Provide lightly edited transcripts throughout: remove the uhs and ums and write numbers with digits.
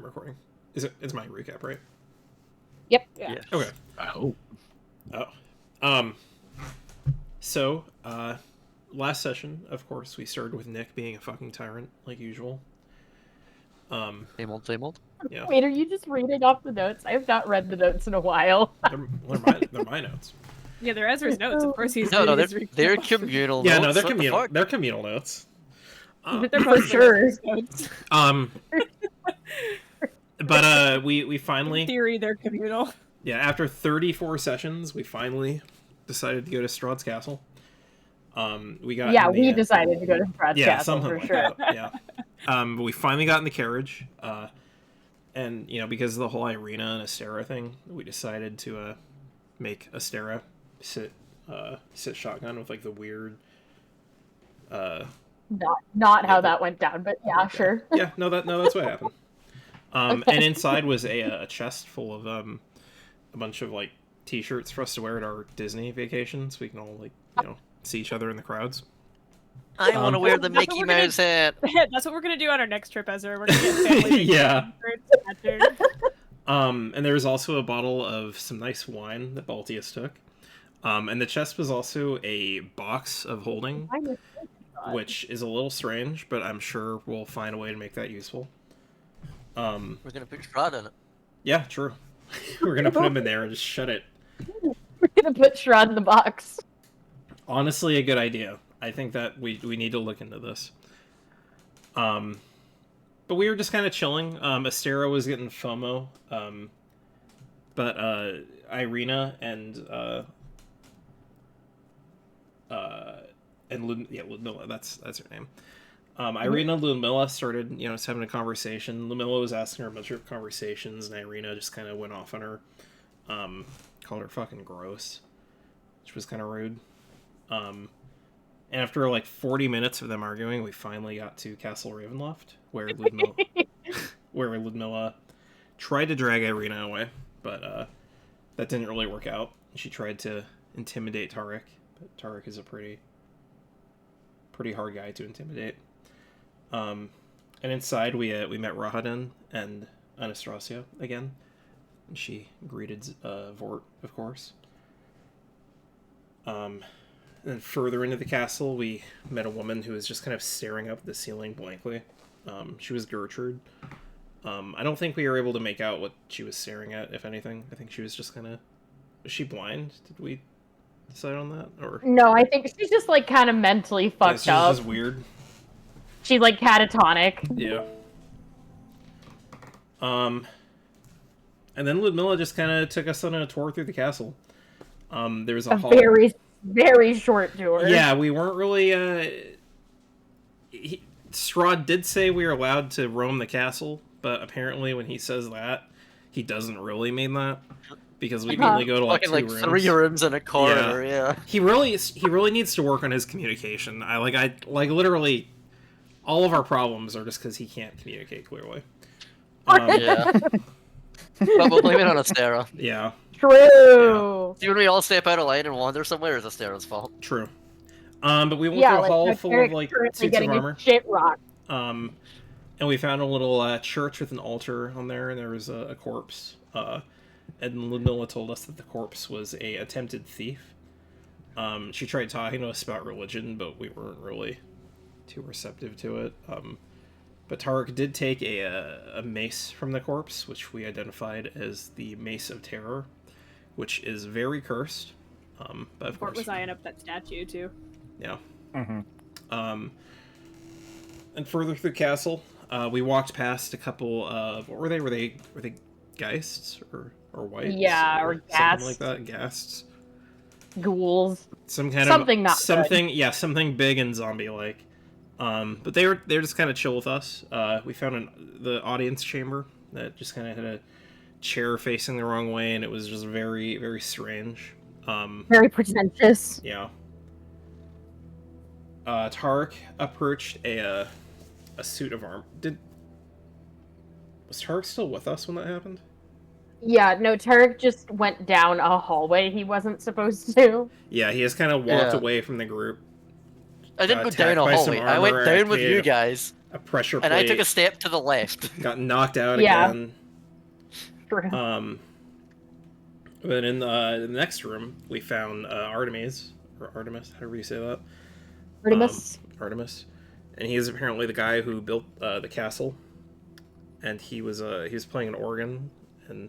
recording. Is it? It's my recap, right? Yep. Yeah. Yes. Okay. I hope. So, last session, of course, we started with Nick being a fucking tyrant, like usual. Same old. Yeah. Wait, are you just reading off the notes? I have not read the notes in a while. They're my notes. Yeah, they're Ezra's notes. Of course, he's No, he's they're communal. Yeah, notes. no, they're What the communal. fuck? They're communal notes. But they're For mostly sure. Ezra's notes. But we finally, In theory, they're communal. yeah, after 34 sessions, we finally decided to go to Strahd's castle. We got Yeah, in the, we decided to go to Strahd yeah, Castle something for like sure. that. Yeah. But we finally got in the carriage, and because of the whole Irina and Astera thing, we decided to make Astera sit shotgun with like the weird. Not how that went down, but yeah, sure. Yeah, that's what happened. And inside was a chest full of a bunch of like T-shirts for us to wear at our Disney vacations. We can all see each other in the crowds. I want to wear the That's what Mickey we're gonna- Mouse hat. That's what we're gonna do on our next trip, Ezra. We're gonna get family Yeah. vacation shirts. And there was also a bottle of some nice wine that Baltius took. And the chest was also a box of holding, which is a little strange, but I'm sure we'll find a way to make that useful. We're gonna put Strahd in it. Yeah, true. We're gonna put him in there and just shut it. We're gonna put Strahd in the box. Honestly, a good idea. I think that we need to look into this. But we were just kind of chilling. Astera was getting FOMO. But Irina and Ludmilla, that's her name. Irina and Ludmilla started, just having a conversation. Ludmilla was asking her a bunch of conversations, and Irina just kind of went off on her. Called her fucking gross, which was kind of rude. And after like 40 minutes of them arguing, we finally got to Castle Ravenloft, where Ludmilla tried to drag Irina away, but that didn't really work out. She tried to intimidate Tarek, but Tarek is a pretty hard guy to intimidate. And inside we met Rahadin and Anastasia again, and she greeted Vort, of course. And then further into the castle, we met a woman who was just kind of staring up at the ceiling blankly. She was Gertrude. I don't think we were able to make out what she was staring at, if anything. I think she was just kind of... Was she blind? Did we decide on that? Or No, I think she's just like kind of mentally fucked she's up. just weird. She's like catatonic. Yeah. And then Ludmilla just kind of took us on a tour through the castle. There was a hall... very, very short tour. Yeah, we weren't really... Strahd did say we were allowed to roam the castle, but apparently when he says that, he doesn't really mean that, because we can only go to like Fucking two rooms. 3 rooms in a corridor, yeah. He really needs to work on his communication. I literally, all of our problems are just because he can't communicate clearly. Yeah. But we'll blame it on Astera. Yeah, True. See, when we all step out of line and wander somewhere, it's Astera's fault. true. But we went through a hall full of like currently suits of getting armor. his shit rocked. And we found a little church with an altar on there, and there was a corpse. And Ludmilla told us that the corpse was a attempted thief. She tried talking to us about religion, but we weren't really too receptive to it. But Tarek did take a mace from the corpse, which we identified as the Mace of Terror, which is very cursed. But of Fort course, was eyeing up that statue too. yeah. Mm-hmm. And further through the castle, we walked past a couple of... What were they? Were they geists or wights? Yeah, or something ghasts. like that. Ghasts. Ghouls. Something not something. Yeah, something big and zombie-like. But they're just kind of chill with us. We found the audience chamber that just kind of had a chair facing the wrong way, and it was just very, very strange. Very pretentious. Yeah. Tarek approached a suit of armor. Was Tarek still with us when that happened? Yeah, no, Tarek just went down a hallway he wasn't supposed to. Yeah, he just kind of walked away from the group. I didn't go Attacked down a by some hallway. I went armor, down with activated you guys. a pressure And plate. I took a step to the left. Got knocked out Yeah. again. True. Then in the next room, we found Artemis, or Artemis, however you say that. Artemis. Artemis. And he is apparently the guy who built the castle. And he was playing an organ, and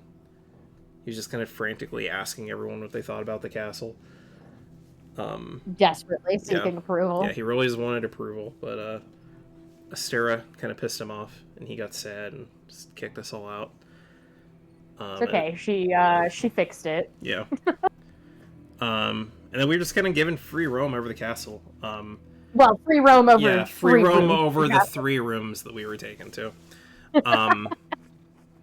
he was just kind of frantically asking everyone what they thought about the castle. Desperately seeking approval. Yeah, he really just wanted approval, but Astera kind of pissed him off, and he got sad and just kicked us all out. It's okay. She fixed it. Yeah. And then we were just kind of given free roam over the castle. Well, free roam over. Yeah, free roam rooms. over the 3 rooms that we were taken to.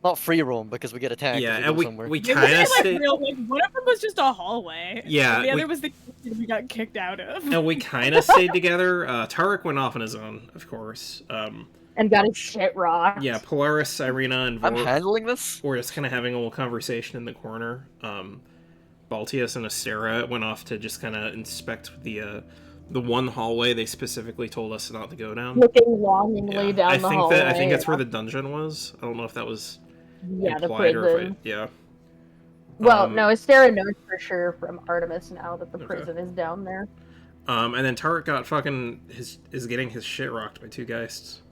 Not free roam because we get attacked. Yeah, if and we go somewhere. we It kind of was like stayed. real. Like one of them was just a hallway. Yeah, And the we- other was the kitchen we got kicked out of. And we kind of stayed together. Tarek went off on his own, of course. And got his shit rocked. Yeah, Polaris, Irina, and I'm Vor handling this. were just kind of having a little conversation in the corner. Baltius and Astera went off to just kind of inspect the one hallway they specifically told us not to go down. Looking longingly down I the think hallway. I think that's where the dungeon was. I don't know if that was the implied or if prison. yeah. Well, no, Astera knows for sure from Artemis now that the Okay. prison is down there. And then Tarek got fucking is getting his shit rocked by 2 geists.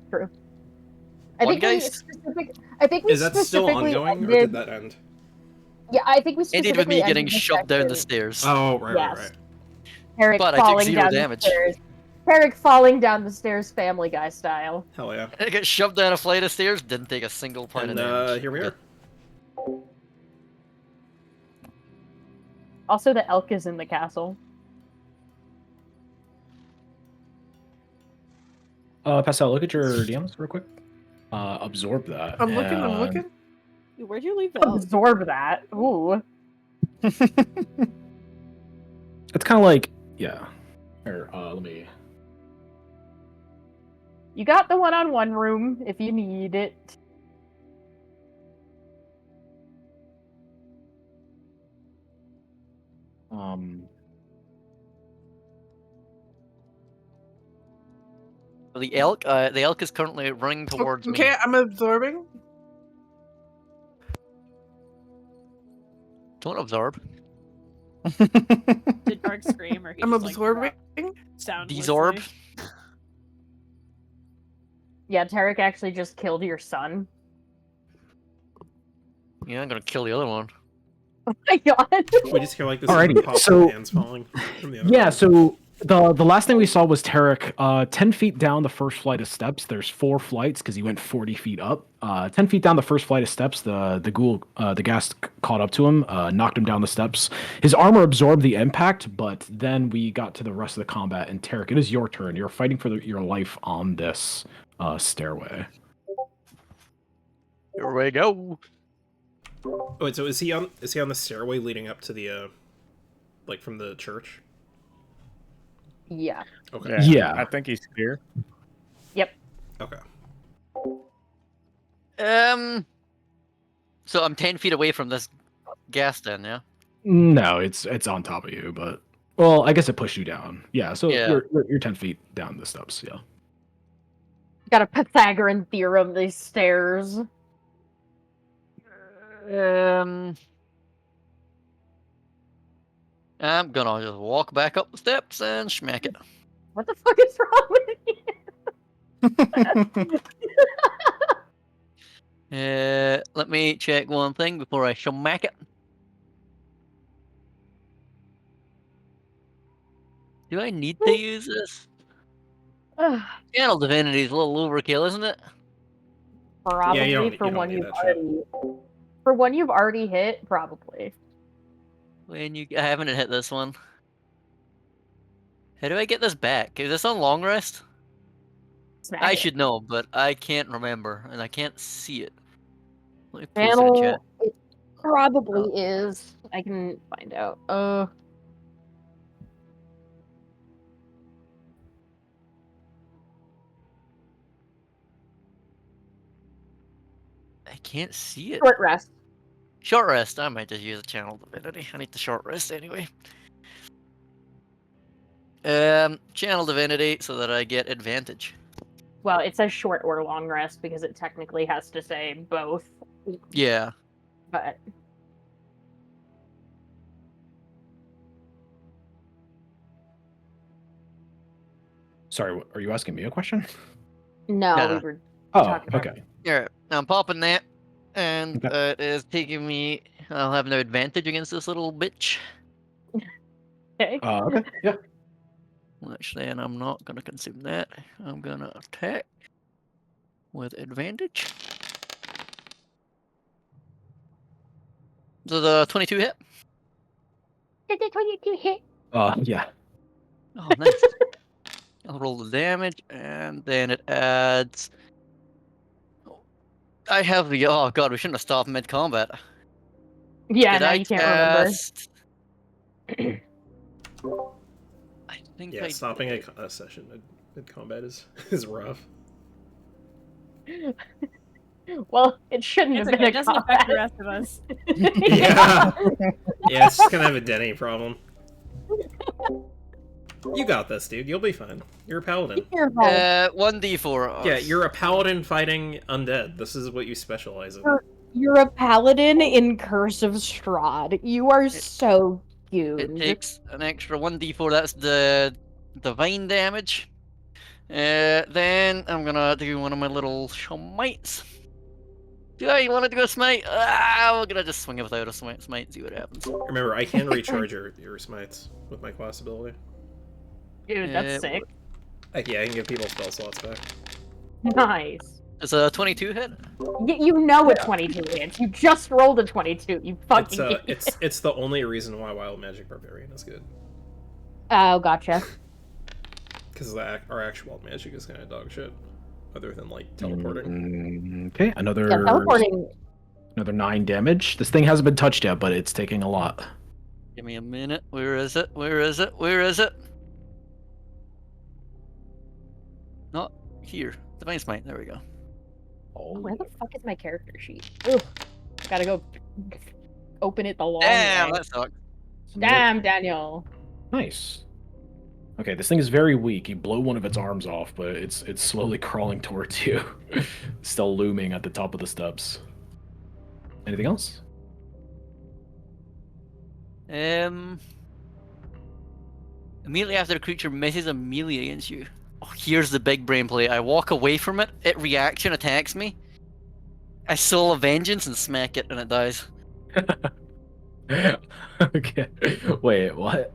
True. One I think geist? we Is that still specifically ongoing, or ended. did that end? Yeah, I think we specifically Ended with me getting ended the shoved down the section- stairs. Oh, right, Yes. right. Tarek But I took falling 0 down damage. the stairs. Tarek falling down the stairs, Family Guy style. Hell yeah. I got shoved down a flight of stairs, didn't take a single point And of damage. here we are. Also, the elk is in the castle. Pascal, look at your DMs real quick. Absorb that. I'm looking. I'm and- looking. Where'd you leave the elk? Absorb that. Ooh. It's kind of like, yeah. Here, let me. You got the one-on-one room if you need it. The elk is currently running towards me. Okay, I'm absorbing. Don't absorb. Did Dark scream or he I'm just, like, absorbing. sound Desorb. Yeah, Tarek actually just killed your son. Yeah, I'm gonna kill the other one. Oh my god. We just hear like this Alrighty, pop so- of hands falling from the other Yeah, room. so the last thing we saw was Tarek 10 feet down the first flight of steps. There's 4 flights because he went 40 feet up. 10 feet down the first flight of steps, the ghoul, the ghast caught up to him, knocked him down the steps. His armor absorbed the impact, but then we got to the rest of the combat. And Tarek, it is your turn. You're fighting for your life on this stairway. Here we go. Wait, so is he on the stairway leading up to the like from the church? Yeah. Okay. Yeah. I think he's here. Yep. Okay. So I'm 10 feet away from this gas den, yeah? No, it's on top of you, but well, I guess it pushed you down. Yeah, so Yeah. You're 10 feet down the steps. Yeah. Got a Pythagorean theorem, these stairs. I'm gonna just walk back up the steps and smack it. What the fuck is wrong with you? Let me check one thing before I smack it. Do I need to use this? Channel Divinity is a little overkill, isn't it? Probably Yeah, you don't for need one you've that shit. already hit, probably. I haven't hit this one. How do I get this back? Is this on long rest? Smack I it. should know, but I can't remember, and I can't see it. Let me post it in chat. Channel, it probably is. I can find out. I can't see it. Short rest. Short rest. I might just use a channel divinity. I need the short rest anyway. Channel divinity so that I get advantage. Well, it says short or long rest because it technically has to say both. Yeah. But Sorry, are you asking me a question? no, No, we no. were Oh, talking about okay. Yeah, I'm popping that, and Okay. it is taking me. I'll have no advantage against this little bitch. okay. Okay. Yeah. Which then I'm not gonna consume that. I'm gonna attack with advantage. Does the 22 hit? Did the 22 hit? Yeah. Oh, nice. I'll roll the damage, and then it adds. I have the. Oh god, we shouldn't have stopped mid combat. Yeah, Did now I you can't remember. cast? I think Yeah, I stopping did. a session mid combat is rough. Well, it shouldn't It's have okay. been It a doesn't affect the combat. rest of us. Yeah. Yeah, it's just gonna have a Denny problem. You got this, dude. You'll be fine. You're a paladin. 1d4. Yeah, you're a paladin fighting undead. This is what you specialize in. You're a paladin in Curse of Strahd. You are so It cute. takes an extra 1d4. That's the divine damage. Then I'm gonna do one of my little smites. Do I want to do a smite? We're gonna just swing it without a smite. See what happens. Remember, I can recharge your smites with my class ability. Dude, that's sick. Yeah, I can give people spell slots back. Nice. Is a 22 hit? You know a 22 hits. You just rolled a 22. You fucking idiot. It's the only reason why Wild Magic Barbarian is good. Oh, gotcha. Because our actual magic is kind of dog shit, other than like teleporting. Okay, another Yeah, teleporting. another 9 damage. This thing hasn't been touched yet, but it's taking a lot. Give me a minute. Where is it? Where is it? Where is it? Not here. Divine Smite. There we go. Oh, Where the fuck is my character sheet? Ooh, gotta go open it the long Damn, way. that sucks. Damn, Daniel. Nice. Okay, this thing is very weak. You blow one of its arms off, but it's slowly crawling towards you. Still looming at the top of the steps. Anything else? Immediately after the creature misses a melee against you. Oh, here's the big brain play. I walk away from it. It reaction attacks me. I soul a vengeance and smack it, and it dies. Okay. Wait, what?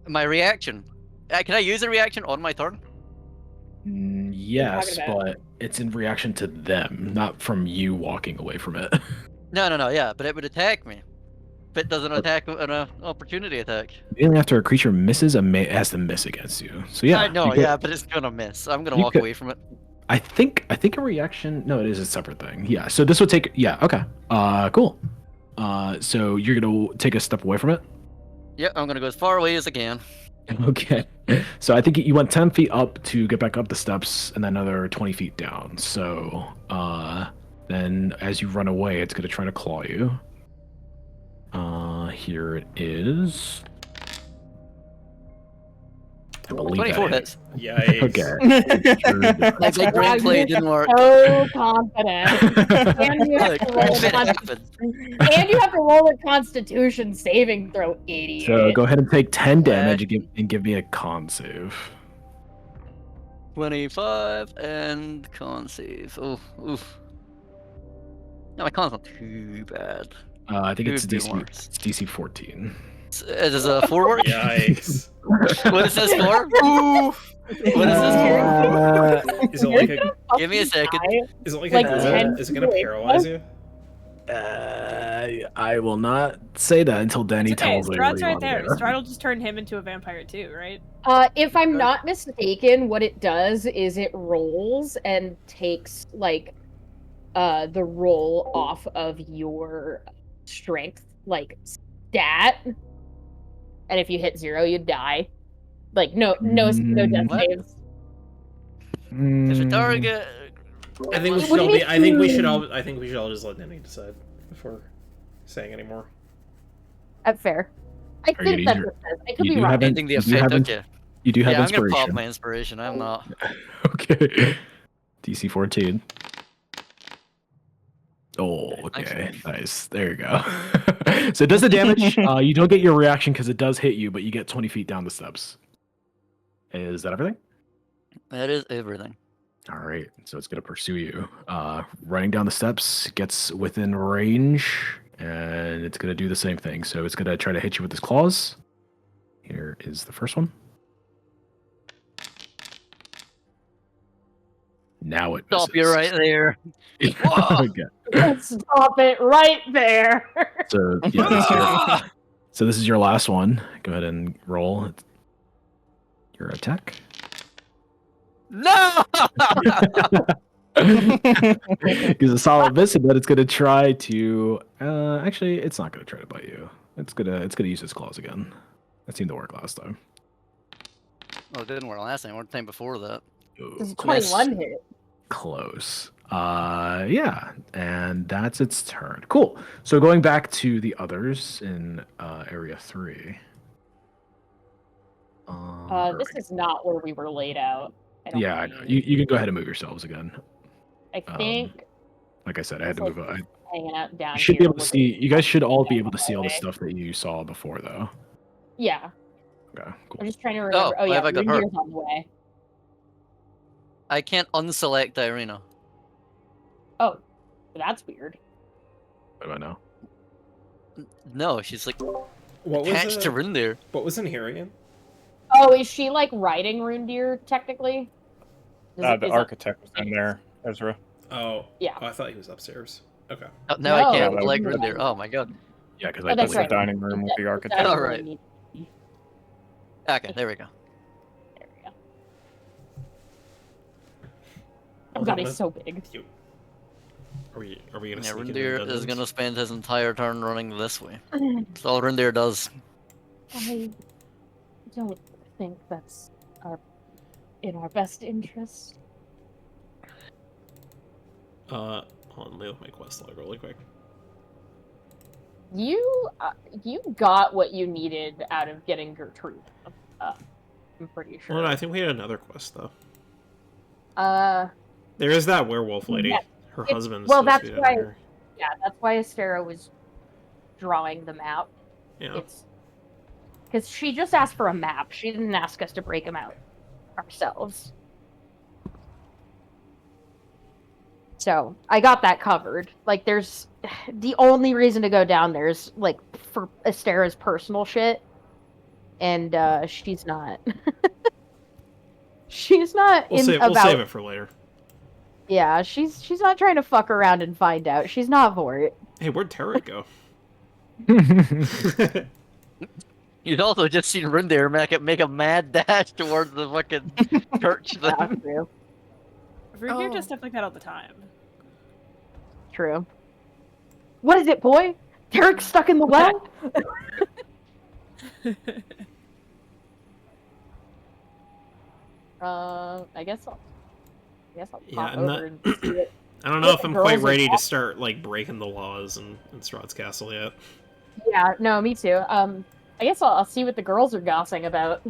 My reaction. Can I use a reaction on my turn? Yes, talking about? but it's in reaction to them, not from you walking away from it. No, yeah, but it would attack me. If it doesn't attack an opportunity attack. Immediately after a creature misses, it has to miss against you. So yeah. I know, you could- yeah, but it's gonna miss. I'm gonna you walk could- away from it. I think a reaction. No, it is a separate thing. Yeah. So this would take. Yeah. Okay. Cool. So you're gonna take a step away from it. Yeah, I'm gonna go as far away as I can. Okay. So I think you went 10 feet up to get back up the steps, and then another 20 feet down. So then as you run away, it's gonna try to claw you. Here it is. I believe 24 that hits. Yikes. Okay. My big brain play didn't work. So confident. And you have Look, to roll shit a happened. and you have to roll a Constitution saving throw, idiot. So go ahead and take 10 damage Right. and give me a con save. 25 and con save. Oh, oof. No, my con's not too bad. I think it's Could be DC. worse. It's DC 14. Does a 4 work? Yikes. What is this for? Oof. What is this for? Is it like a Give me a second. is it like, Like a 10 ghoul? Is it gonna feet. paralyze you? I will not say that until Danny It's okay. tells me. what Strahd's he right wants there. to do. Strahd will just turn him into a vampire too, right? If I'm not mistaken, what it does is it rolls and takes like the roll off of your strength like stat. And if you hit 0, you die. Like no death What? saves. If a target. I think we What should do all you be. I think we should mean? all. I think we should all just let Danny decide before saying any more. That's fair. I Are think you that's gonna what it says. I could you be do wrong. have Ending the you effect, haven't- okay. You do have Yeah, I'm gonna inspiration. pop my inspiration. I'm not. Okay. DC 14. Oh, Thanks. okay. Nice. There you go. So it does the damage. You don't get your reaction because it does hit you, but you get 20 feet down the steps. Is that everything? That is everything. All right. So it's going to pursue you. Running down the steps, gets within range, and it's going to do the same thing. So it's going to try to hit you with its claws. Here is the first one. Now it misses. Stop you right there. Okay. Stop it right there. So, yeah, this is your last one. Go ahead and roll your attack. No! Because a solid miss, but it's gonna try to. Actually, it's not gonna try to bite you. It's gonna use its claws again. That seemed to work last time. Oh, it didn't work last time. What time before that? This is 21 hit. Close. Yeah, and that's its turn. Cool. So going back to the others in area 3. This is not where we were laid out. Yeah, I know. You can go ahead and move yourselves again. I think. Like I said, I had to move it. Hanging out down You should here. be able to see. You guys should all be able to see all the stuff that you saw before, though. Yeah. Okay, cool. I'm just trying to remember. Oh, Oh, yeah, have I got hurt? Reindeer's on the way. I can't unselect the arena. Oh, that's weird. What do I know? No, she's like What was attached to Reindeer. What was in here again? Oh, is she like riding reindeer technically? The architect in there, Ezra. Oh, Yeah. Oh, I thought he was upstairs. Okay. Oh, now I can't No, select that was- Reindeer. Oh my god. Yeah, because Oh, I that's The right. dining room with the architect. All right. Okay, there we go. There we go. Oh god, he's so big. Are we gonna Yeah, sneak into Reindeer the is dungeons? gonna spend his entire turn running this way. That's all Reindeer does. I don't think that's in our best interest. Hold on, let me look at my quest log really quick. You got what you needed out of getting Gertrude. I'm pretty sure. Well, no, I think we had another quest though. Uh, There is that werewolf lady. Yeah, Her it's- husband's well, supposed to that's be down why- here. yeah, that's why Astera was drawing the map. Yeah. It's because she just asked for a map. She didn't ask us to break them out ourselves. So I got that covered. Like, there's the only reason to go down there is like for Astera's personal shit, and she's not. She's not We'll save it for later. Yeah, she's not trying to fuck around and find out. She's not for it. Hey, where'd Tarek go? You'd also just seen Reindeer make a mad dash towards the fucking church. Yeah, Thing. true. Reindeer does stuff like that all the time. True. What is it, boy? Derek's stuck in the well? I guess I'll pop I'm not- over and see it. I don't know if The I'm quite girls are ready to off. start like breaking the laws in Strahd's castle yet. Yeah, no, me too. I guess I'll see what the girls are gossing about.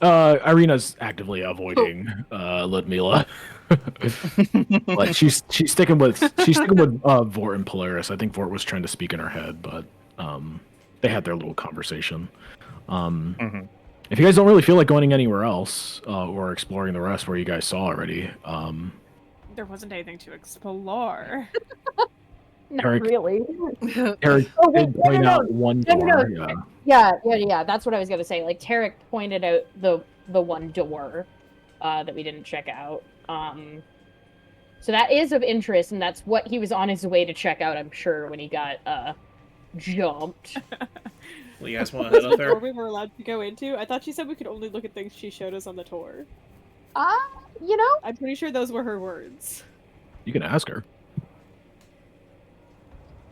Irina's actively avoiding Ludmila. But she's sticking with Vort and Polaris. I think Vort was trying to speak in her head, but they had their little conversation. If you guys don't really feel like going anywhere else or exploring the rest where you guys saw already, There wasn't anything to explore. Not Eric- really. Eric Oh, wait, did point no. out one No, no, door. no. Yeah. Yeah. That's what I was gonna say. Like Tarek pointed out the one door that we didn't check out. So that is of interest, and that's what he was on his way to check out. I'm sure when he got jumped. Well, you guys want to head up Before there? we were allowed to go into, I thought she said we could only look at things she showed us on the tour. You know, I'm pretty sure those were her words. You can ask her.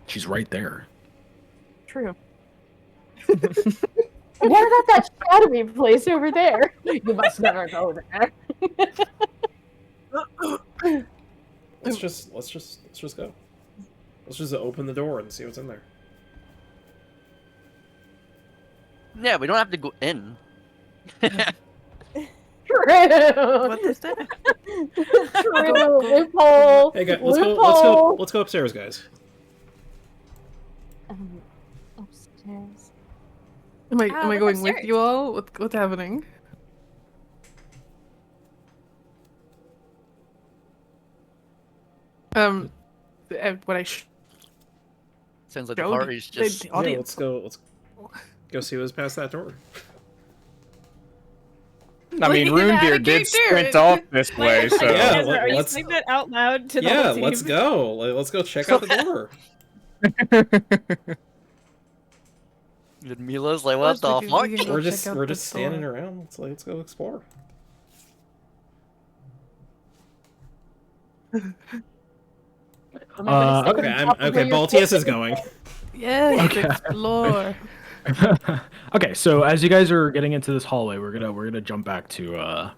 She's right there. true. What about that shadowy place over there? You must never go there. Let's just go. Let's just open the door and see what's in there. Yeah, we don't have to go in. True. What is that? True. Loophole. Hey, guys, Loophole. let's go upstairs, guys. Upstairs. Am I look going with upstairs. you all? What's happening? What I Sounds like the showed party's the just. Yeah, audience. let's go see what's past that door. I mean, Look at that, Runedeer I did can't do sprint it. off this way, so Yeah, Ezra, are you let's- saying that out loud to the Yeah, whole team? let's go. Let's go check out the door. And Mila's like, what the Course we fuck? can go We're check just out we're the just standing door. around. Let's go explore. Okay, Baltius is going. Yes, Okay. explore. Okay, so as you guys are getting into this hallway, we're gonna jump back to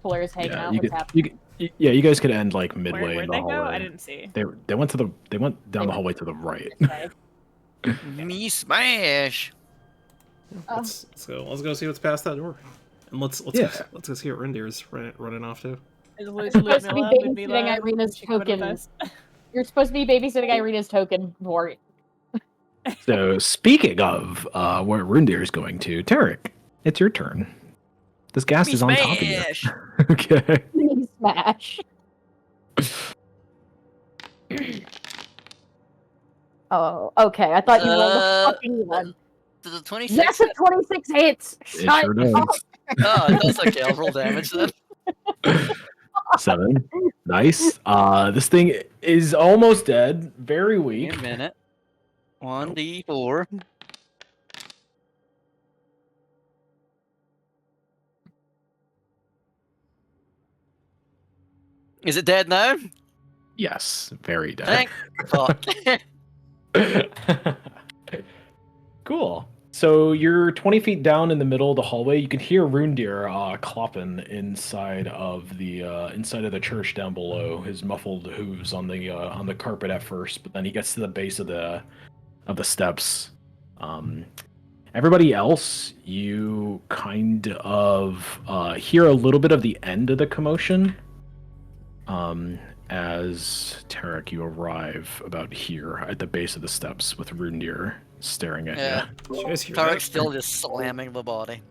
Polaris hanging yeah, out. you What's could, happening? you guys could end like midway Where'd in the they go? hallway. I didn't see. They went down the hallway to the right. Okay. Me smash. Let's go see what's past that door. And let's Yeah. go see what Rendir's running off to. Is You're supposed to be babysitting Irina's She come in with token. us? You're supposed to be babysitting Irina's token for it. So speaking of where Rundir is going to, Tarek, it's your turn. This gas Me is on top of you. smash. Okay. Please smash. Oh, okay. I thought you rolled a fucking one. To the 26. Yes, a 26 hits. It Shut sure does. up. Oh, that's okay. I'll roll damage then. 7. Nice. This thing is almost dead. Very Wait weak. a minute. 1d4. Is it dead now? Yes, very dead. Thank fuck. Cool. So you're 20 feet down in the middle of the hallway. You can hear Rundir clopping inside of the church down below. His muffled hooves on the carpet at first, but then he gets to the base of the steps. Everybody else, you kind of hear a little bit of the end of the commotion. As Tarek, you arrive about here at the base of the steps with Rundir staring at Yeah. Did you guys hear Tarek's that? still just slamming the body.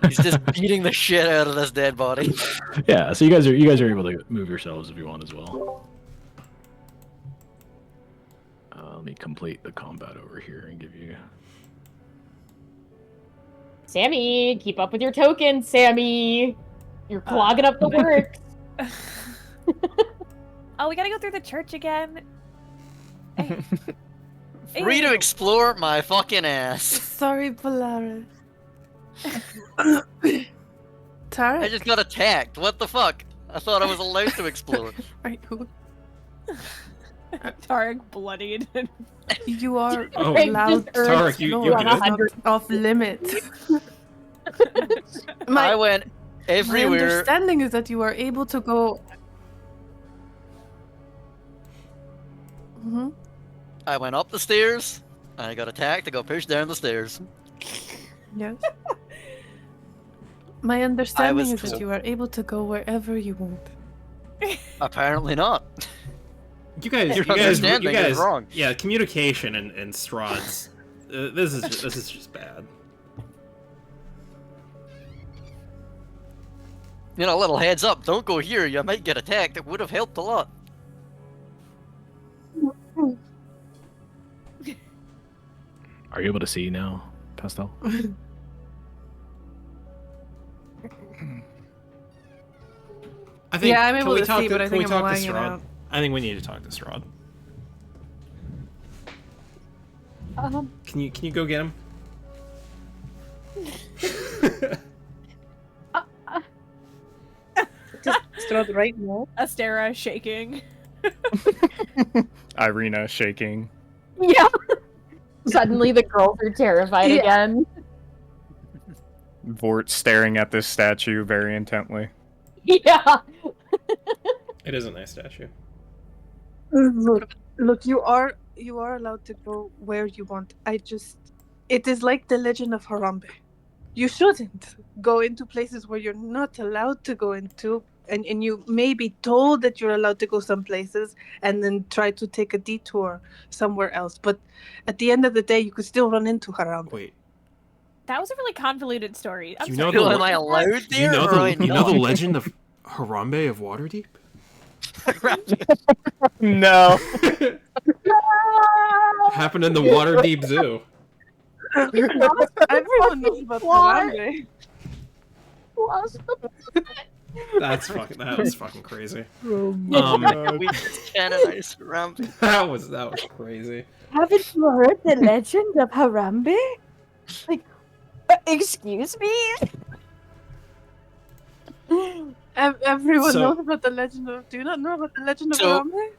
He's just beating the shit out of this dead body. you. Yeah, so you guys are able to move yourselves if you want as well. Let me complete the combat over here and give you. Sammy, keep up with your token, Sammy. You're clogging up the works. Oh, we gotta go through the church again. Free to explore my fucking ass. Sorry, Polaris. I Tarek, just got attacked. What the fuck? I thought I was allowed to explore. are you, Tarek bloodied. you are Oh, allowed just Tarek, you no, good? that's not off limits. I my, went my everywhere. understanding is that you are able to go. Mhm. I went up the stairs. I got attacked. I got pushed down the stairs. Yes. My understanding was is that told- you are able to go wherever you want. Apparently not. You guys, Your you understanding is guys, wrong. yeah, communication and Strahd's. This is just bad. You know, a little heads up. Don't go here. You might get attacked. It would have helped a lot. Are you able to see now, Pastel? I think. Yeah, I'm can able we to talk see, but I can we think I'm talk to lying it Strahd? out. I think we need to talk to Strahd. Can you go get him? Strahd right now. Astera shaking. Irina shaking. Yeah. Suddenly the girls are terrified Yeah. again. Vort staring at this statue very intently. Yeah. It is a nice statue. Look, you are allowed to go where you want. I just It is like the legend of Harambe. You shouldn't go into places where you're not allowed to go into, and you may be told that you're allowed to go some places and then try to take a detour somewhere else. But at the end of the day, you could still run into Harambe. Wait, That was a really convoluted story. I'm You sorry. know So the- am I allowed you there, know or am I the you know the not? legend of Harambe of Waterdeep? No. Happened in the Waterdeep Zoo. Everyone knows about Harambe. That was fucking crazy. We just canonized Harambe. That was crazy. Haven't you heard the legend of Harambe? Like, excuse me? Everyone So- knows about the legend of. Do you not know about the legend of So- Harambe?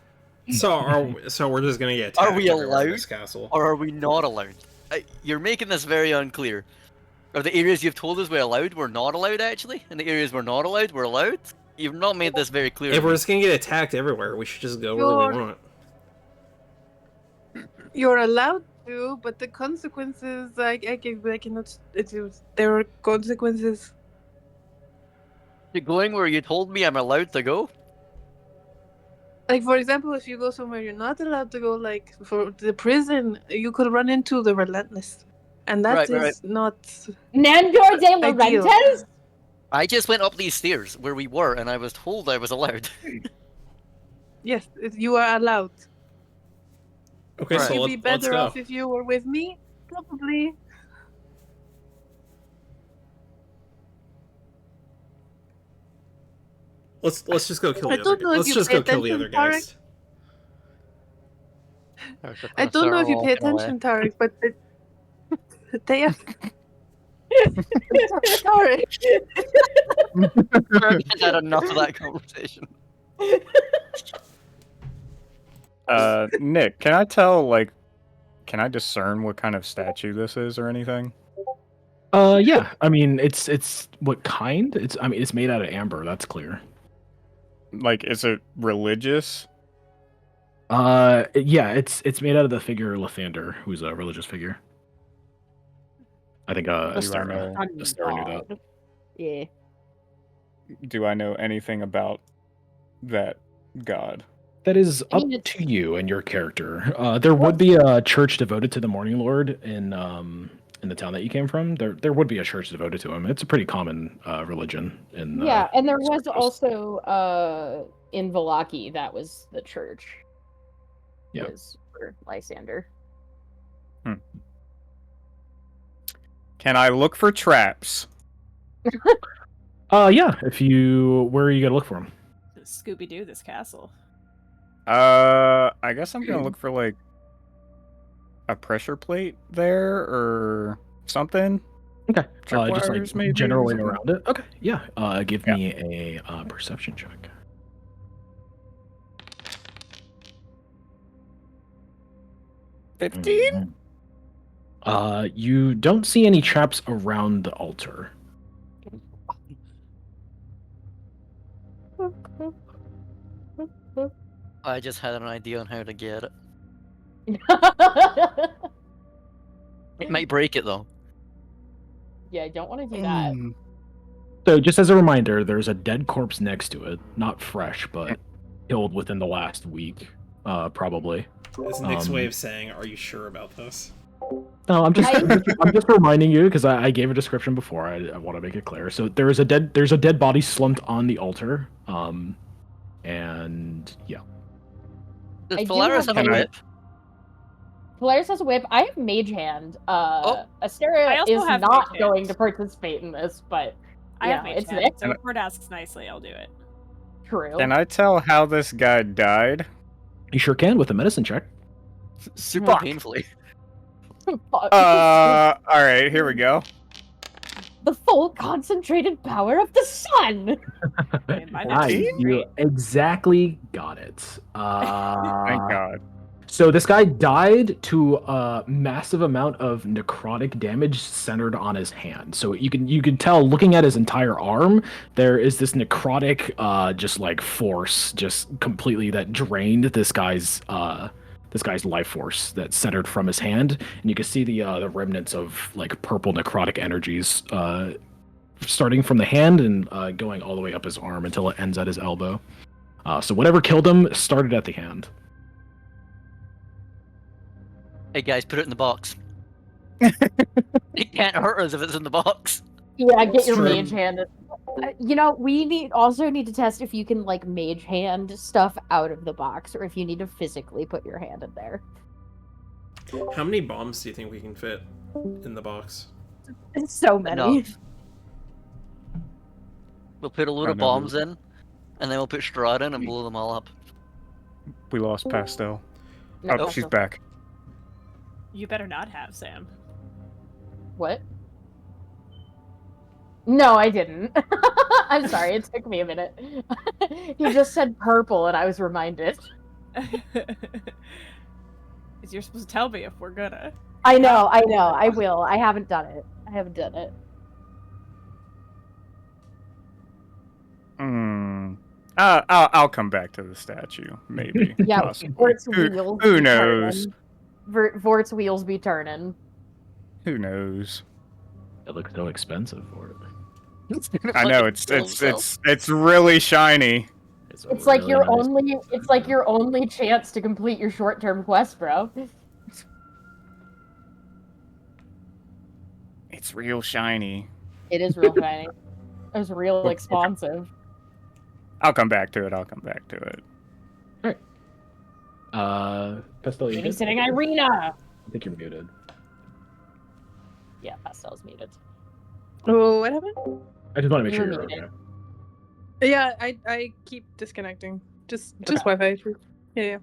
So we're just gonna get Are attacked we everywhere in allowed? this castle? Or are we not allowed? You're making this very unclear. Are the areas you've told us we're allowed, we're not allowed actually? And the areas we're not allowed, we're allowed? You've not made this very clear. If to we're me. just gonna get attacked everywhere, we should just go where we want. You're allowed to, but the consequences, I cannot. There are consequences. You're going where you told me I'm allowed to go? Like, for example, if you go somewhere you're not allowed to go, like for the prison, you could run into the Relentless. And that Right, is not. Nandor de Ideal. Laurentiis? I just went up these stairs where we were, and I was told I was allowed. Yes, you are allowed. Okay, Right. so You'd be let's better go. off if you were with me? Probably. Let's just go kill I the don't other. know if Let's you just pay go kill the other attention, guys. I don't know if you pay attention, Tarek, but they have. Tarek. I've had enough of that conversation. Nick, can I tell, like, can I discern what kind of statue this is or anything? Yeah. I mean, it's what kind? It's made out of amber. That's clear. Like, is it religious? Yeah. It's made out of the figure Lathander, who's a religious figure. I think Do I Esther know- knew that. Yeah. Do I know anything about that god? That is I up mean, it's- to you and your character. There would be a church devoted to the Morning Lord in the town that you came from. There would be a church devoted to him. It's a pretty common religion in. Yeah, and there was Sparkles. also in Vallaki, that was the church. Yeah. Was for Lysander. Can I look for traps? Yeah. Where are you gonna look for him? Scooby Doo this castle. I guess I'm gonna look for, like, a pressure plate there or something. Okay. Just Tripwires, like maybe, or generally something? around it. Okay. Yeah. Give me a perception check. 15? You don't see any traps around the altar. I just had an idea on how to get it. It might break it though. Yeah, I don't want to do that. So, just as a reminder, there's a dead corpse next to it. Not fresh, but killed within the last week, probably. Is Nick's way of saying, "Are you sure about this?" No, I'm just I'm just reminding you because I gave a description before. I want to make it clear. So there's a dead body slumped on the altar. And yeah. Does I do Polaris have have a a- whip? Polaris has a whip. I have Mage Hand. I Asteria also is have not Mage going Hand. to participate in this, but I yeah, have Mage it's Hand, so there. if Ford asks nicely, I'll do it. True. Can I tell how this guy died? You sure can with a medicine check. Super Fuck. painfully. Alright, here we go. The full concentrated power of the sun. Okay, my Nice. medicine's You great. exactly got it. Thank God. So this guy died to a massive amount of necrotic damage centered on his hand. So you can tell looking at his entire arm, there is this necrotic just like force just completely that drained this guy's this guy's life force that's centered from his hand, and you can see the remnants of like purple necrotic energies starting from the hand and going all the way up his arm until it ends at his elbow. So whatever killed him started at the hand. Hey guys, put it in the box. It can't hurt us if it's in the box. Yeah, get It's your true. mage hand. You know, we also need to test if you can like mage hand stuff out of the box, or if you need to physically put your hand in there. How many bombs do you think we can fit in the box? So many. Enough. We'll put a load I of know. bombs in, and then we'll put Strahd in and blow them all up. We lost Pastel. No, Oh, she's back. You better not have, Sam. What? No, I didn't. I'm sorry, it took me a minute. You just said purple, and I was reminded. Because you're supposed to tell me if we're gonna. I know, I will. I haven't done it. I'll come back to the statue, maybe. Yeah, possibly. Vort's wheels. Who be knows? turning. Vort's wheels be turning. Who knows? It looks so expensive for it. I know it's really shiny. It's like your only chance to complete your short-term quest, bro. It's real shiny. It is real shiny. It was real expansive. I'll come back to it. Pastel, you good? Babysitting Irina! I think you're muted. Yeah, Pastel's muted. Oh, what happened? I just want to make You sure were you're muted. okay. Yeah, I keep disconnecting. Just Wi-Fi. Yeah.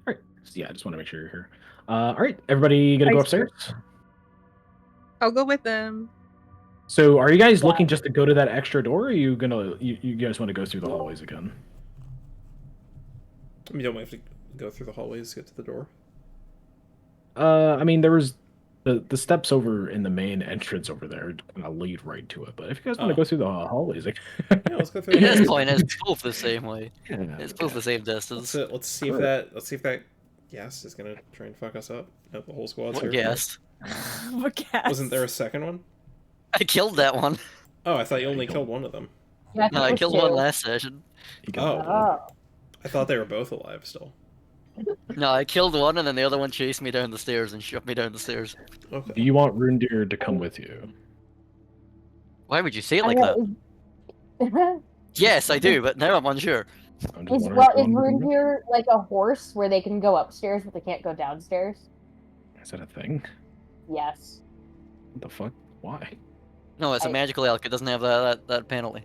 Alright. So yeah, I just want to make sure you're here. Alright, everybody gonna go upstairs? I'll go with them. So are you guys looking just to go to that extra door, or are you gonna you guys want to go through the hallways again? I mean, don't we have to go through the hallways to get to the door? I mean there was the steps over in the main entrance over there gonna lead right to it, but if you guys want to go through the hallways, like Yeah, let's go through At the this hallways. point, it's both the same way. yeah, It's both the same distance. Let's see if that gas is gonna try and fuck us up. No, the whole squad's What here. guess? What gas? Wasn't there a second one? I killed that one. Oh, I thought you only killed one of them. Yeah, No, I killed one last session. Oh, I thought they were both alive still. No, I killed one, and then the other one chased me down the stairs and shoved me down the stairs. Okay. Do you want Rundir to come with you? Why would you say it like that? Yes, I do, but now I'm unsure. I'm just Is wondering if you want Rundir like a horse where they can go upstairs but they can't go downstairs? Is that a thing? Yes. What the fuck? Why? No, it's a magical elk. It doesn't have that penalty.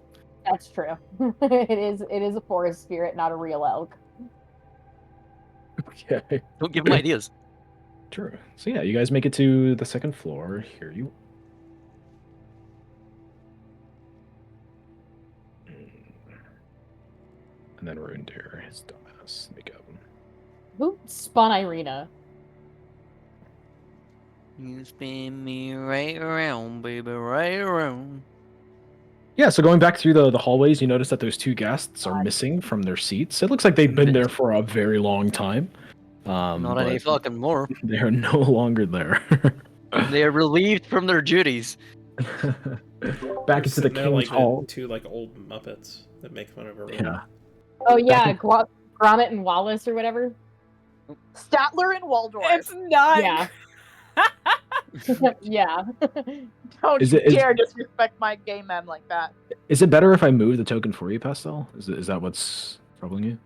That's true. It is a forest spirit, not a real elk. Okay. Don't give him ideas. True. So yeah, you guys make it to the second floor. Here you. And then Rundir, his dumbass. Let me go. Who spun Irina? You spin me right around, baby, right around. Yeah, so going back through the hallways, you notice that those two guests are missing from their seats. It looks like they've been there for a very long time. Not any fucking more. They are no longer there. They are relieved from their duties. Back into the King's Hall. Two like old Muppets that make fun of everyone. Yeah. Oh yeah, Gromit and Wallace or whatever. Statler and Waldorf. It's not. Yeah. Yeah. Don't Is you it- is- dare disrespect my gay men like that. Is it better if I move the token for you, Pastel? Is that what's troubling you?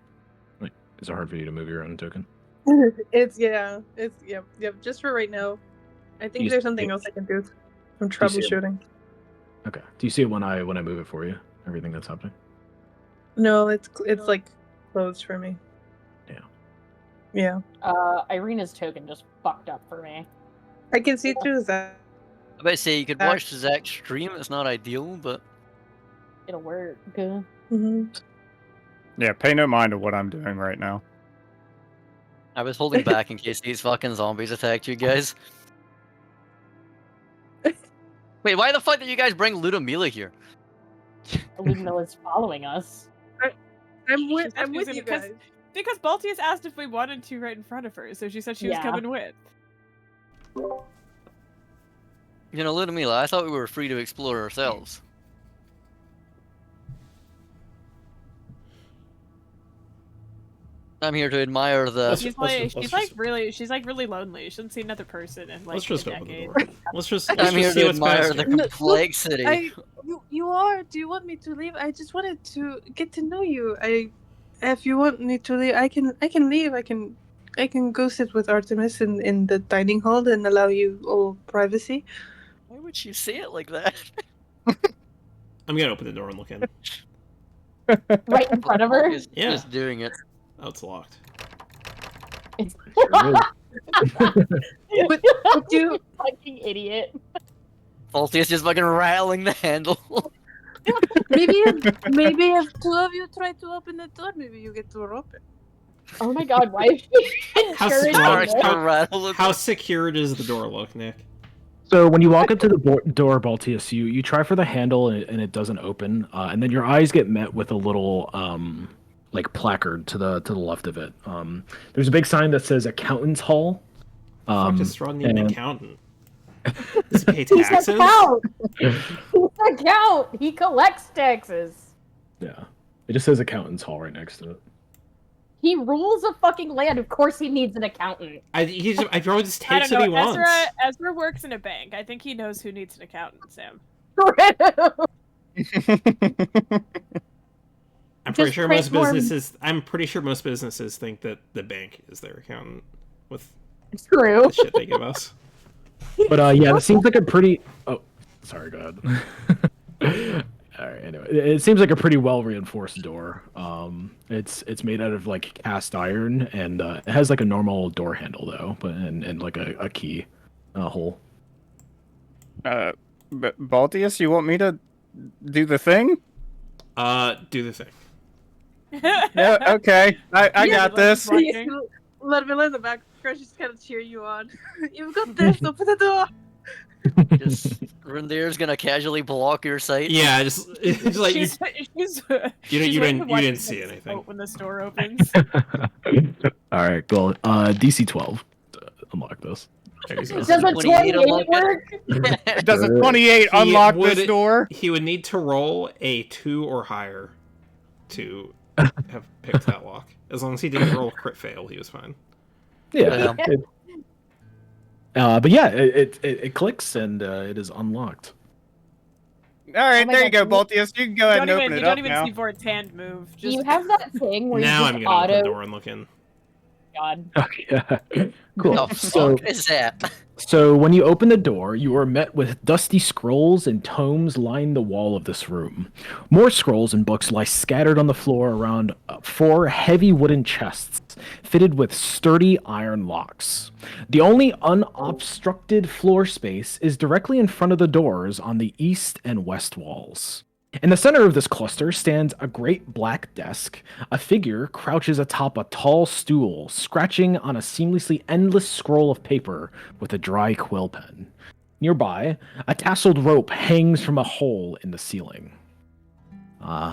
Like, is it hard for you to move your own token? It's just for right now. I think You there's see something it? else I can do. I'm you see it? troubleshooting. Okay. Do you see it when I move it for you? Everything that's happening? No, it's like closed for me. Yeah. Yeah. Irina's token just fucked up for me. I can see through that. I bet say you could watch the Zach stream. It's not ideal, but It'll work. Good. Mm-hmm. Yeah, pay no mind to what I'm doing right now. I was holding back in case these fucking zombies attacked you guys. Wait, why the fuck did you guys bring Ludmilla here? Ludmilla's following us. I'm with She's you confusing guys. Because Baltius asked if we wanted to right in front of her, so she said she was Yeah. coming with. You know, Ludmila, I thought we were free to explore ourselves. I'm here to admire the. Let's- She's like really lonely. She shouldn't see another person in like Let's just a open the decade. door. Let's I'm just here see to what's admire past the here. complexity. You are. Do you want me to leave? I just wanted to get to know you. If you want me to leave, I can leave. I can go sit with Artemis in the dining hall and allow you all privacy. Why would you say it like that? I'm gonna open the door and look in. Right in front of her. Is Yeah. just doing it. Oh, it's locked. But you Fucking idiot. Baltius just fucking rattling the handle. maybe if two of you try to open the door, maybe you get to open. Oh my god, why is she How encouraging smart. this? Starts to rattle it. How secure does the door look, Nick? So when you walk up to the door, Baltius, you try for the handle and it doesn't open, and then your eyes get met with a little like placard to the left of it. There's a big sign that says Accountant's Hall. Fuck does Strahd need an and- accountant? Does he pay He's taxes? a count. He's a count. He collects taxes. Yeah, it just says Accountant's Hall right next to it. He rules a fucking land. Of course he needs an accountant. I probably just I takes don't what he know. wants. Ezra works in a bank. I think he knows who needs an accountant, Sam. I'm pretty Just sure most transform- businesses. I'm pretty sure most businesses think that the bank is their accountant with True. the shit they give us. But yeah, it seems like a pretty. Oh, sorry. Go ahead. All right. Anyway, it seems like a pretty well reinforced door. It's made out of like cast iron, and it has like a normal door handle though, but and like a key hole. But Baltius, you want me to do the thing? Do the thing. Yeah, okay. I got this. Let me in the back. Crush just kind of cheer you on. You've got this. Open the door. Just Rendir's gonna casually block your sight. Yeah, just like you, she's you she's waiting to didn't watch see the anything. when this door opens. All right, cool. DC 12. Unlock this. There you go. Does a 28 28 unlock it? work? Does a 28 unlock would- this door? He would need to roll a 2 or higher to have picked that lock. As long as he didn't roll a crit fail, he was fine. Yeah. Yeah. But yeah, it clicks and it is unlocked. All right, Oh my there you go, God. Baltius. You can go ahead and open You it don't up even now. see Vort's hand move. Do Just you have that thing where Now you I'm just gonna open the auto? door and look in. God. Yeah. Cool. The So fuck is that? So when you open the door, you are met with dusty scrolls and tomes line the wall of this room. More scrolls and books lie scattered on the floor around 4 heavy wooden chests fitted with sturdy iron locks. The only unobstructed floor space is directly in front of the doors on the east and west walls. In the center of this cluster stands a great black desk. A figure crouches atop a tall stool, scratching on a seamlessly endless scroll of paper with a dry quill pen. Nearby, a tasseled rope hangs from a hole in the ceiling.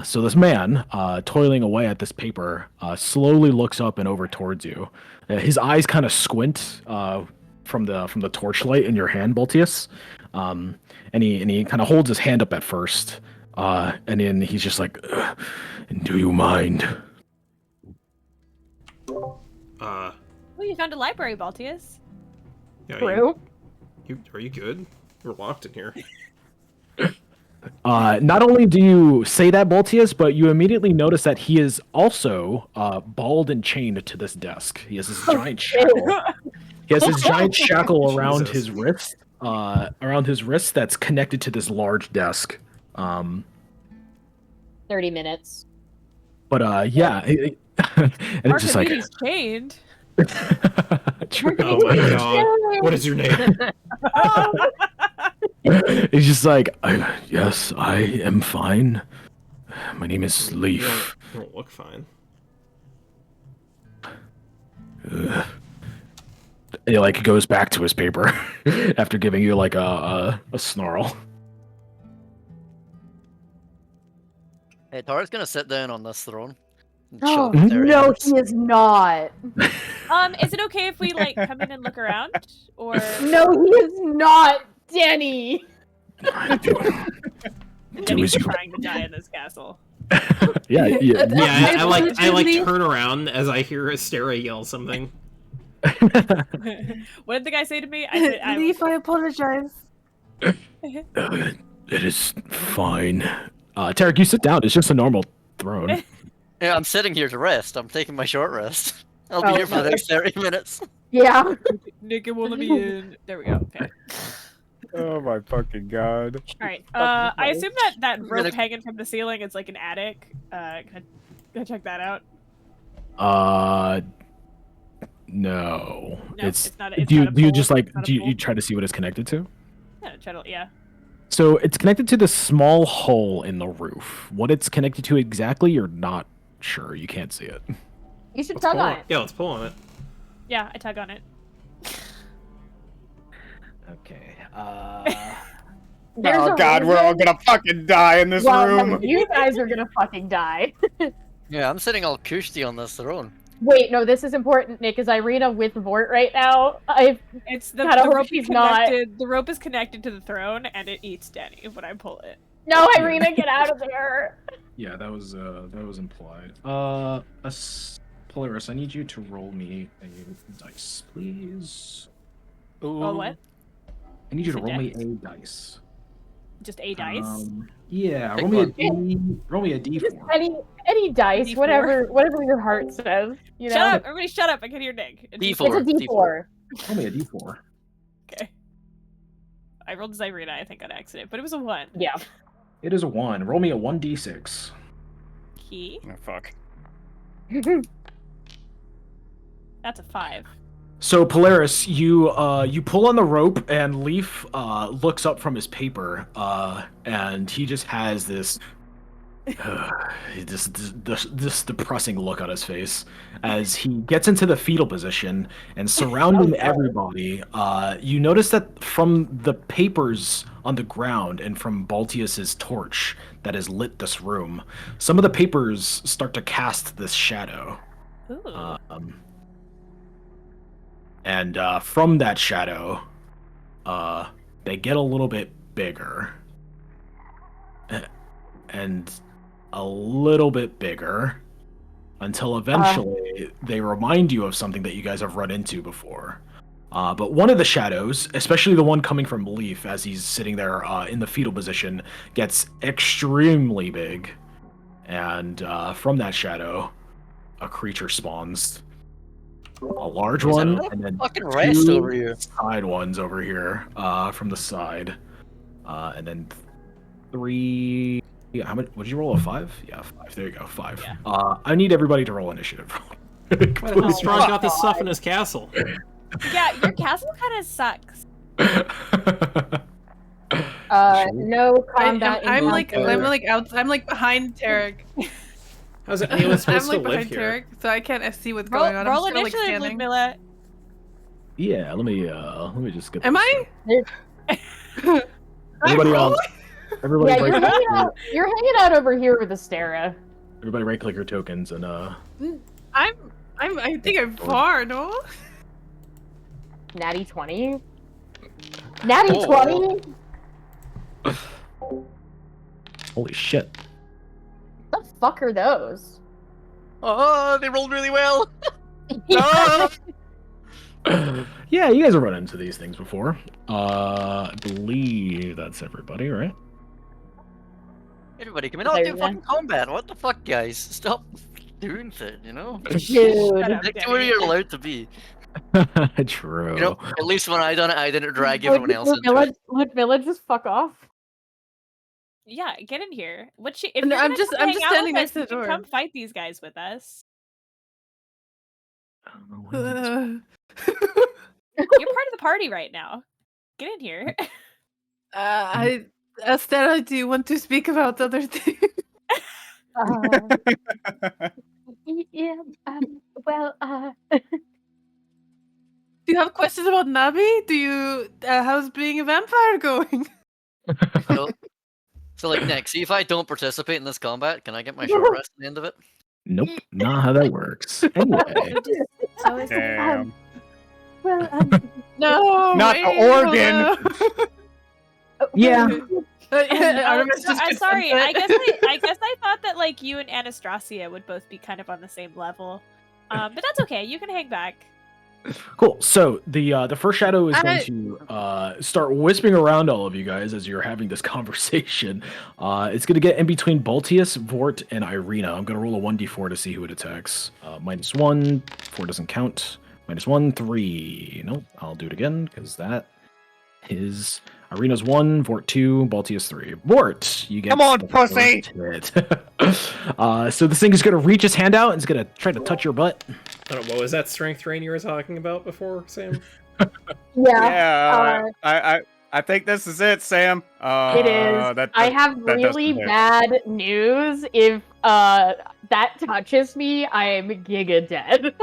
So this man, toiling away at this paper, slowly looks up and over towards you. His eyes kind of squint from the torchlight in your hand, Baltius, and he kind of holds his hand up at first. And then he's just like, do you mind? Oh, you found a library, Baltius. Yeah, True. are you good? We're locked in here. Not only do you say that, Baltius, but you immediately notice that he is also balled and chained to this desk. He has this giant shackle. He has this giant shackle around Jesus. his wrist. Around his wrist that's connected to this large desk. 30 minutes. But yeah, and it's just like, Archimedes chained. True. Oh my god. What is your name? He's just like, yes, I am fine. My name is Leaf. You don't look fine. And he like goes back to his paper after giving you like a snarl. Hey, Tar's gonna sit down on this throne. Shove Oh, it there, no, Alex. he is not. Is it okay if we like come in and look around, or No, he is not, Danny. Danny's as you- trying to die in this castle? Yeah, yeah. Yeah, I like Unfortunately- turn around as I hear Astera yell something. What did the guy say to me? I said, Leaf, I apologize. It is fine. Tarek, you sit down. It's just a normal throne. Yeah, I'm sitting here to rest. I'm taking my short rest. I'll be Oh, here for the next 30 minutes. Yeah. Nick, it won't let me in. There we go. Okay. Oh my fucking god. All right. I assume that rope gonna- hanging from the ceiling is like an attic. Can I check that out? No. No, It's it's not. It's do you not a do you pole? just like It's not a do you pole? try to see what it's connected to? Yeah. So it's connected to the small hole in the roof. What it's connected to exactly, you're not sure. You can't see it. You should Let's tug pull on it. it. Yeah, let's pull on it. Yeah, I tug on it. Okay. There's Oh a god, we're all reason- gonna fucking die in this Well, room. you guys are gonna fucking die. Yeah, I'm sitting all cushy on this throne. Wait, no, this is important, Nick. Is Irina with Vort right now? It's the, God, I the hope rope she's is not. connected. The rope is connected to the throne, and it eats Danny when I pull it. No, Irina, get out of there. Yeah, that was implied. Polaris, I need you to roll me a dice, please. Oh, what? I need you to Is it roll me dex? a dice. Just a dice? Yeah, Pick roll me a one. D. Roll me a Just D4. any dice, D4. whatever your heart says. You know. Shut up! Everybody, shut up! I can hear Nick. A D4. It's a D4. Roll me a D4. Okay. I rolled as Irina, I think, on accident, but it was a 1. Yeah. It is a 1. Roll me a 1d6. Key. Oh, fuck. That's a 5. So Polaris, you pull on the rope, and Leaf looks up from his paper, and he just has this this depressing look on his face as he gets into the fetal position and surrounding everybody. You notice that from the papers on the ground and from Baltius's torch that has lit this room, some of the papers start to cast this shadow. Ooh. And from that shadow, they get a little bit bigger. And a little bit bigger. Until eventually they remind you of something that you guys have run into before. But one of the shadows, especially the one coming from Leaf as he's sitting there in the fetal position, gets extremely big. And from that shadow, a creature spawns. A large one, and then Fucking rest two over here. side ones over here from the side. And then 3... Yeah, how much? Would you roll a 5? Yeah, 5. There you go, 5. Yeah. I need everybody to roll initiative. Why the hell Strahd got this stuff in his castle? Yeah, your castle kind of sucks. No combat. I'm like encounter. I'm like behind Tarek. How's anyone I'm supposed like to live behind here? Tarek, so I can't see what's Roll, going on. roll I'm still, like, initiative, standing. Ludmilla. Yeah, let me just get. Am this I? straight. Everybody I'm else. Everybody, Yeah, right, you're hanging out over here with Astera. everybody, right click your tokens and I think I'm far. No. Natty 20. Natty Oh. 20. holy shit. What the fuck are those? Oh, they rolled really well. No! Yeah, you guys have run into these things before. I believe that's everybody, right? Everybody, can we not do fucking combat? What the fuck, guys? Stop doing that, you know? Dude. Shut up, Stick to Danny. where you're allowed to be. True. You know, at least when I done it, I didn't drag everyone else into Ludmilla, it. Ludmilla, just fuck off. Yeah, get in here. What she? If No, you're I'm gonna just- come I'm hang just out standing with next us, to the you can door. Come fight these guys with us. Uh, You're part of the party right now. Get in here. Estella, do you want to speak about other things? Yeah, well, Do you have questions about Nabi? Do you how's being a vampire going? So, like, Nick, see if I don't participate in this combat, can I get my short rest at the end of it? Nope, not how that works. Anyway, So it's Damn. Well, No, Not the wait, hold organ. up. yeah. Artemis just I'm gets sorry. upset. I guess I thought that like you and Anastasia would both be kind of on the same level. But that's okay. You can hang back. Cool. So the first shadow is going to start whispering around all of you guys as you're having this conversation. It's going to get in between Baltius, Vort, and Irina. I'm going to roll a 1d4 to see who it attacks. -1, 4 doesn't count. -1, 3. Nope. I'll do it again because that is Irina's 1, Vort 2, Baltius 3. Vort, you get. Come on, the pussy! first hit. So this thing is going to reach its hand out and it's going to try to touch your butt. What was that strength drain you were talking about before, Sam? Yeah, I think this is it, Sam. It is. I have really bad news. If that touches me, I am giga dead.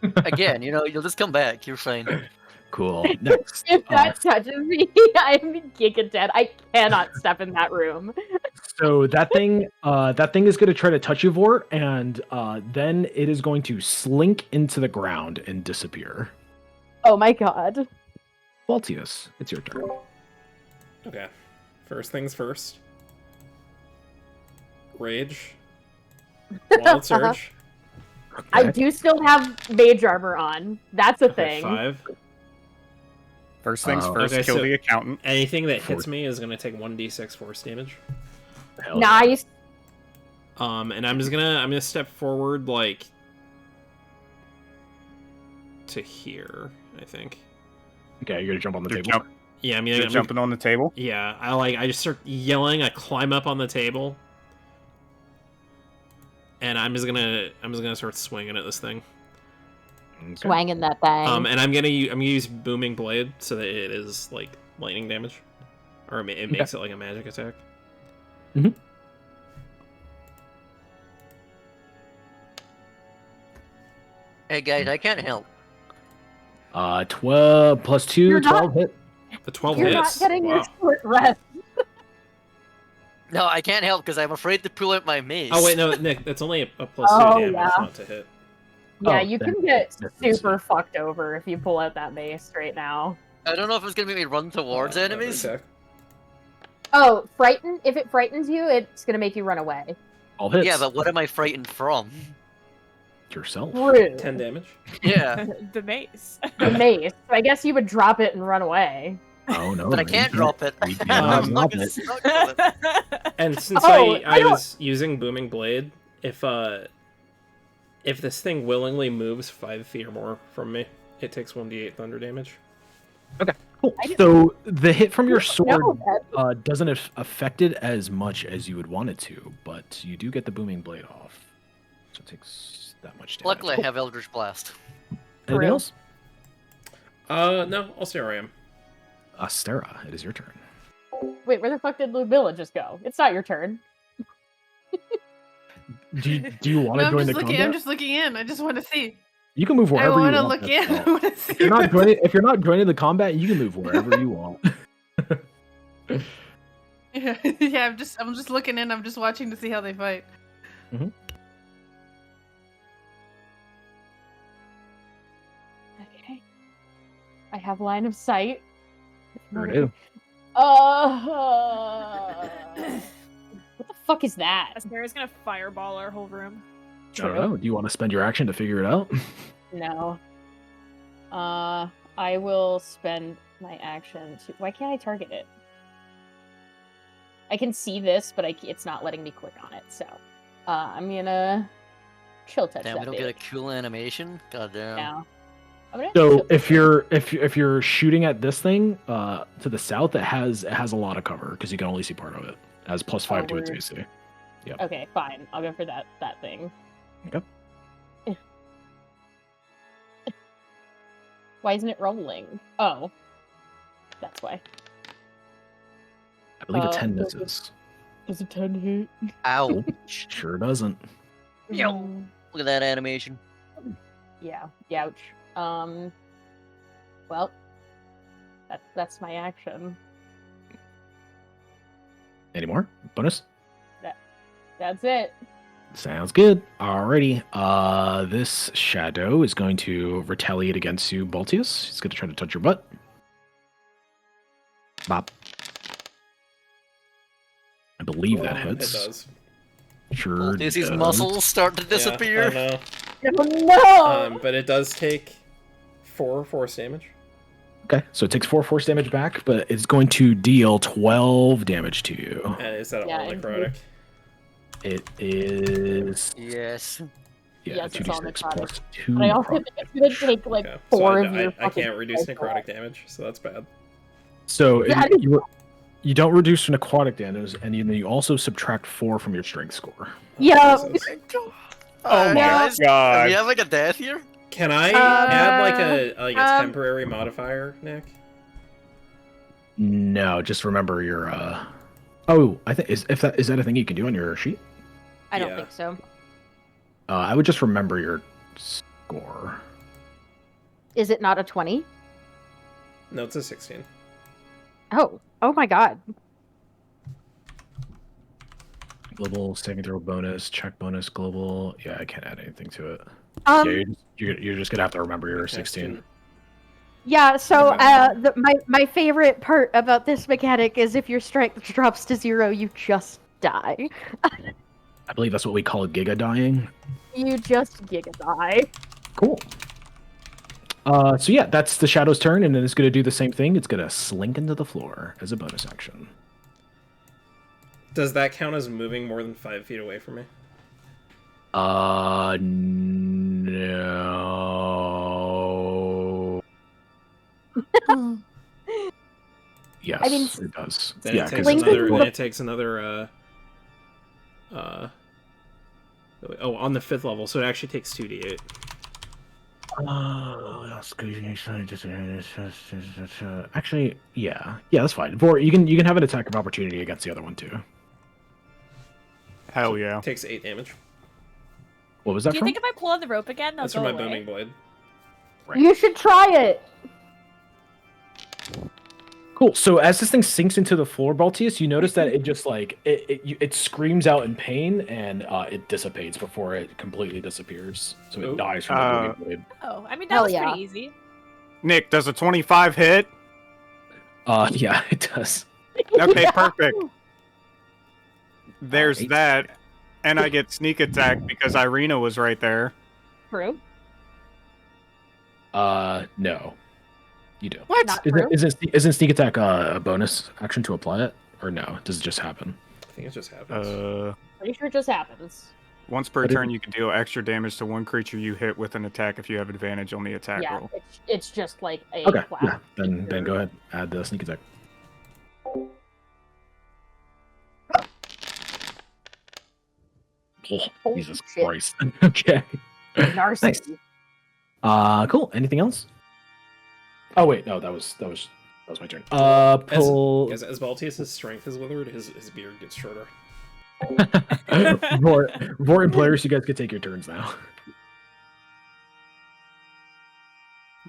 Again, you'll just come back. You're fine. Cool. Next. If that touches me, I am giga dead. I cannot step in that room. So that thing is going to try to touch you, Vort, and then it is going to slink into the ground and disappear. Oh my god. Baltius, it's your turn. Okay. First things first. Rage. Wild Surge. I do still have mage armor on. That's a Okay, thing. 5. First things first, Okay, kill so the accountant. Anything that hits me is going to take 1d6 force damage. Hell Nice. And I'm gonna step forward like to here, I think. Okay, you're gonna jump on the You're table. Yeah, I mean, You're jumping on the table. Yeah, I just start yelling. I climb up on the table, and I'm just gonna start swinging at this thing. Okay. Swanging that thing. And I'm gonna use booming blade so that it is like lightning damage, or it makes it like a magic attack. Mhm. Hey guys, I can't help. 12 plus 2, You're 12 hit. The 12 You're hits. not getting your Wow. short rest. No, I can't help because I'm afraid to pull out my mace. Oh wait, no, Nick, that's only a +2 Oh, damage, yeah. not to hit. Yeah, Oh, you then can get that's the super fucked over if you pull out that mace right now. I don't know if it's gonna make me run towards enemies. Attack. Oh, frighten! If it frightens you, it's gonna make you run away. All hits. Yeah, but what am I frightened from? Yourself. Rude. 10 damage. Yeah, The mace. The mace. So I guess you would drop it and run away. Oh no. but I you can't drop it. You cannot I'm drop fucking it. stuck with it. And since Oh, I don't- was using booming blade, if this thing willingly moves 5 feet or more from me, it takes 1d8 thunder damage. Cool. So the hit from your No, sword that- doesn't affect it as much as you would want it to, but you do get the booming blade off. So it takes that much damage. Luckily, I Cool. have Eldritch Blast. Anything True. else? No, I'll stay where I am. Astera, it is your turn. Wait, where the fuck did Ludmilla just go? It's not your turn. Do you want to No, I'm join just the looking. combat? I'm just looking in. I just want to see. You can move I wherever you want want. to look that's in. all. I want to see. If you're not joining the combat, you can move wherever you want. Yeah, I'm just looking in. I'm just watching to see how they fight. Okay. I have line of sight. Sure do. What the fuck is that? Astera's gonna fireball our whole room. I don't know. Do you want to spend your action to figure it out? No. I will spend my action to. Why can't I target it? I can see this, but it's not letting me click on it. So, I'm gonna chill touch Damn, we that don't get a bitch. cool animation. God damn. now. I'm gonna So chill if you're shooting at this thing to the south, it has a lot of cover because you can only see part of it. It has +5 to its word. AC. Okay, fine. I'll go for that thing. Okay. Why isn't it rolling? Oh, that's why. I believe a 10 does misses. Does a 10 hit? Ow. Sure doesn't. Yo. Look at that animation. Yeah. Youch. Well, that's my action. Any more? Bonus? That's it. Sounds good. Alrighty. This shadow is going to retaliate against you, Baltius. He's going to try to touch your butt. Bop. I believe that hits. It does. Sure His does. muscles start to disappear. Yeah, I know. No. But it does take 4 force damage. Okay, so it takes 4 force damage back, but it's going to deal 12 damage to you. And is that all Yeah, necrotic? It is... Yes. Yeah, Yes, it's all 2d6 necrotic. plus 2 But I also think it's gonna take like Okay. 4 So of your I fucking can't reduce dice necrotic roll. damage, so that's bad. So Yeah, you don't reduce necrotic damage, and you also subtract 4 from your strength score. Yeah. Jesus. Oh my guys, god. Do we have like a death here? Can I add like a um, temporary modifier, Nick? No, just remember your Oh, I think is that a thing you can do on your sheet? I don't Yeah. think so. I would just remember your score. Is it not a 20? No, it's a 16. Oh my god. Global saving throw bonus, check bonus, global. Yeah, I can't add anything to it. Yeah, you're just gonna have to remember your 16. Yeah, so my favorite part about this mechanic is if your strength drops to 0, you just die. I believe that's what we call giga dying. You just giga die. Cool. So yeah, that's the shadow's turn, and then it's gonna do the same thing. It's gonna slink into the floor as a bonus action. Does that count as moving more than 5 feet away from me? No. Yes, I mean, it does. Then Yeah, it takes 'cause it's another. the- Then it takes another. On the 5th level, so it actually takes 2d8. Actually, yeah, that's fine. Vor, you can have an attack of opportunity against the other one too. Hell yeah. It takes 8 damage. What was that Do you from? think if I pull on the rope again, they'll That's go from my away? booming blade. Right. You should try it. Cool. So as this thing sinks into the floor, Baltius, you notice that it just like it screams out in pain and it dissipates before it completely disappears. So it dies from the booming blade. Oh, I mean that Hell was yeah. pretty easy. Nick, does a 25 hit? Yeah, it does. Okay, perfect. There's Alright. that. And I get sneak attack because Irina was right there. True. No, you don't. What? Not true. Isn't sneak attack a bonus action to apply it, or no? Does it just happen? I think it just happens. Pretty sure it just happens. Once per But it- turn, you can deal extra damage to one creature you hit with an attack if you have advantage on the attack Yeah, roll. it's just like a Okay, flat yeah. Then feature. go ahead, add the sneak attack. Oh, Holy Jesus shit. Christ. Okay. Narcissy. Nice. Cool. Anything else? Oh wait, no, that was my turn. Pull. As Baltius' strength is withered, his beard gets shorter. Vor and players, you guys can take your turns now.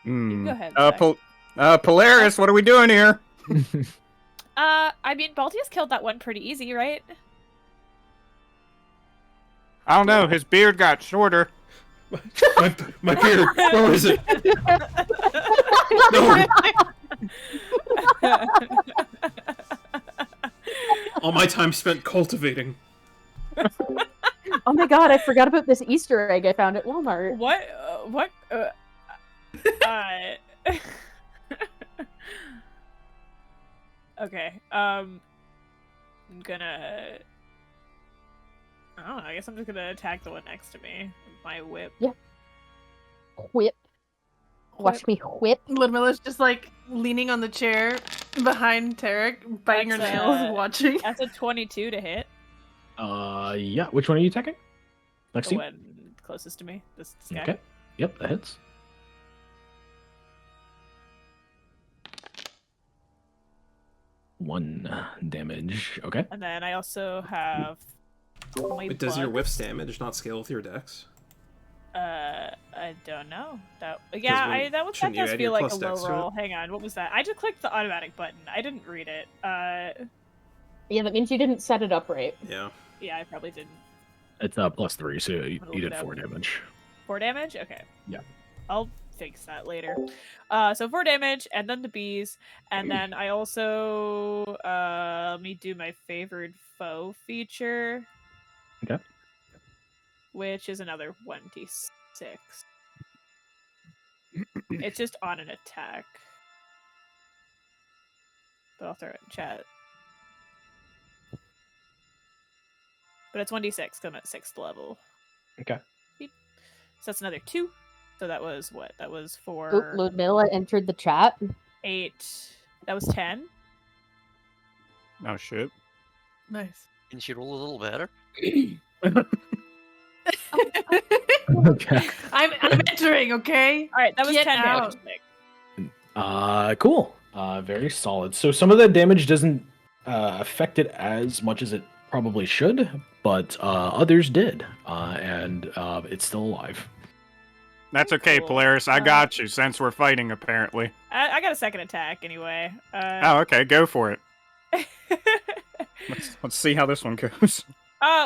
Hmm. Go ahead, Zach. Polaris, what are we doing here? I mean Baltius killed that one pretty easy, right? I don't know. His beard got shorter. My beard, where is it? No. All my time spent cultivating. Oh my god, I forgot about this Easter egg I found at Walmart. What? Okay. I'm gonna. I don't know. I guess I'm just gonna attack the one next to me with my whip. Yeah. Whip. Watch me whip. Ludmilla's just like leaning on the chair behind Tarek, biting her That's, nails, watching. That's a 22 to hit. Yeah. Which one are you attacking? The Lexi? one closest to me. This guy. Okay. Yep, that hits. One damage. Okay. And then I also have. My Wait, does your bugs. whiff's damage not scale with your dex? I don't know. That yeah, that shouldn't you does add feel your like a plus low dex to it? roll. Hang on, what was that? I just clicked the automatic button. I didn't read it. Yeah, that means you didn't set it up right. Yeah. Yeah, I probably didn't. It's +3, so you Look did it up. 4 damage. 4 damage? Okay. Yeah. I'll fix that later. So 4 damage, and then the bees, and then I also let me do my favored foe feature. Okay. Which is another 1d6. It's just on an attack. But I'll throw it in chat. But it's 1d6 because I'm at 6th level. Okay. So that's another 2. So that was what? That was Oh, 4. Ludmilla entered the chat. 8. That was 10. Oh shit. Nice. Can she roll a little better? Okay. I'm entering, okay? Alright, that was Get 10 damage. out. Cool. Very solid. So some of that damage doesn't affect it as much as it probably should, but others did, and it's still alive. That's okay, Cool. Polaris. I got you, since we're fighting, apparently. I got a second attack anyway. Oh, okay, go for it. Let's see how this one goes.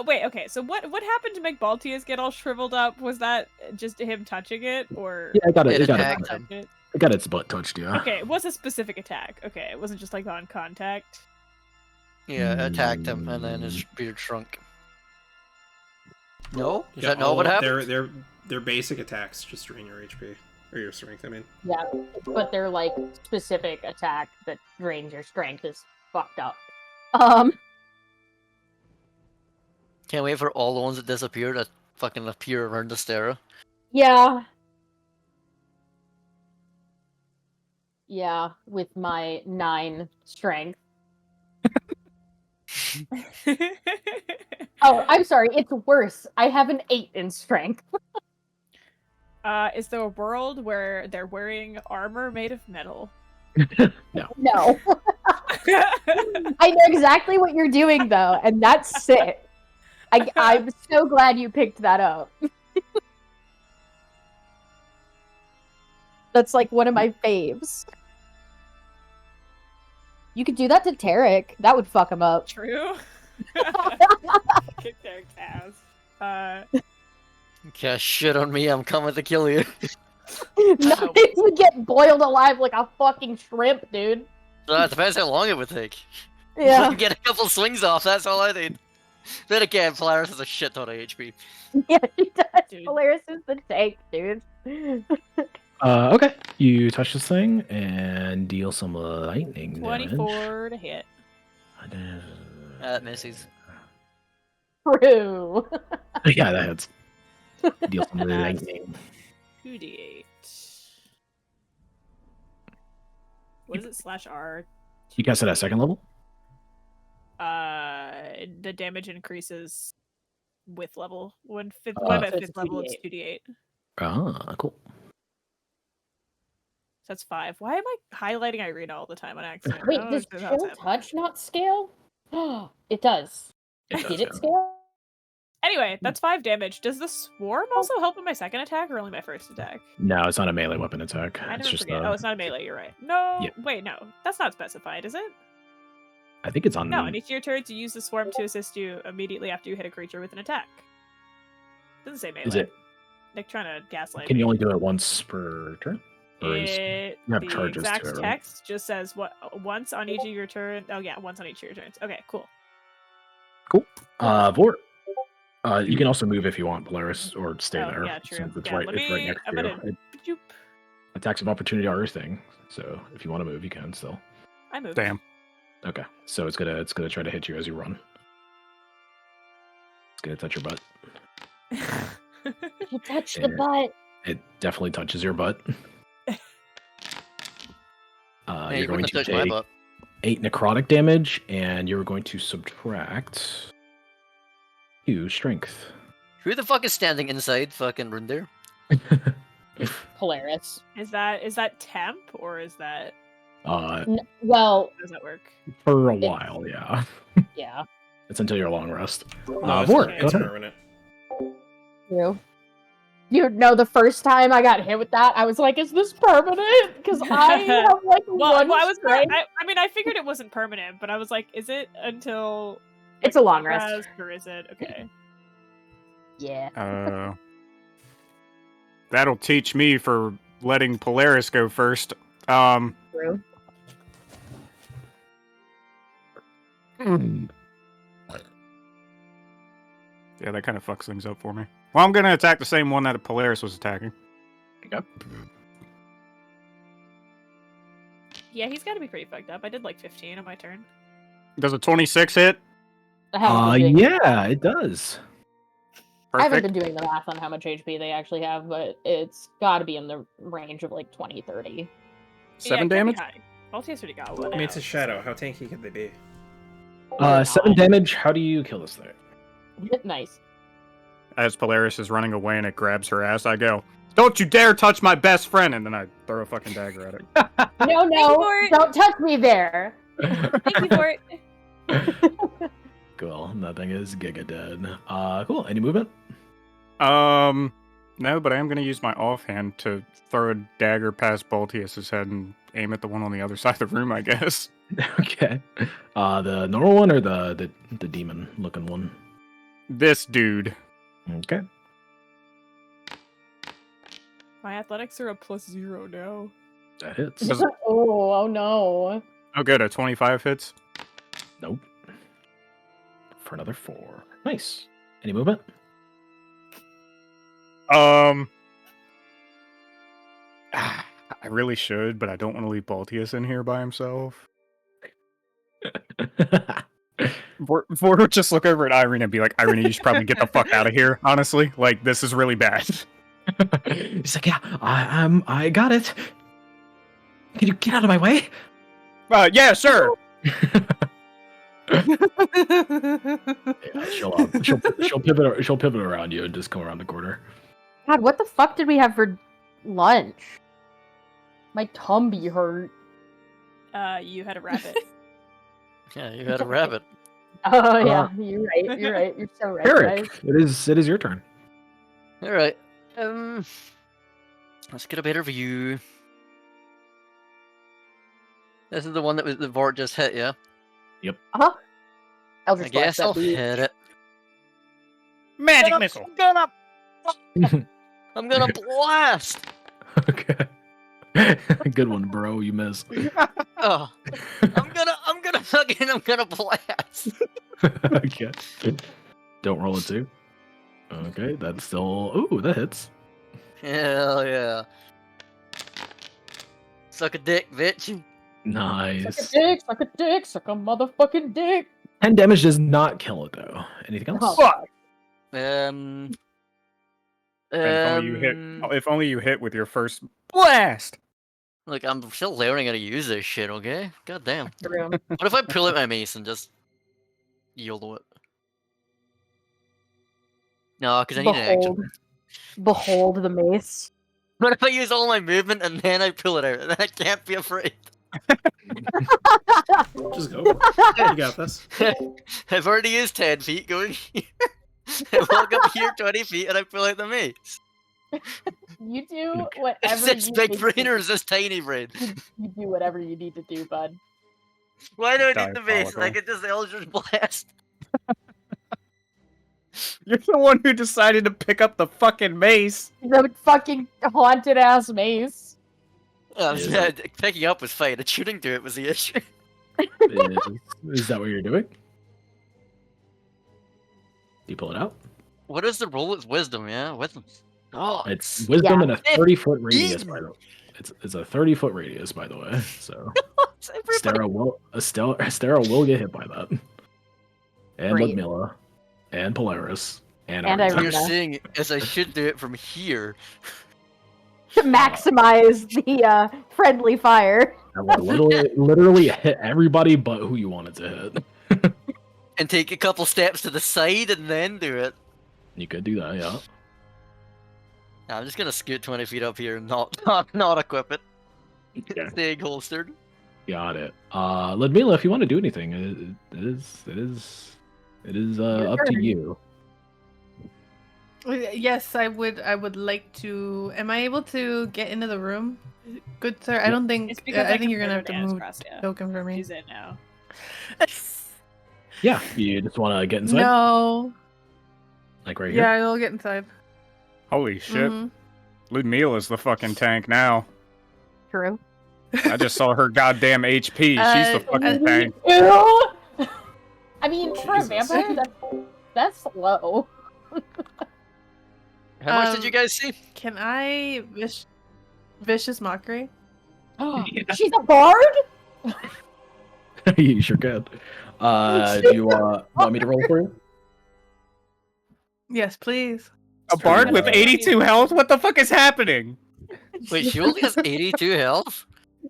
Wait, okay, so what happened to make Baltius get all shriveled up? Was that just him touching it, or... Yeah, I got it. It It got attacked it. him. it? It got its butt touched. Yeah. Okay, it was a specific attack. Okay, it wasn't just like on contact. Yeah, attacked him, and then his beard shrunk. No? Is Yeah, that not what happened? Their basic attacks just drain your HP. Or your strength, I mean. Yeah, but their like specific attack that drains your strength is fucked up. Can't wait for all the ones that disappear to fucking appear around the Stera. Yeah. Yeah, with my 9 strength. Oh, I'm sorry, it's worse. I have an 8 in strength. Is there a world where they're wearing armor made of metal? No. I know exactly what you're doing though, and that's sick. I'm so glad you picked that up. That's like one of my faves. You could do that to Tarek. That would fuck him up. True. Kick their ass. Yeah, shit on me, I'm coming to kill you. No, you get boiled alive like a fucking shrimp, dude. It depends how long it would take. Yeah. Get a couple swings off, that's all I need. Then again, Polaris has a shit ton of HP. Yeah, he does. Dude. Polaris is the tank, dude. Okay. You touch this thing and deal some lightning damage. 24 to hit. That misses. True. Yeah, that hits. Deal some lightning. 2d8. What is it? /R? You cast it at 2nd level? The damage increases with level. When so at it's 5th level, 2d8. it's 2d8. Ah, cool. So that's 5. Why am I highlighting Irina all the time on accident? Wait, I don't does understand how it's chill happening. touch not scale? It does. Did it scale? Anyway, that's 5 damage. Does the swarm also help with my second attack or only my first attack? No, it's not a melee weapon attack. I It's never just forget. Oh, it's not a melee, you're right. No, Yeah. wait, no. That's not specified, is it? I think it's on. No, on each of your turns, you use the swarm to assist you immediately after you hit a creature with an attack. Doesn't say melee. Is it? Nick trying to gaslight Can me. you only do it once per turn? Or is you have The charges exact to it, right? text just says once on each of your turns. Oh yeah, once on each of your turns. Okay, cool. Cool. Vort. You can also move if you want, Polaris, or stay Oh, there. yeah, true. Since it's Yeah, right, let it's right me- next I'm to gonna- you. Boop. Attacks of opportunity are a thing. So if you want to move, you can still. I moved. Damn. Okay. So it's gonna try to hit you as you run. It's gonna touch your butt. You touched the Yeah. butt. It definitely touches your butt. Yeah, You're you going wouldn't to have touched my take butt. 8 necrotic damage, and you're going to subtract 2 strength. Who the fuck is standing inside fucking Rundir? Polaris. Is that temp or is that Well, how does that work? For a while, yeah. yeah. It's until your long rest. No, Vort, it's go ahead. permanent. True. You know, the first time I got hit with that, I was like, "Is this permanent?" Because I have like Well, one I was. strength. I mean, I figured it wasn't permanent, but I was like, is it until It's a long rest. or is it okay? Yeah. That'll teach me for letting Polaris go first. True. Yeah, that kind of fucks things up for me. Well, I'm gonna attack the same one that Polaris was attacking. Okay. Yeah, he's got to be pretty fucked up. I did like 15 on my turn. Does a 26 hit? I haven't been doing Yeah, it does. I haven't Perfect. been doing the math on how much HP they actually have, but it's got to be in the range of like 20, 30. 7 damage? Altius already got one. I mean, it's a shadow. How tanky could they be? 7 damage. How do you kill this thing? Nice. As Polaris is running away and it grabs her ass, I go, "Don't you dare touch my best friend!" And then I throw a fucking dagger at it. No, don't touch me there. Thank you for it. Cool. Nothing is giga dead. Cool. Any movement? No, but I am going to use my offhand to throw a dagger past Baltius's head and aim at the one on the other side of the room, I guess. Okay. The normal one or the demon looking one? This dude. Okay. My athletics are a +0 now. That hits. Oh no. Oh, good. A 25 hits. Nope. For another 4. Nice. Any movement? I really should, but I don't want to leave Baltius in here by himself. Vor would just look over at Irene and be like, "Irene, you should probably get the fuck out of here. Honestly, like this is really bad." He's like, "Yeah, I got it. Can you get out of my way?" Yeah, sure. She'll pivot around you and just come around the corner. God, what the fuck did we have for lunch? My tummy hurt. You had a rabbit. Yeah, you had a rabbit. Oh yeah, you're right. You're right. You're so right, Eric, guys. it is your turn. All right. Let's get a better view. This is the one that Vort just hit, yeah? Uh-huh. I Eldritch guess Blast, I'll that beat. hit it. Magic missile. I'm gonna blast. Okay. Good one, bro. You missed. Oh, I'm gonna blast. Okay. Don't roll a 2. Okay, that's still. Ooh, that hits. Hell yeah. Suck a dick, bitch. Nice. Suck a dick, suck a motherfucking dick. 10 damage does not kill it though. Anything else? Oh, If only you hit with your first blast. Look, I'm still learning how to use this shit, okay? God damn. true. What if I pull out my mace and just YOLO it? No, because I need an action. Behold the mace. What if I use all my movement and then I pull it out? Then I can't be afraid. Just go. You got this. I've already used 10 feet going here. I walk up here 20 feet and I pull out the mace. You do Is whatever this you big need brain to, or is this tiny brain? you do whatever you need to do, bud. Why do I need the mace? Diabolical. I can just Eldritch Blast. You're the one who decided to pick up the fucking mace. The fucking haunted ass mace. Yeah, picking up was fine. Shooting through it was the issue. Is that what you're doing? Do you pull it out? What is the roll? It's wisdom, yeah? Wisdom. Oh, It's wisdom in a 30-foot 15. radius, by the way. It's a 30-foot radius, by the way. So Stera will get hit by that. And Great. Ludmilla. And Polaris. And And Irene. What you're Irina. saying is I should do it from here. To maximize the friendly fire. I will literally hit everybody but who you wanted to hit. And take a couple steps to the side and then do it. You could do that, yeah. I'm just gonna scoot 20 feet up here and not equip it. Okay. Staying holstered. Got it. Ludmilla, if you want to do anything, it is up to turn. you. Yes, I would like to. Am I able to get into the room? Good sir, I don't think. It's because I think you're gonna have to confirmed move Anna's crossed, yeah. token for me. She's in now. Yeah, you just want to get inside? No. Like right here? Yeah, I'll get inside. Holy shit. Mhm. Ludmila's the fucking tank now. True. I just saw her goddamn HP. She's the fucking tank. Ew. I mean, for a Jesus. vampire, that's low. How much did you guys see? Can I vicious mockery? She's a bard? You sure can. Do you want me to roll for you? Yes, please. A bard with 82 health? What the fuck is happening? Wait, she only has 82 health?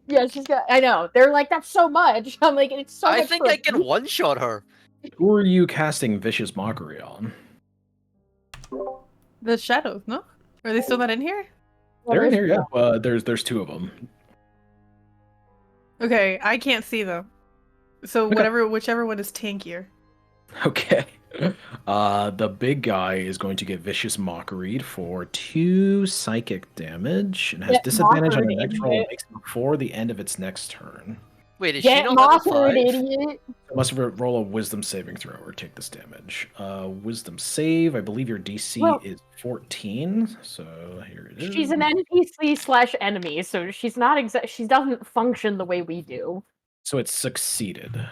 Yeah, she's got. I know. They're like, that's so much. I'm like, it's so much. I think for I can one-shot her. Who are you casting Vicious Mockery on? The shadows, no? Are they still not in here? They're in here, yeah. There's 2 of them. Okay, I can't see them. So whichever one is tankier. Okay. The big guy is going to get Vicious Mockery for 2 psychic damage and has Get disadvantage on the mockered, next roll idiot. it makes before the end of its next turn. Wait, is she Get not level mockered, 5? idiot. It must roll a Wisdom saving throw or take this damage. Wisdom save. I believe your DC is 14. So here it is. She's an NPC/enemy, so she's not she doesn't function the way we do. So it succeeded.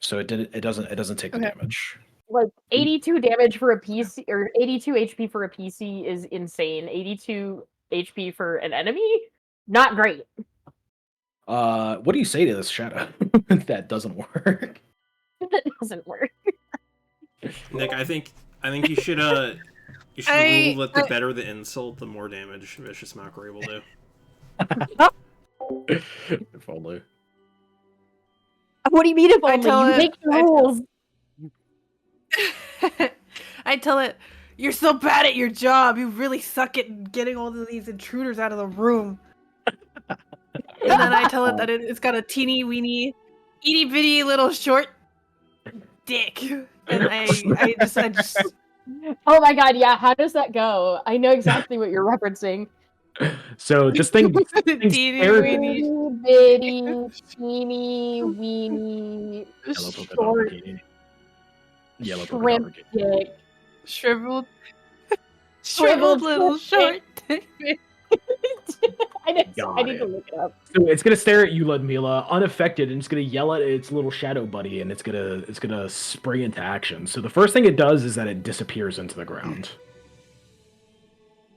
So it doesn't take the damage. Like 82 damage for a PC or 82 HP for a PC is insane. 82 HP for an enemy, not great. What do you say to this shadow? That doesn't work. That doesn't work. Nick, I think you should rule that the better the insult, the more damage Vicious Mockery will do. If only. What do you mean if I only? tell You it- make the I- rules. I tell it, you're so bad at your job. You really suck at getting all of these intruders out of the room. And then I tell it that it's got a teeny weeny, itty bitty little short dick. And I just Oh my god, yeah, how does that go? I know exactly what you're referencing. So just think teeny Eric- weeny. Itty bitty, teeny, weeny, Yellow polka dot short bikini. Yellow polka dot shrimp bikini. dick. Shriveled Shriveled little short dick. I need Got to it. look it up. So it's gonna stare at you, Ludmila, unaffected, and it's gonna yell at its little shadow buddy, and it's gonna spring into action. So the first thing it does is that it disappears into the ground.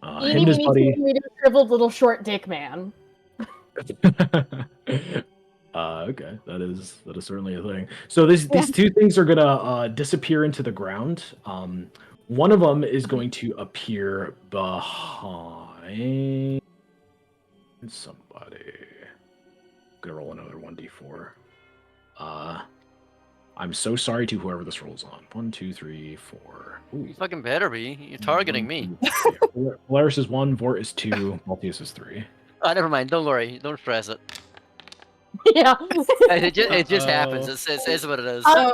Him and his buddy. Shriveled little short dick man. Okay, that is certainly a thing. So these 2 things are gonna disappear into the ground. One of them is going to appear behind somebody. I'm gonna roll another 1d4. I'm so sorry to whoever this rolls on. 1, 2, 3, 4. Ooh. Fucking better be. You're targeting me. Polaris is 1, Vort is 2, Maltese is 3. Oh, never mind. Don't worry. Don't stress it. Yeah. It just happens. It says what it is. Ball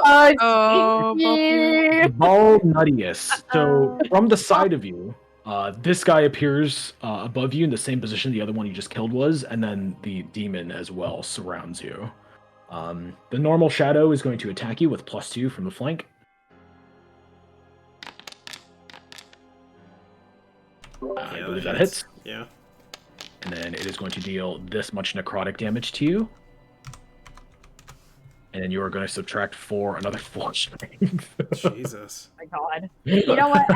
nuttiest. So from the side of you, this guy appears above you in the same position the other one you just killed was, and then the demon as well surrounds you. The normal shadow is going to attack you with +2 from the flank. I believe that hits. Yeah. And then it is going to deal this much necrotic damage to you. And then you are going to subtract another 4 strength. Jesus. Oh my god. You know what?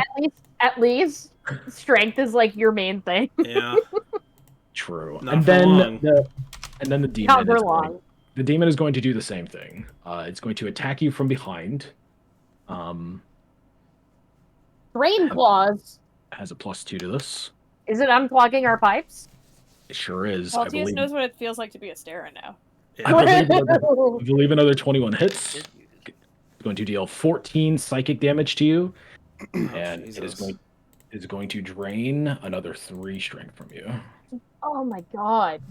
At least strength is like your main thing. Yeah. True. Not and for then long. the demon. Not for is long. going, the demon is going to do the same thing. It's going to attack you from behind. Drain claws. Has a +2 to this. Is it unclogging our pipes? It sure is. I Altius believe. knows what it feels like to be a Stera now. I believe another 21 hits. It's going to deal 14 psychic damage to you, and it is going to drain another 3 strength from you. Oh my god.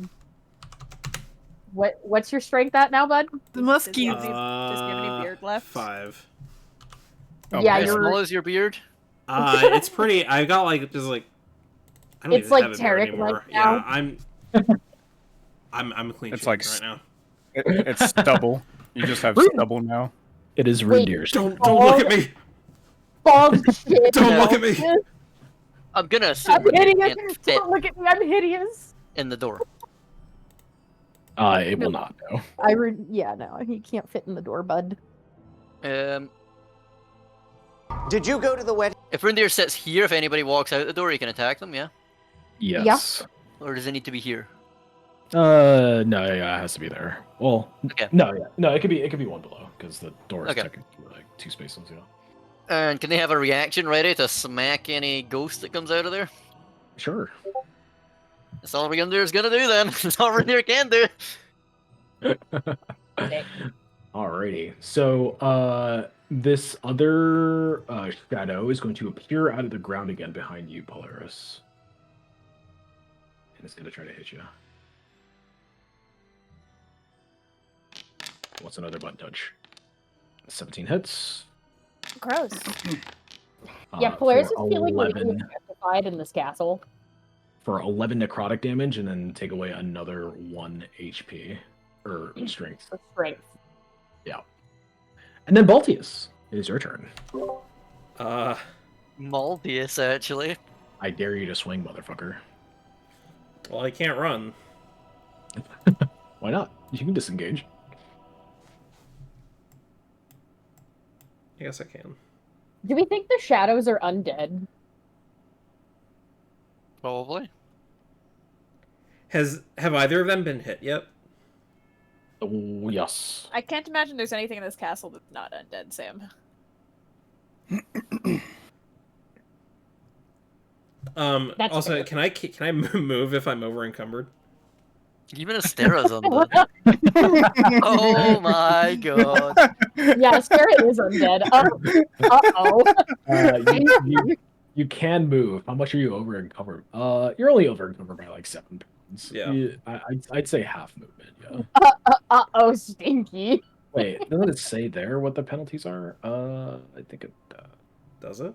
What's your strength at now, bud? The musky. Does he have any beard left? 5. Oh, yeah, As you're. small as your beard? It's pretty. I got like just like. I don't It's even like have a beard Tarek anymore. like now. Yeah, I'm a clean It's shaven like right now. It's stubble. You just have stubble now. It is Wait, Rindir's. Don't look at me. bald shit. Don't look at me. I'm gonna assume I'm you hideous. can't fit Don't look at me. I'm hideous. in the door. It will not, no. Yeah, no, he can't fit in the door, bud. Did you go to the wedding? If Rundir sits here, if anybody walks out the door, you can attack them, yeah? Yes. Or does it need to be here? No, yeah, it has to be there. Well, Okay. no, yeah, no, it could be one below because the door is Okay. technically like 2 spaces. Yeah. And can they have a reaction ready to smack any ghost that comes out of there? Sure. That's all Rundir is gonna do then. That's all Rundir can do. Alrighty. So, this other shadow is going to appear out of the ground again behind you, Polaris. And it's going to try to hit you. What's another button touch? 17 hits. Gross. Yeah, Polaris is for feeling really 11 justified in this castle. for 11 necrotic damage, and then take away another 1 HP or strength. For strength. Yeah. And then Baltius, it is your turn. Maldius, actually. I dare you to swing, motherfucker. Well, I can't run. Why not? You can disengage. I guess I can. Do we think the shadows are undead? Probably. Have either of them been hit yet? Oh, yes. I can't imagine there's anything in this castle that's not undead, Sam. That's Also, fair. can I move if I'm over encumbered? Even Astera's undead. Oh my god. Yeah, Sarah is undead. Uh-oh. You can move. How much are you over encumbered? You're only over encumbered by like 7 pounds. Yeah. I'd say half movement. Yeah. Uh-oh, stinky. Wait, doesn't it say there what the penalties are? I think it Does it?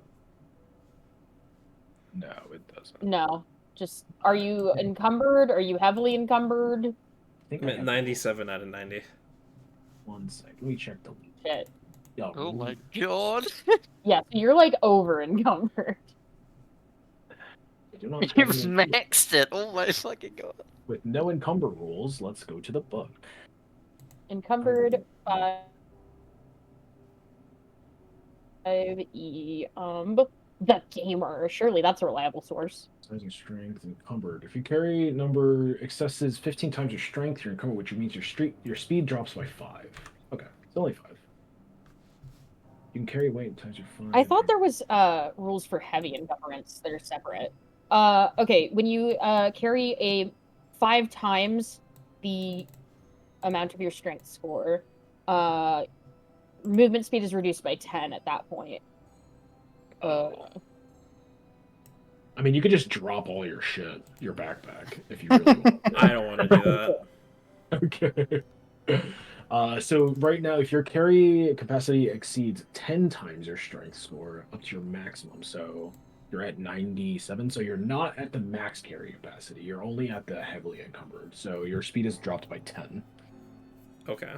No, it doesn't. No. Just, are you encumbered? Are you heavily encumbered? I think I'm I at have 97 out of 90. 1 second. Let me check the. Shit. Yeah, Oh my god. Yeah, so you're like over encumbered. I do not You've have any- maxed it. Oh my fucking god. With no encumber rules, let's go to the book. Encumbered 5E. The gamer. Surely that's a reliable source. Size and strength encumbered. If you carry number excesses 15 times your strength, you're encumbered, which means your speed drops by 5. Okay, it's only 5. You can carry weight times your 5. I thought there was rules for heavy encumbrance that are separate. Okay, when you carry a 5 times the amount of your strength score, movement speed is reduced by 10 at that point. I mean, you could just drop all your shit, your backpack, if you really want. I don't want to do that. Okay. So right now, if your carry capacity exceeds 10 times your strength score up to your maximum, so you're at 97, so you're not at the max carry capacity. You're only at the heavily encumbered, so your speed is dropped by 10. Okay.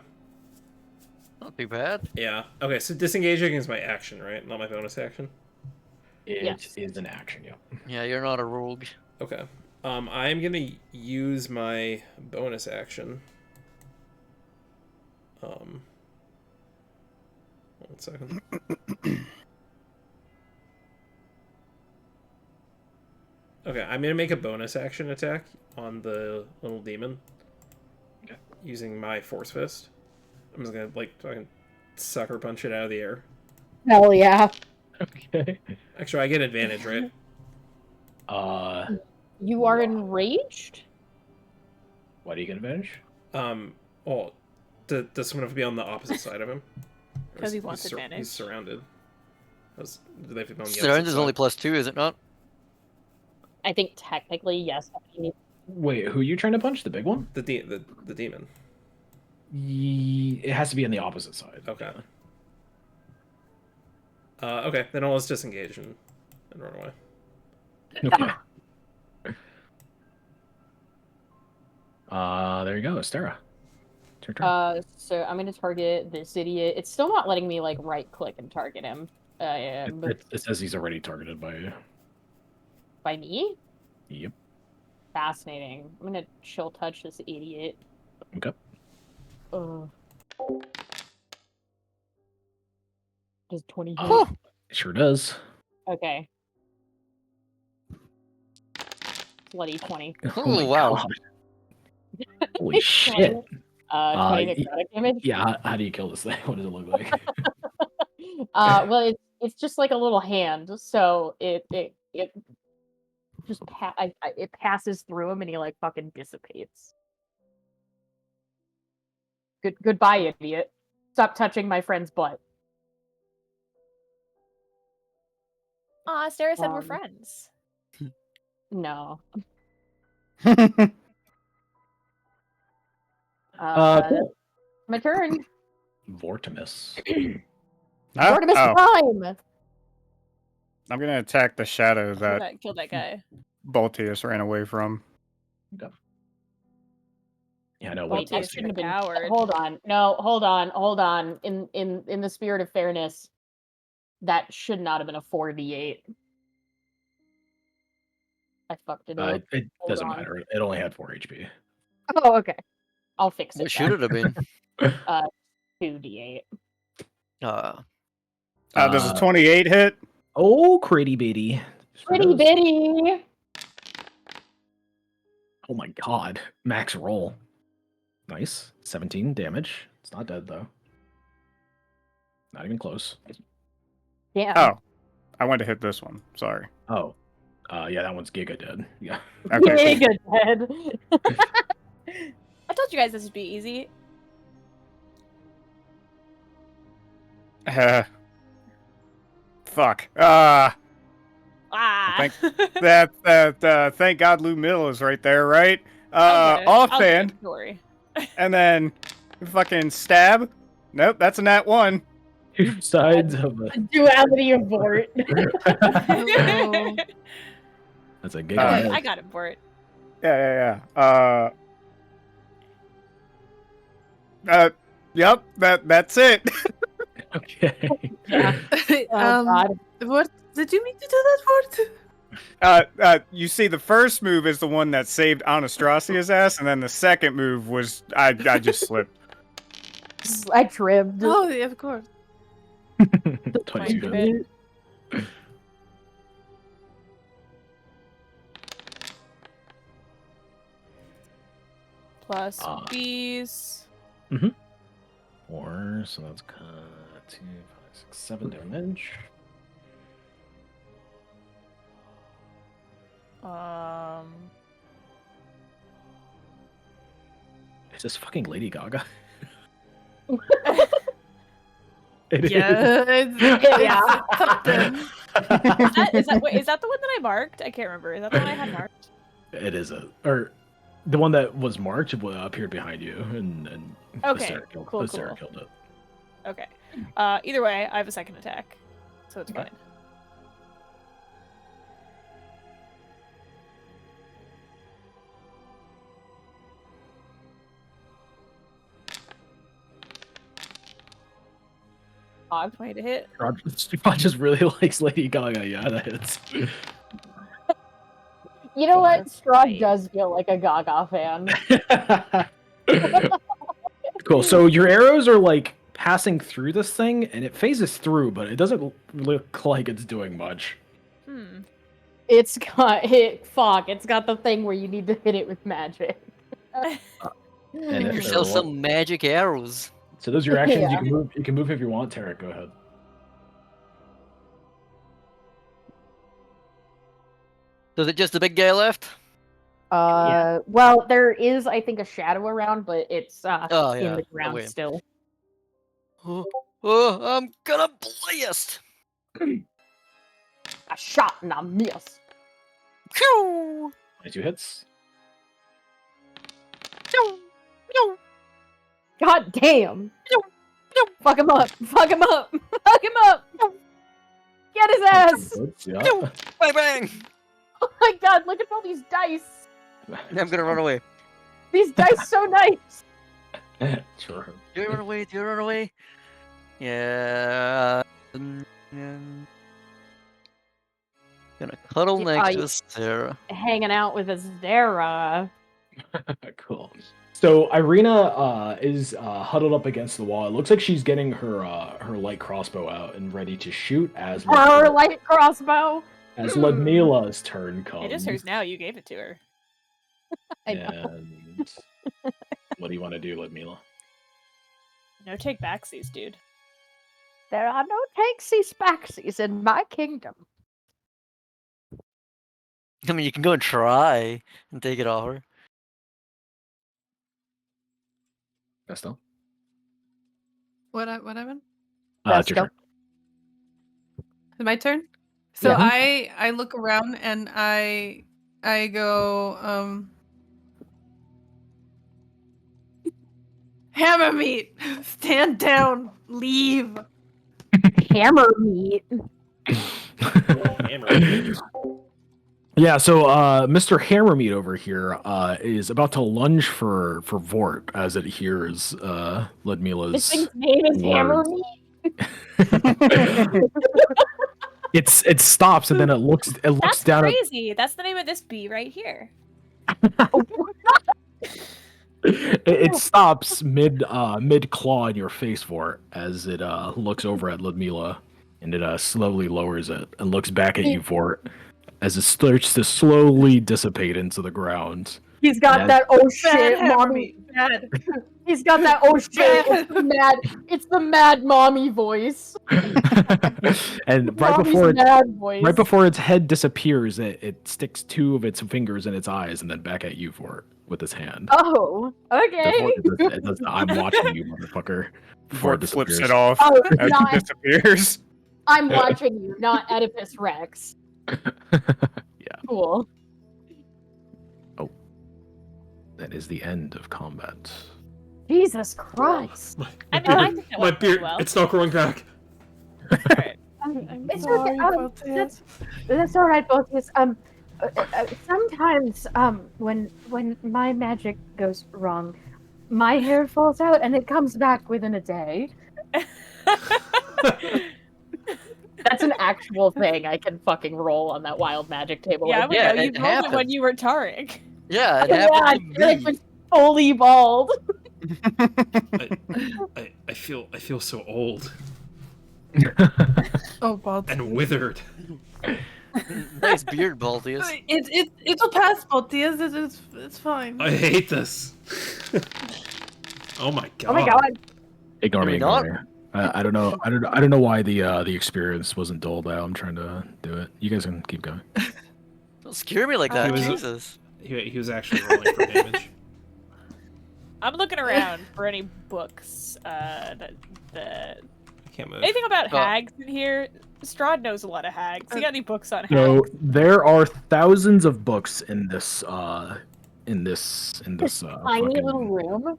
Not too bad. Yeah. Okay, so disengaging is my action, right? Not my bonus action? It is an action, yeah. Yeah, you're not a rogue. Okay. I'm gonna use my bonus action. 1 second. Okay, I'm gonna make a bonus action attack on the little demon. Okay. Using my force fist. I'm just gonna fucking sucker punch it out of the air. Hell yeah. Okay. Actually, I get advantage, right? You are enraged? Why do you get advantage? Well, does someone have to be on the opposite side of him? Or 'Cause he is- wants he's advantage. He's surrounded. Do they have to be on the Surround opposite is side? only +2, is it not? I think technically, yes. Wait, who are you trying to punch? The big one? The demon. It has to be on the opposite side. Okay. Okay, then I'll just disengage and run away. Okay. There you go, Astera. It's your turn. So I'm gonna target this idiot. It's still not letting me right click and target him. It says he's already targeted by you. By me? Yep. Fascinating. I'm gonna chill touch this idiot. Okay. Does 20 hit? Oh, it sure does. Okay. Bloody 20. Oh, my wow. God. Holy shit. 20 necrotic damage? Yeah, how do you kill this thing? What does it look like? Well, it's just like a little hand, so it just it passes through him and he like fucking dissipates. Goodbye, idiot. Stop touching my friend's butt. Aw, Sarah said we're friends. No. Cool. My turn. Vortimus. Huh? Vortimus Oh, Prime! I'm gonna attack the shadow that Kill that guy. Baltius ran away from. Okay. Yeah, no, Wait, wait. that Baltius shouldn't have been. coward. Hold on. No, hold on. In the spirit of fairness, that should not have been a 4d8. I fucked it up. It Hold doesn't on. matter. It only had 4 HP. Oh, okay. I'll fix it. What should it have been? 2d8. Does a 28 hit? Oh, critty bitty. Pretty bitty. Oh my god. Max roll. Nice. 17 damage. It's not dead though. Not even close. Yeah. Oh, I went to hit this one. Sorry. Oh. Yeah, that one's Giga dead. Yeah. Okay, Giga dead. I told you guys this would be easy. Fuck. Ah. Thank God Lou Mill is right there, right? I'll get Offhand, it, don't worry. and then fucking stab. Nope, that's a nat 1. Two sides of a... Duality of Vort. That's a Giga. I got it for it. Yeah. Yep, that's it. Okay. Yeah. God. What did you mean to do that for? You see, the first move is the one that saved Anastrasia's ass, and then the second move was I just slipped. I trimmed. Oh, yeah, of course. 22 Fine. hit. Plus bees. 4, so that's 2, 5, 6, 7 damage. Is this fucking Lady Gaga? It Yeah, is. Yeah. something. Is that the one that I marked? I can't remember. Is that the one I had marked? It is or the one that was marked appeared behind you, and Okay, Sarah killed, cool. Sarah killed it. Okay. Either way, I have a second attack, so it's fine. Way to hit. Rod just really likes Lady Gaga. Yeah, that hits. You know what? Strahd does feel like a Gaga fan. Cool. So your arrows are like passing through this thing, and it phases through, but it doesn't look like it's doing much. It's got It's got the thing where you need to hit it with magic. And Show some magic arrows. So those are your actions. Yeah. You can move if you want. Tarek, go ahead. So is it just the big guy left? Well, there is, I think, a shadow around, but it's in the ground Okay. still. Oh, I'm gonna blast! A shot and a miss. Pew! 22 hits. Pew! Pew! God damn! Fuck him up! Fuck him up! Fuck him up! Get his ass! Yeah. Bang bang! Oh my god, look at all these dice! I'm gonna run away. These dice so nice! Sure. Do you run away? Do you run away? Yeah. And gonna cuddle Yeah, next you- to Sarah. Hanging out with Azera. Cool. So Irina is huddled up against the wall. It looks like she's getting her light crossbow out and ready to shoot as Her light crossbow. Ludmila's turn comes. It is hers now. You gave it to her. I know. And what do you want to do, Ludmila? No take backsies, dude. There are no takesies backsies in my kingdom. I mean, you can go and try and take it off her. Estelle? What happened? It's your turn. Is it my turn? So Yeah. I look around and I go hammer meat. Stand down. Leave. Hammer meat. Yeah, so Mr. Hammermeat over here is about to lunge for Vort as it hears Ludmila's This thing's name is Hammer words. Meat. It stops and then it looks That's down crazy. That's the name of this bee right here. it stops mid claw in your face, Vort, as it looks over at Ludmila and it slowly lowers it and looks back at you, Vort, as it starts to slowly dissipate into the ground. He's got that oh shit, hammer mommy. meat. Bad. He's got that oh shit. It's the mad mommy voice. And Mommy's mad voice. right before its head disappears, it sticks two of its fingers in its eyes and then back at you, Vort, with its hand. Oh, okay. It does the, I'm watching you, motherfucker. Before Vort flips disappears. it off Oh, as not- he disappears. I'm watching you, not Oedipus Rex. Yeah. Cool. That is the end of combat. Jesus Christ. I mean, I think that My went pretty beard, well. it's not growing back. Alright. It's sorry okay. about that. That's all right, Botius. Sometimes, when my magic goes wrong, my hair falls out and it comes back within a day. That's an actual thing I can fucking roll on that wild magic table. Yeah, Like, we Yeah, know. You it rolled it when happens. you were Tarek. Yeah, it yeah, I happened feel like to we're me. fully bald. I feel so old Oh, bald. and withered. Nice beard, Baltius. It'll pass, Baltius. It's fine. I hate this. Oh my god. Oh my god. Ignore me. Maybe Ignore not. me. I don't know. I don't know why the experience wasn't doled out. I'm trying to do it. You guys can keep going. Don't scare me like that, He was- Jesus. He was actually rolling for damage. I'm looking around for any books. I can't move. Anything about Oh. hags in here? Strahd knows a lot of hags. You got any books on hags? So there are thousands of books in this Tiny fucking- little room.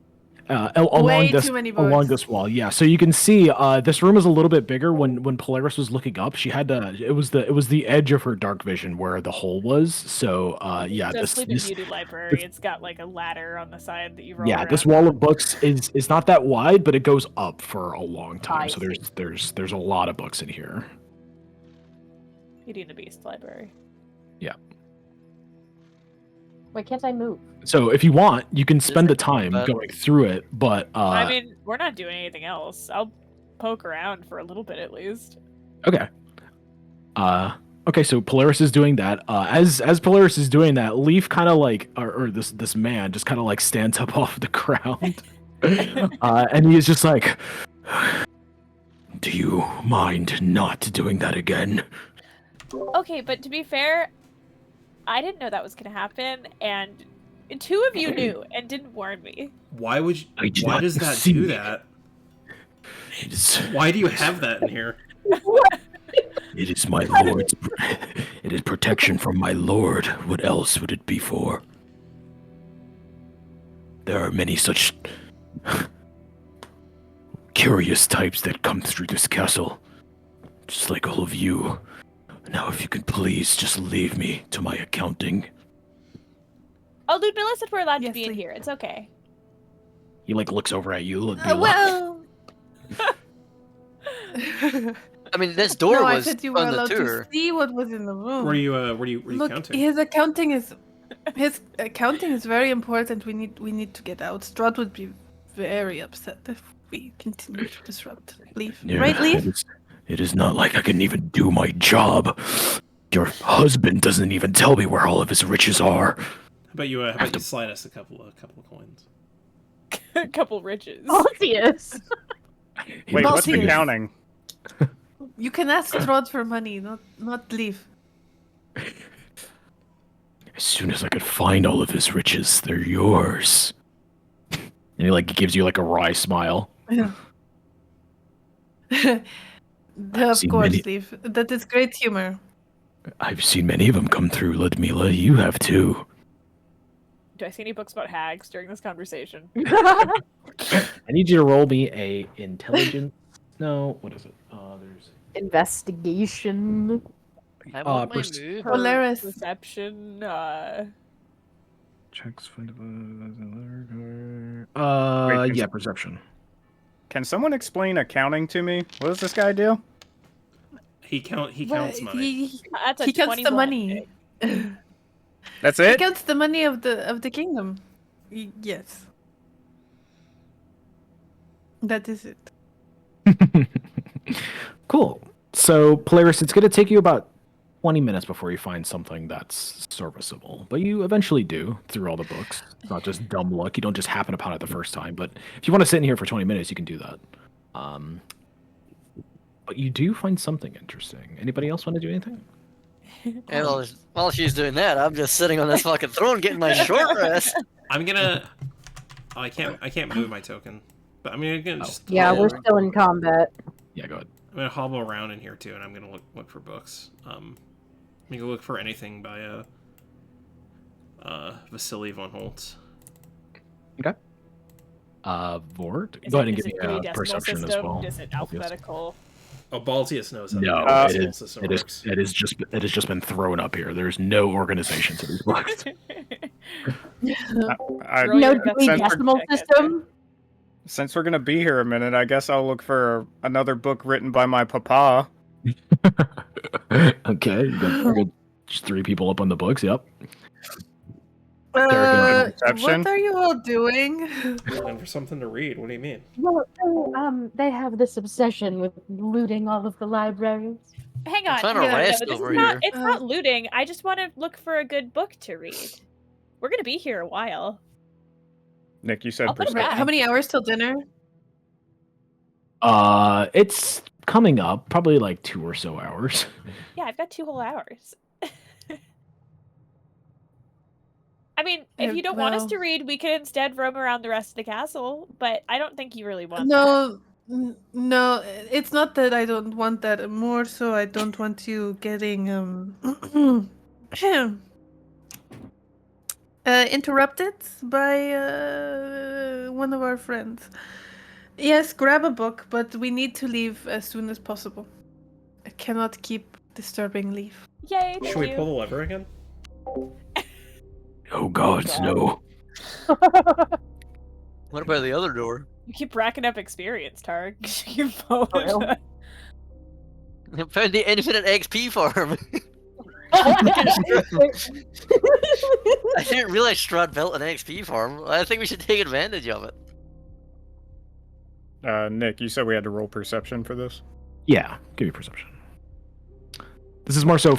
along Way this too many along books. this wall. Yeah, so you can see this room is a little bit bigger. When Polaris was looking up, she had to. It was the edge of her dark vision where the hole was. So yeah, It's a this Sleeping Beauty library. It's got like a ladder on the side that you roll yeah, around. this wall of books is not that wide, but it goes up for a long time. I So see. there's a lot of books in here. Beauty and the Beast library. Why can't I move? So if you want, you can spend the like time combat. going through it, but I mean, we're not doing anything else. I'll poke around for a little bit at least. okay. Okay, so Polaris is doing that. As Polaris is doing that, Leaf kind of like, or this man just kind of like stands up off the ground, and he is just like, "Do you mind not doing that again?" Okay, but to be fair, I didn't know that was going to happen, and two of you knew and didn't warn me. Why would you, I did why not does that see do it. that? It is, Why do you have that in here? it is my lord's. It is protection from my lord. What else would it be for? There are many such curious types that come through this castle, just like all of you. Now, if you could please just leave me to my accounting. Oh, Ludmilla said we're allowed to Yes, be in please. here. It's okay. He like looks over at you. Ludmilla. Well. I mean, this door No, I was said you were on the allowed to tour. see what was in the room. Were you Look, counting? his accounting is very important. We need to get out. Strahd would be very upset if we continue to disrupt. Leave. Yeah, Right, leave? it is not like I can even do my job. Your husband doesn't even tell me where all of his riches are. How about you slide us a couple of coins? A couple riches. Obvious. Wait, what's the Baltius. counting? You can ask Strahd for money, not leave. As soon as I could find all of his riches, they're yours. And he like gives you like a wry smile. Yeah. Of seen course, many- leave. That is great humor. I've seen many of them come through, Ludmila. You have too. Do I see any books about hags during this conversation? I need you to roll me a intelligence. No, what is it? There's Investigation. I want my pers- move. Polaris. Perception. checks. Wait, Yeah, perception. Can someone explain accounting to me? What does this guy do? He counts money. That's a He counts the 21. money. That's He it? counts the money of the kingdom. Yes. That is it. Cool. So, Polaris, it's going to take you about 20 minutes before you find something that's serviceable. But you eventually do through all the books. It's not just dumb luck. You don't just happen upon it the first time. But if you want to sit in here for 20 minutes, you can do that. But you do find something interesting. Anybody else want to do anything? And while she's doing that, I'm just sitting on this fucking throne getting my short rest. I'm gonna. Oh, I can't move my token, but I'm gonna just. Yeah, hobble- we're still in combat. Yeah, go ahead. I'm gonna hobble around in here too, and I'm gonna look for books. I'm gonna look for anything by Vasily von Holtz. Okay. Vort, Is go it- ahead and is give it me really a decimal perception system? as well. Is it alphabetical? Oh, Baltius knows how No, the it decimal is. system It works. it has just been thrown up here. There's no organization to these books. I, Throw No your doing decimal decimal check at system. since we're gonna be here a minute, I guess I'll look for another book written by my papa. Okay, you got just 3 people up on the books. Yep. Perception? What are you all doing? Looking for something to read. What do you mean? Well, they have this obsession with looting all of the libraries. Hang on. trying to hang on, rest no, this over is not, here. It's not looting. I just want to look for a good book to read. We're gonna be here a while. Nick, you said I'll put it perception. back. How many hours till dinner? It's coming up, probably like 2 or so hours. Yeah, I've got 2 whole hours. I mean, if you don't want us well- to read, we could instead roam around the rest of the castle, but I don't think you really want that. No, no, it's not that I don't want that. More so, I don't want you getting interrupted by one of our friends. Yes, grab a book, but we need to leave as soon as possible. I cannot keep disturbing leave. Yay, Should we pull the lever again? Oh gods, no. What about the other door? You keep racking up experience, Targ. Your phone. Well. I found the infinite XP farm. I didn't realize Strahd built an XP farm. I think we should take advantage of it. Nick, you said we had to roll perception for this? Yeah, give me perception. This is more so,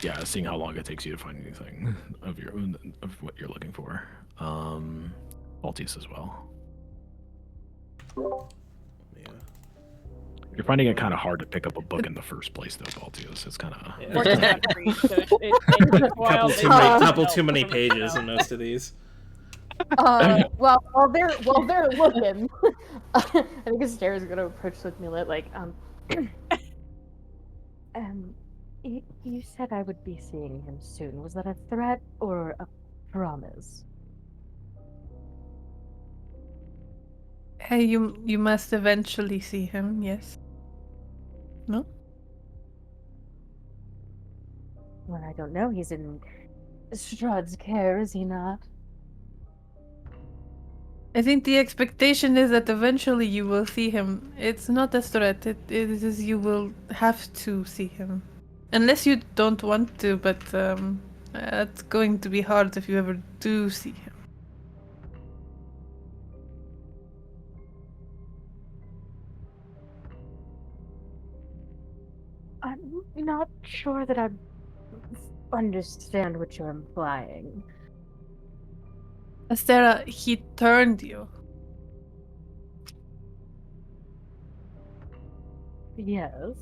yeah, seeing how long it takes you to find anything of what you're looking for. Baltius as well. Yeah. You're finding it kind of hard to pick up a book in the first place, though, Baltius. It's kind of. Yeah. Working on it, so it takes a while. Couple too many pages in most of these. Well, while they're looking, I think Astaire is gonna approach Ludmila like, you said I would be seeing him soon. Was that a threat or a promise? Hey, you must eventually see him. Yes. No. Well, I don't know. He's in Strahd's care, is he not? I think the expectation is that eventually you will see him. It's not a threat. It is you will have to see him, unless you don't want to. But it's going to be hard if you ever do see him. I'm not sure that I understand what you're implying. Astera, he turned you. Yes.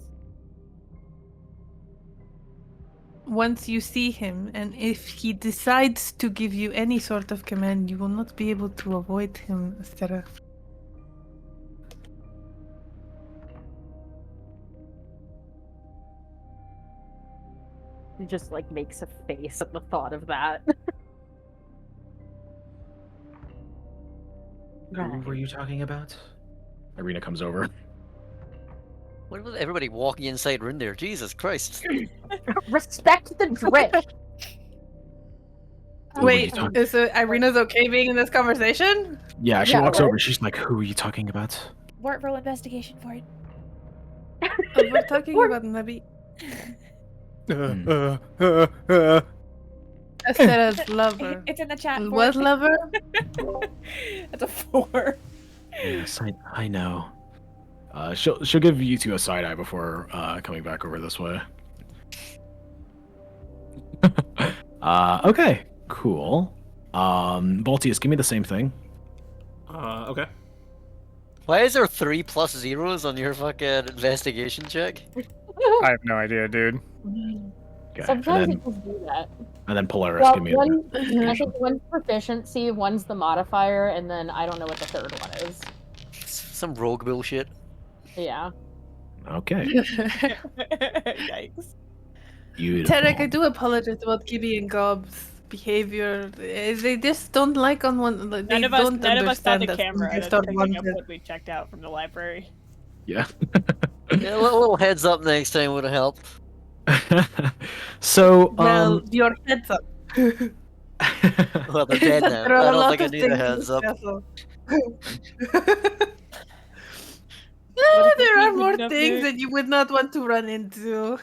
Once you see him, and if he decides to give you any sort of command, you will not be able to avoid him, Astera. He just like makes a face at the thought of that. Who were you talking about? Irina comes over. What was everybody walking inside room there? Jesus Christ. Respect the drift. Who were you Wait, talking- is Irina's okay being in this conversation? Yeah, she Yeah, walks right? over. She's like, "Who are you talking about?" Roll investigation for it. We're talking about Nabi. Astera's lover. It's in the chat. For What it. lover? It's a 4. Yes, I know. She'll give you two a side eye before coming back over this way. Okay, cool. Baltius, give me the same thing. Okay. Why is there 3 plus zeros on your fucking investigation check? I have no idea, dude. Okay, Sometimes and it just do that. then Polaris, Well, give me. I think one's proficiency, one's the modifier, and then I don't know what the third one is. Some rogue bullshit. Yeah. Okay. Yikes. Beautiful. Tarek, I do apologize about Gibby and Gob's behavior. They just don't like on one. They None of don't us had understand the that camera just that's on picking one up bit. what we checked out from the library. Yeah. Yeah, a little heads up next time would have helped. So, Well, your heads up. Well, they're dead now. There are I a don't lot think I of need things a in heads this up. castle. if There we are more wouldn't have things knew? that you would not want to run into.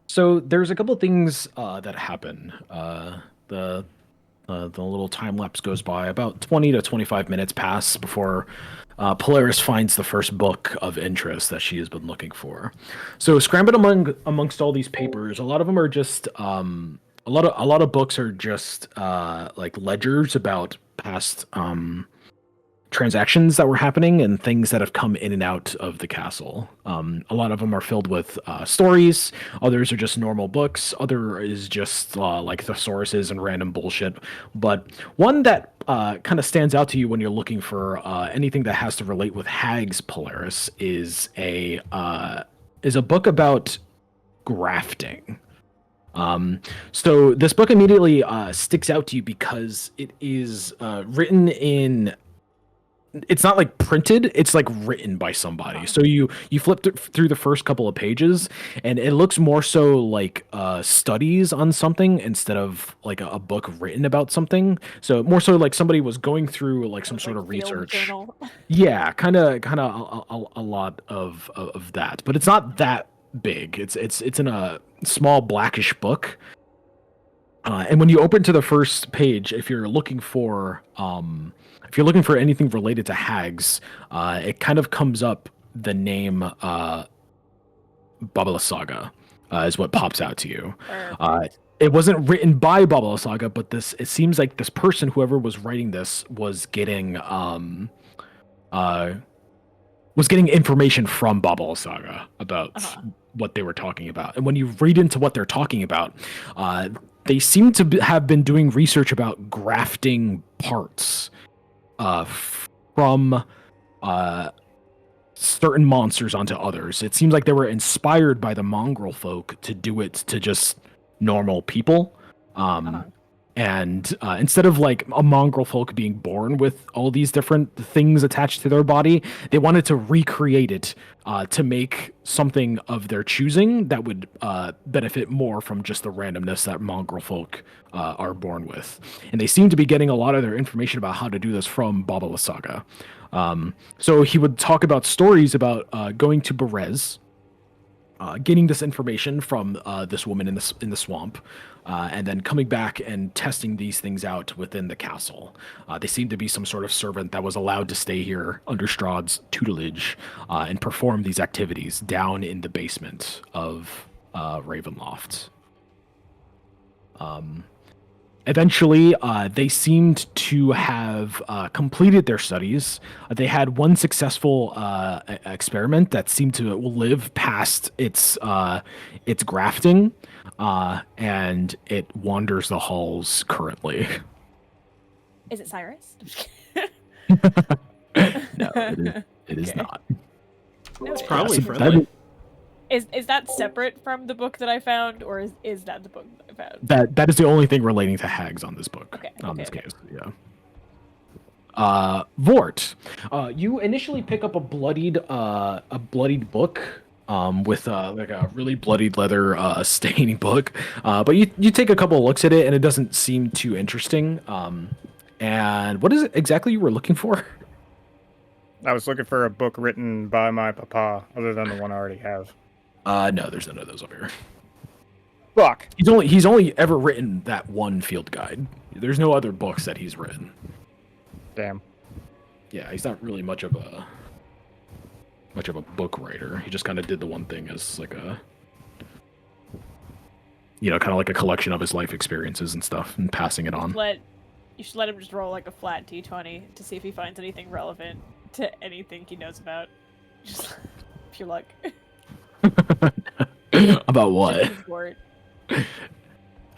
so there's a couple things that happen. The little time lapse goes by. About 20 to 25 minutes pass before Polaris finds the first book of interest that she has been looking for. So scrambled amongst all these papers, a lot of them are just a lot of books are just like ledgers about past transactions that were happening and things that have come in and out of the castle. A lot of them are filled with stories. Others are just normal books. Other is just like thesauruses and random bullshit. But one that kind of stands out to you when you're looking for anything that has to relate with hags, Polaris, is a book about grafting. So this book immediately sticks out to you because it is written in. It's not like printed, it's like written by somebody. So you flip through the first couple of pages and it looks more so like studies on something instead of like a book written about something. So more so like somebody was going through like some sort of research. Yeah, kind of a lot of that. But it's not that big. It's in a small blackish book. And when you open to the first page, if you're looking for anything related to hags, it kind of comes up the name Babala Saga is what pops out to you. It wasn't written by Babala Saga, but it seems like this person, whoever was writing this, was getting information from Babala Saga about what they were talking about. And when you read into what they're talking about, they seem to have been doing research about grafting parts from certain monsters onto others. It seems like they were inspired by the mongrel folk to do it to just normal people. And instead of like a mongrel folk being born with all these different things attached to their body, they wanted to recreate it to make something of their choosing that would benefit more from just the randomness that mongrel folk are born with. And they seem to be getting a lot of their information about how to do this from Baba Lysaga. So he would talk about stories about going to Berez, getting this information from this woman in the swamp, and then coming back and testing these things out within the castle. They seem to be some sort of servant that was allowed to stay here under Strahd's tutelage and perform these activities down in the basement of Ravenloft. Eventually, they seemed to have completed their studies. They had one successful experiment that seemed to live past its grafting, and it wanders the halls currently. Is it Cyrus? No, it is not. No, It's it probably isn't. friendly. Is that separate from the book that I found, or is that the book that I found? That is the only thing relating to hags on this book. Okay, This okay. case, yeah. Vort, you initially pick up a bloodied book with like a really bloodied leather staining book, but you take a couple of looks at it and it doesn't seem too interesting. And what is it exactly you were looking for? I was looking for a book written by my papa, other than the one I already have. No, there's none of those over here. Fuck. He's only ever written that one field guide. There's no other books that he's written. Damn. Yeah, he's not really much of a book writer. He just kind of did the one thing as like a, kind of like a collection of his life experiences and stuff and passing it on. You should let him just roll like a flat d20 to see if he finds anything relevant to anything he knows about. Just pure luck. About what? Just his word.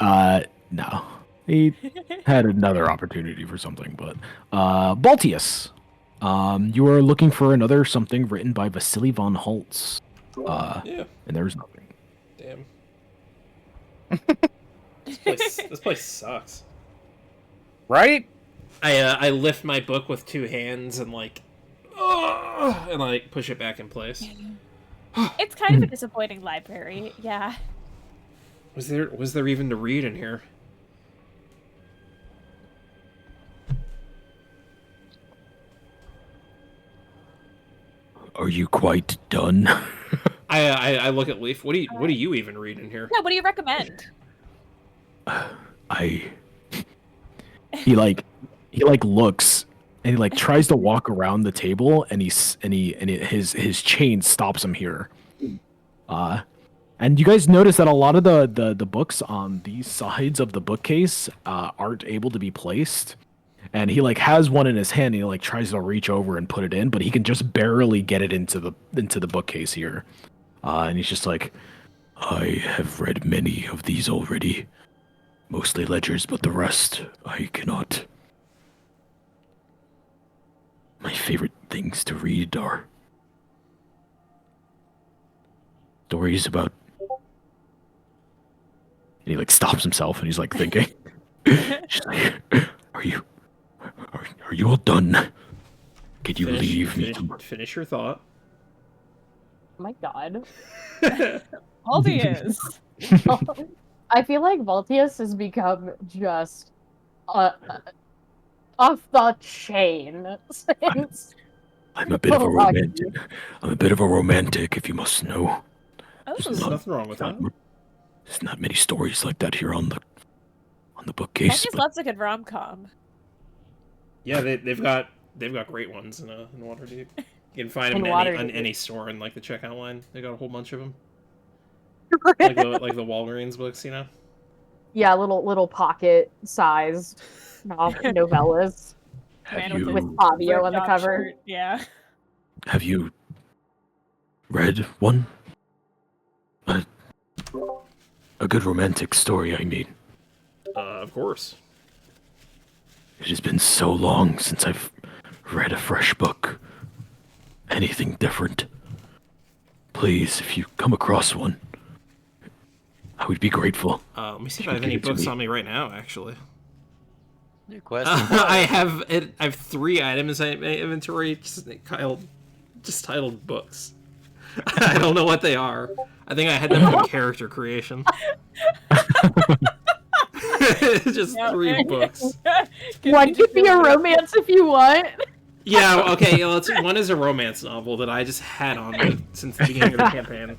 No. He had another opportunity for something, but Baltius. You are looking for another something written by Vasily von Holtz. Yeah. And there's nothing. Damn. This place sucks. Right? I lift my book with two hands and and push it back in place. It's kind of a disappointing library, yeah. Was there even to read in here? Are you quite done? I look at Leaf. What do you even read in here? Yeah, what do you recommend? He looks and he tries to walk around the table and his chain stops him here. And you guys notice that a lot of the books on these sides of the bookcase aren't able to be placed. And he has one in his hand and he tries to reach over and put it in, but he can just barely get it into the bookcase here. And he's just like, I have read many of these already. Mostly ledgers, but the rest I cannot. My favorite things to read are stories about. And he stops himself and he's thinking. She's like, are you all done? Could you leave me? Finish your thought. Oh my god. Baltius. I feel like Baltius has become just off the chain since. I'm a bit of a romantic. I'm a bit of a romantic, if you must know. Oh, There's nothing wrong with that. There's not many stories like that here on the bookcase. Baltius loves a good rom-com. Yeah, they've got great ones in Waterdeep. You can find them in any store in the checkout line. They got a whole bunch of them. like the Walgreens books, Yeah, little pocket-sized novellas with Fabio on the cover. Shirt. Yeah. Have you read one? A good romantic story, I mean. Of course. It has been so long since I've read a fresh book. Anything different. Please, if you come across one, I would be grateful. Let me see if I have any books on me right now, actually. New quest. I have 3 items in my inventory just titled books. I don't know what they are. I think I had them from character creation. Just 3 books. One could be a romance if you want. Yeah, okay. Well, one is a romance novel that I just had on me since the beginning of the campaign,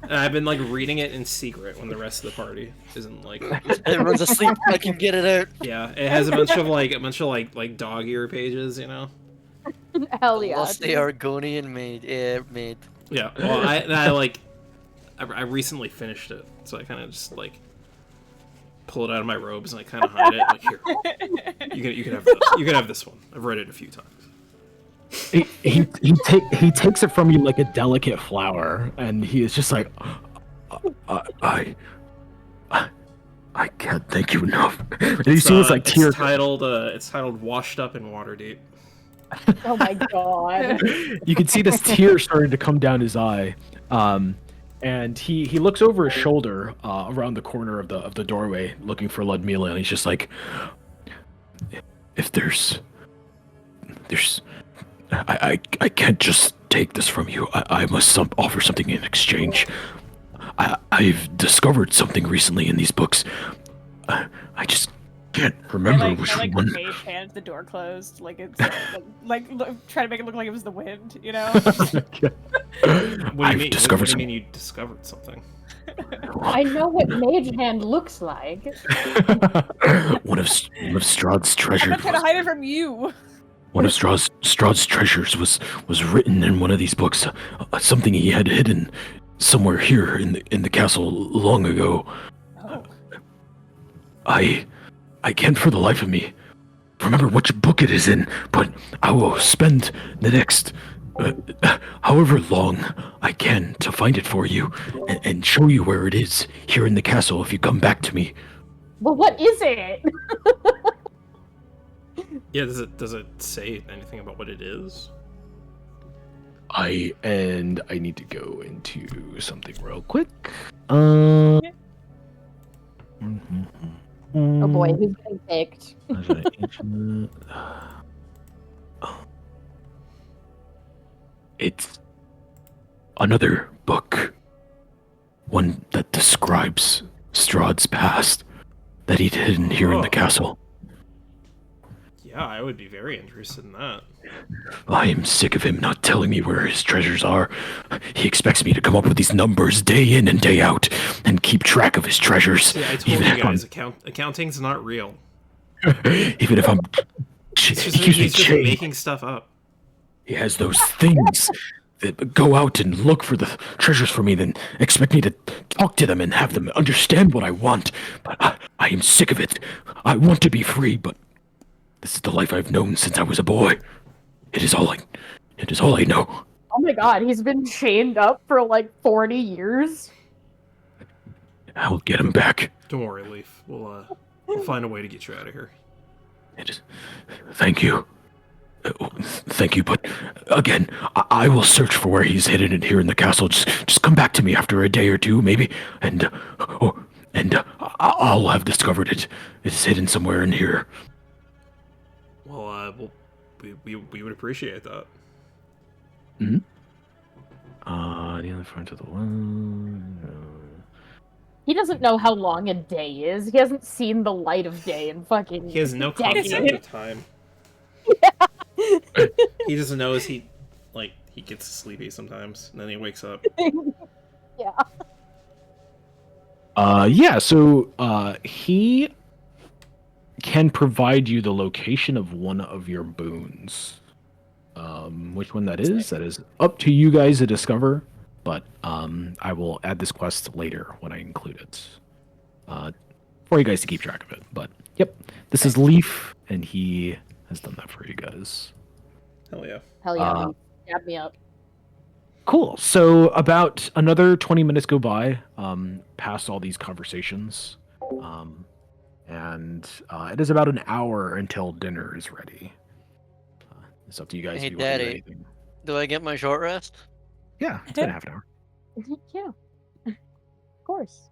and I've been like reading it in secret when the rest of the party isn't like. Everyone's asleep. I can get it out. Yeah, it has a bunch of like dog ear pages, you know. Hell yeah. Lost the Argonian maid. Yeah. Well, I recently finished it, so I kind of just like pull it out of my robes and I kind of hide it. Like, here, you can have this. You can have this one. I've read it a few times. He takes it from you like a delicate flower, and he is just like, I can't thank you enough. And you see this like tear. It's titled "Washed Up in Water Deep." Oh my god. You can see this tear starting to come down his eye, and he looks over his shoulder around the corner of the doorway, looking for Ludmila, and he's just like, if there's I can't just take this from you. I must offer something in exchange. I've discovered something recently in these books. I just can't remember which like one. Mage hand, the door closed, like it's like try to make it look like it was the wind, you know? What do you discovered mean you discovered something? I know what mage hand looks like. one of Strahd's treasures. I'm trying to hide it from you. One of Strahd's treasures was written in one of these books. Something he had hidden somewhere here in the castle long ago. Oh. I can't for the life of me remember which book it is in, but I will spend the next however long I can to find it for you and show you where it is here in the castle if you come back to me. Well, what is it? Yeah, does it say anything about what it is? I need to go into something real quick. Oh boy, who's getting picked? It's another book. One that describes Strahd's past that he'd hidden here in the castle. Yeah, I would be very interested in that. I am sick of him not telling me where his treasures are. He expects me to come up with these numbers day in and day out and keep track of his treasures. See, I told you guys, accounting's not real. Even if I'm... He's just making stuff up. He has those things that go out and look for the treasures for me, then expect me to talk to them and have them understand what I want. But I am sick of it. I want to be free, but this is the life I've known since I was a boy. It is all I know. Oh my god, he's been chained up for like 40 years. I'll get him back. Don't worry, Leaf. We'll find a way to get you out of here. Thank you. Thank you, but again, I will search for where he's hidden it here in the castle. Just come back to me after a day or two, maybe, and I'll have discovered it. It's hidden somewhere in here. Well, we would appreciate that. Hmm. The other front of the one. He doesn't know how long a day is. He hasn't seen the light of day in fucking. He has no concept of time. Yeah. He doesn't know he gets sleepy sometimes, and then he wakes up. Yeah. So he can provide you the location of one of your boons. Which one that is up to you guys to discover, but I will add this quest later when I include it. For you guys to keep track of it. But yep, this is Leaf, and he has done that for you guys. Hell yeah. Hell yeah. Stab me up. Cool. So about another 20 minutes go by, past all these conversations. And it is about an hour until dinner is ready. It's up to you guys Hey, if you want to do Daddy, anything. do I get my short rest? Yeah, it's been half an hour. Yeah. Of course.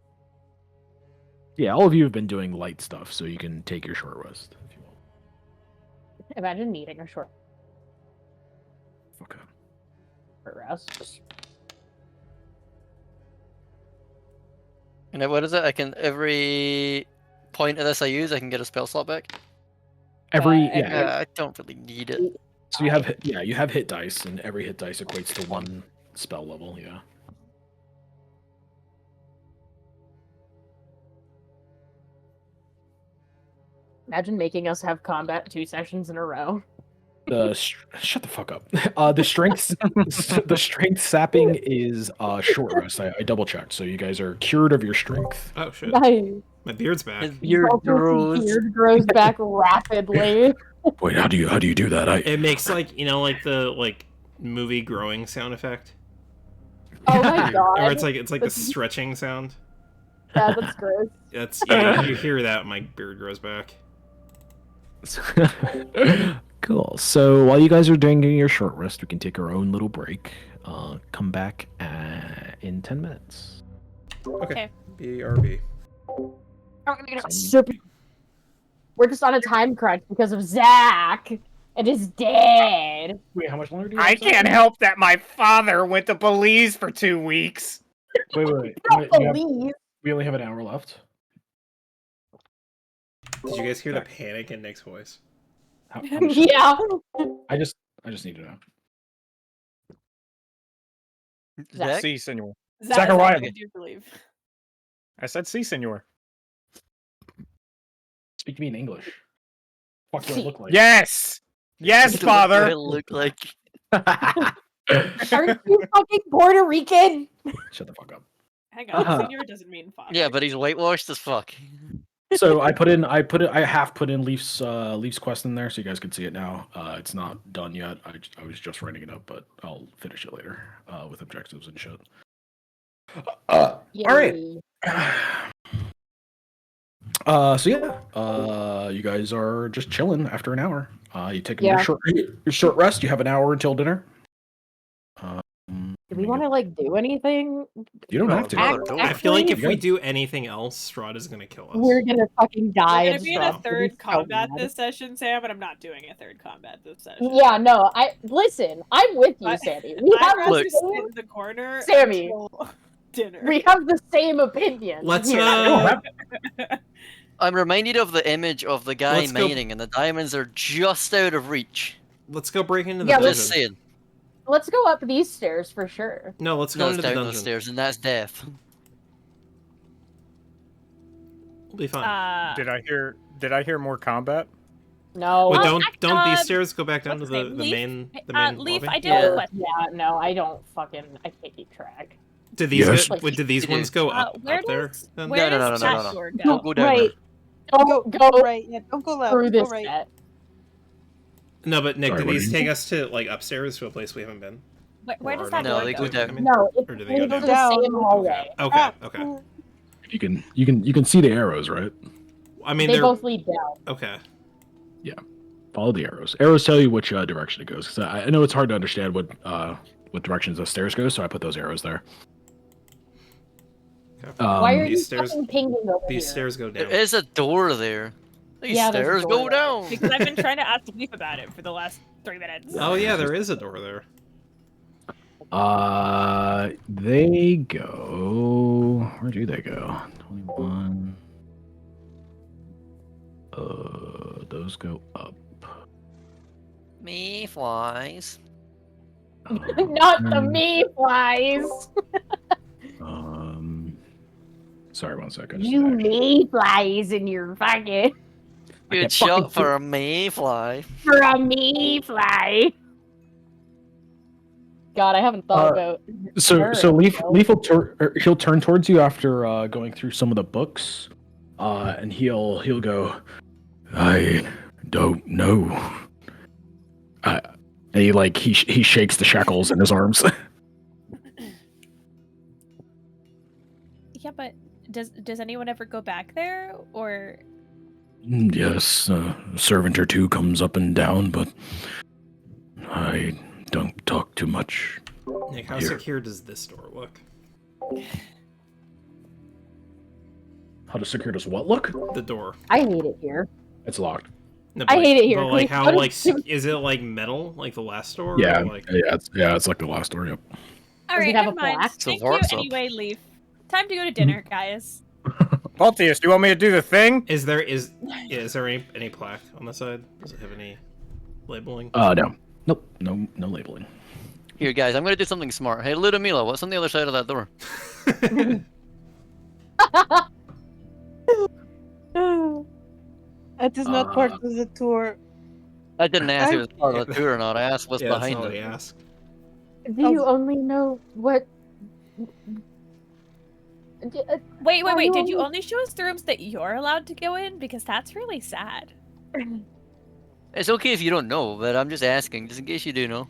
Yeah, all of you have been doing light stuff, so you can take your short rest if you want. Imagine needing a short Okay. rest. And then what is it? I can every point of this I use, I can get a spell slot back. Yeah. I don't really need it. So you have you have hit dice, and every hit dice equates to one spell level. Yeah. Imagine making us have combat 2 sessions in a row. Shut the fuck up. The strength sapping is short rest. I double checked, so you guys are cured of your strength. Oh shit. Nice. My beard's back. His beard grows. Beard grows back rapidly. Wait, how do you do that? It makes like the movie growing sound effect. Oh my god. Or it's like the stretching sound. Yeah, that's gross. You hear that, my beard grows back. Cool. So while you guys are doing your short rest, we can take our own little break. Come back in 10 minutes. Okay. BRB. We're just on a time crunch because of Zach and his dad. Wait, how much longer do you I can't help that my father went to Belize for 2 weeks. Wait. Believe. We only have an hour left. Did you guys hear the panic in Nick's voice? How Yeah. I just need to know. Zach? Si, senor. Zachariah. I do believe. I said si, senor. Speak to me in English. What do I look like? Yes! Yes, What do father! I look like? Aren't you fucking Puerto Rican? Shut the fuck up. Hang on, senior doesn't mean father. Yeah, but he's whitewashed as fuck. So I have put in Leaf's quest in there, so you guys can see it now. It's not done yet. I was just writing it up, but I'll finish it later with objectives and shit. All right. So yeah, you guys are just chilling after an hour. You take your short rest. You have an hour until dinner. Do we want to do anything? You don't have to. I feel like if we do anything else, Strahd is gonna kill us. We're gonna fucking die. We're gonna be in a third combat this session, Sam, and I'm not doing a third combat this session. Yeah, no. I'm with you, Sammy. We have rather sit in the corner. Sammy. Until dinner. We have the same opinion. Let's I'm reminded of the image of the guy mining, and the diamonds are just out of reach. Let's go break into the Yeah, dungeon. Just saying. Let's go up these stairs for sure. No, let's go No, it's into the down dungeon. the stairs, and that's death. We'll be fine. Did I hear more combat? No. Wait, don't these stairs go back down to the main Leaf, lobby? I do have a question. Yeah, no, I can't keep track. Did these Yes. did these ones go up there? Then? Where No. does that door go? Don't go down Right. Go Go right. Yeah, don't go left. through Go this right. net. No, but Nick, Sorry, did what these did you take us to upstairs to a place we haven't been? Where Or does are that No, door they go? go down. No, it's Or do they go the down? same hallway. Okay. You can see the arrows, right? I mean, They they're both lead down. okay. Follow the arrows. Arrows tell you which direction it goes. Because I know it's hard to understand what directions those stairs go, so I put those arrows there. Why are you these stairs- fucking pinging over These here? stairs go down. There is a door there. These Yeah, there's a stairs door go there. down. Because I've been trying to ask Leaf about it for the last 3 minutes. Oh yeah, there is a door there. They go. Where do they go? 21. Those go up. Me flies. Not the me flies. Sorry, 1 second. You me flies in your fucking Good shot for a mayfly. for a me fly. God, I haven't thought about. So her, Leaf so- he'll turn towards you after going through some of the books, and he'll go. I don't know. And he shakes the shackles in his arms. Yeah, but does anyone ever go back there, or? Yes, a servant or two comes up and down, but I don't talk too much. Nick, how Here. secure does this door look? How secure does what look? The door. I hate it here. It's locked. No, I hate it here. But like, Can we how go like to- is it like metal, like the last door? Yeah, Or, like... it's like the last story. Yep. All Does it right, have never a mind. plaque? So Thank far, you it's up. anyway, Leaf. Time to go to dinner, guys. Baltius, do you want me to do the thing? Is there any plaque on the side? Does it have any labeling? No. Nope. No labeling. Here, guys, I'm gonna do something smart. Hey, Ludmila, what's on the other side of that door? That is not part of the tour. I didn't ask if it was part of the tour or not. I asked what's Yeah, that's behind not what it. he asked. Do you only know what? Wait. Are you Did you only- only show us the rooms that you're allowed to go in? Because that's really sad. It's okay if you don't know, but I'm just asking, just in case you do know.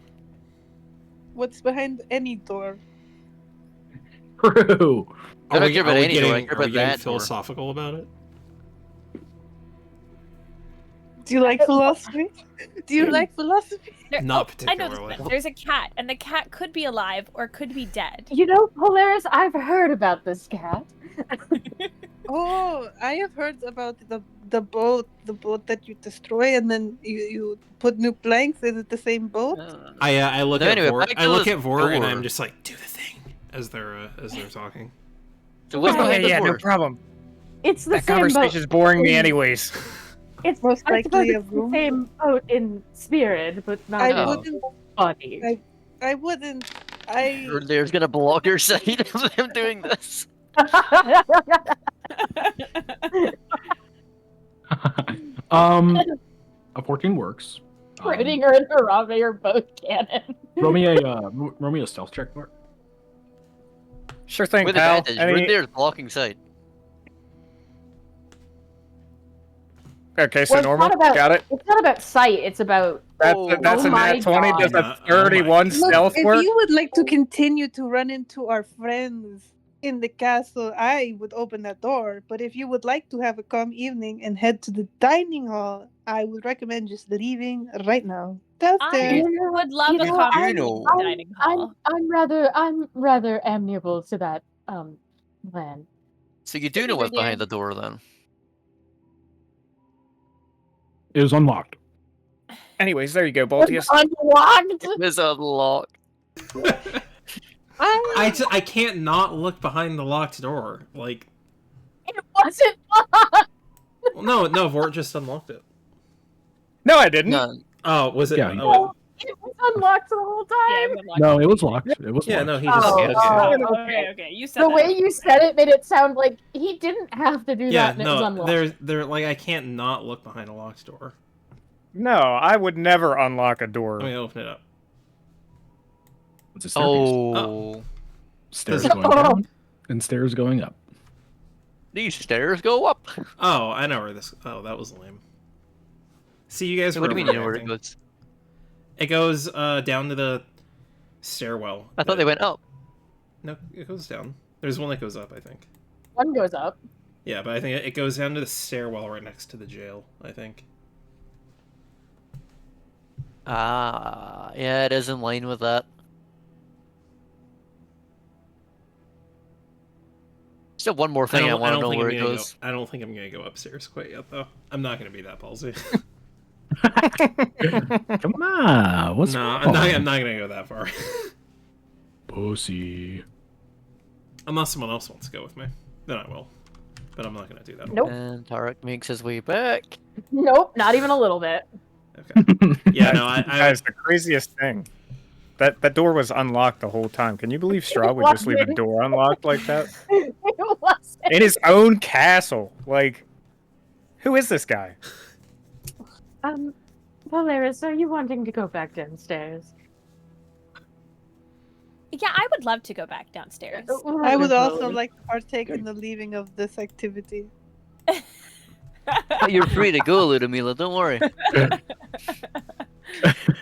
What's behind any door? True. I don't care about any door, I getting, care are we about getting that door. philosophical about it? Do you like philosophy? Do you like philosophy? Not I know particularly. this. There's a cat, and the cat could be alive or could be dead. You know, Polaris, I've heard about this cat. Oh, I have heard about the boat that you destroy and then you put new planks. Is it the same boat? I look No, at anyway, Vort. back I to look this at Vort and door. I'm just like, do the thing as they're talking. So what's behind the yeah, no door? problem. It's the That same conversation's boat. boring me anyways. It's Most I suppose likely a it's the room. same boat in spirit, but not I in wouldn't. body. I wouldn't. I. There's gonna block your sight of them doing this. A 14 works. Schrödinger and Harambe are both canon. Roll me a stealth check, Bart. Sure thing, With pal. advantage. Right there's blocking sight. Okay, so Well, it's normal. not about- Got it. It's not about sight. It's about. That's Oh, a my nat 20. God. Does Oh a my 31 God. stealth If work? you would like to continue to run into our friends in the castle, I would open that door. But if you would like to have a calm evening and head to the dining hall, I would recommend just leaving right now. I Downstairs. would love a know, conversation I'm- in the dining hall. I'm rather amiable to that plan. So you do know what's behind the door then? It was unlocked. Anyways, there you go, Baltius. Unlocked. It was unlocked. I can't not look behind the locked door. Like, It wasn't locked. well, no, Vort just unlocked it. No, I didn't. No, Oh, was it? Yeah, Oh, It was unlocked the whole time. No, it was locked. It was yeah, locked. no, he just. Okay. You said The that. way you said it made it sound like he didn't have to do Yeah, that. And it was no, unlocked. they're like I can't not look behind a locked door. No, I would never unlock a door. Let me open it up. It's a staircase. oh. Stairs going down and stairs going up. These stairs go up. Oh, I know where this. Oh, that was lame. See, you guys. What do you were mean you know where it overreacting. goes? It goes down to the stairwell. I thought they went up. No, it goes down. There's one that goes up, I think. One goes up. Yeah, but I think it goes down to the stairwell right next to the jail, I think. Ah, yeah, it is in line with that. Still one more thing I want to know where it goes. I don't think I'm gonna go upstairs quite yet, though. I'm not gonna be that ballsy. Come on, what's No, wrong? I'm not gonna go that far. Pussy. Unless someone else wants to go with me, then I will. But I'm not gonna do that. Nope. And Tarek makes his way back. Nope, not even a little bit. Okay. Yeah, no, I Guys, the craziest thing. That door was unlocked the whole time. Can you believe Strahd would just leave a door unlocked like that? It wasn't. In his own castle. Like, who is this guy? Polaris, are you wanting to go back downstairs? Yeah, I would love to go back downstairs. I would also like to partake in the leaving of this activity. You're free to go, Ludmila, don't worry.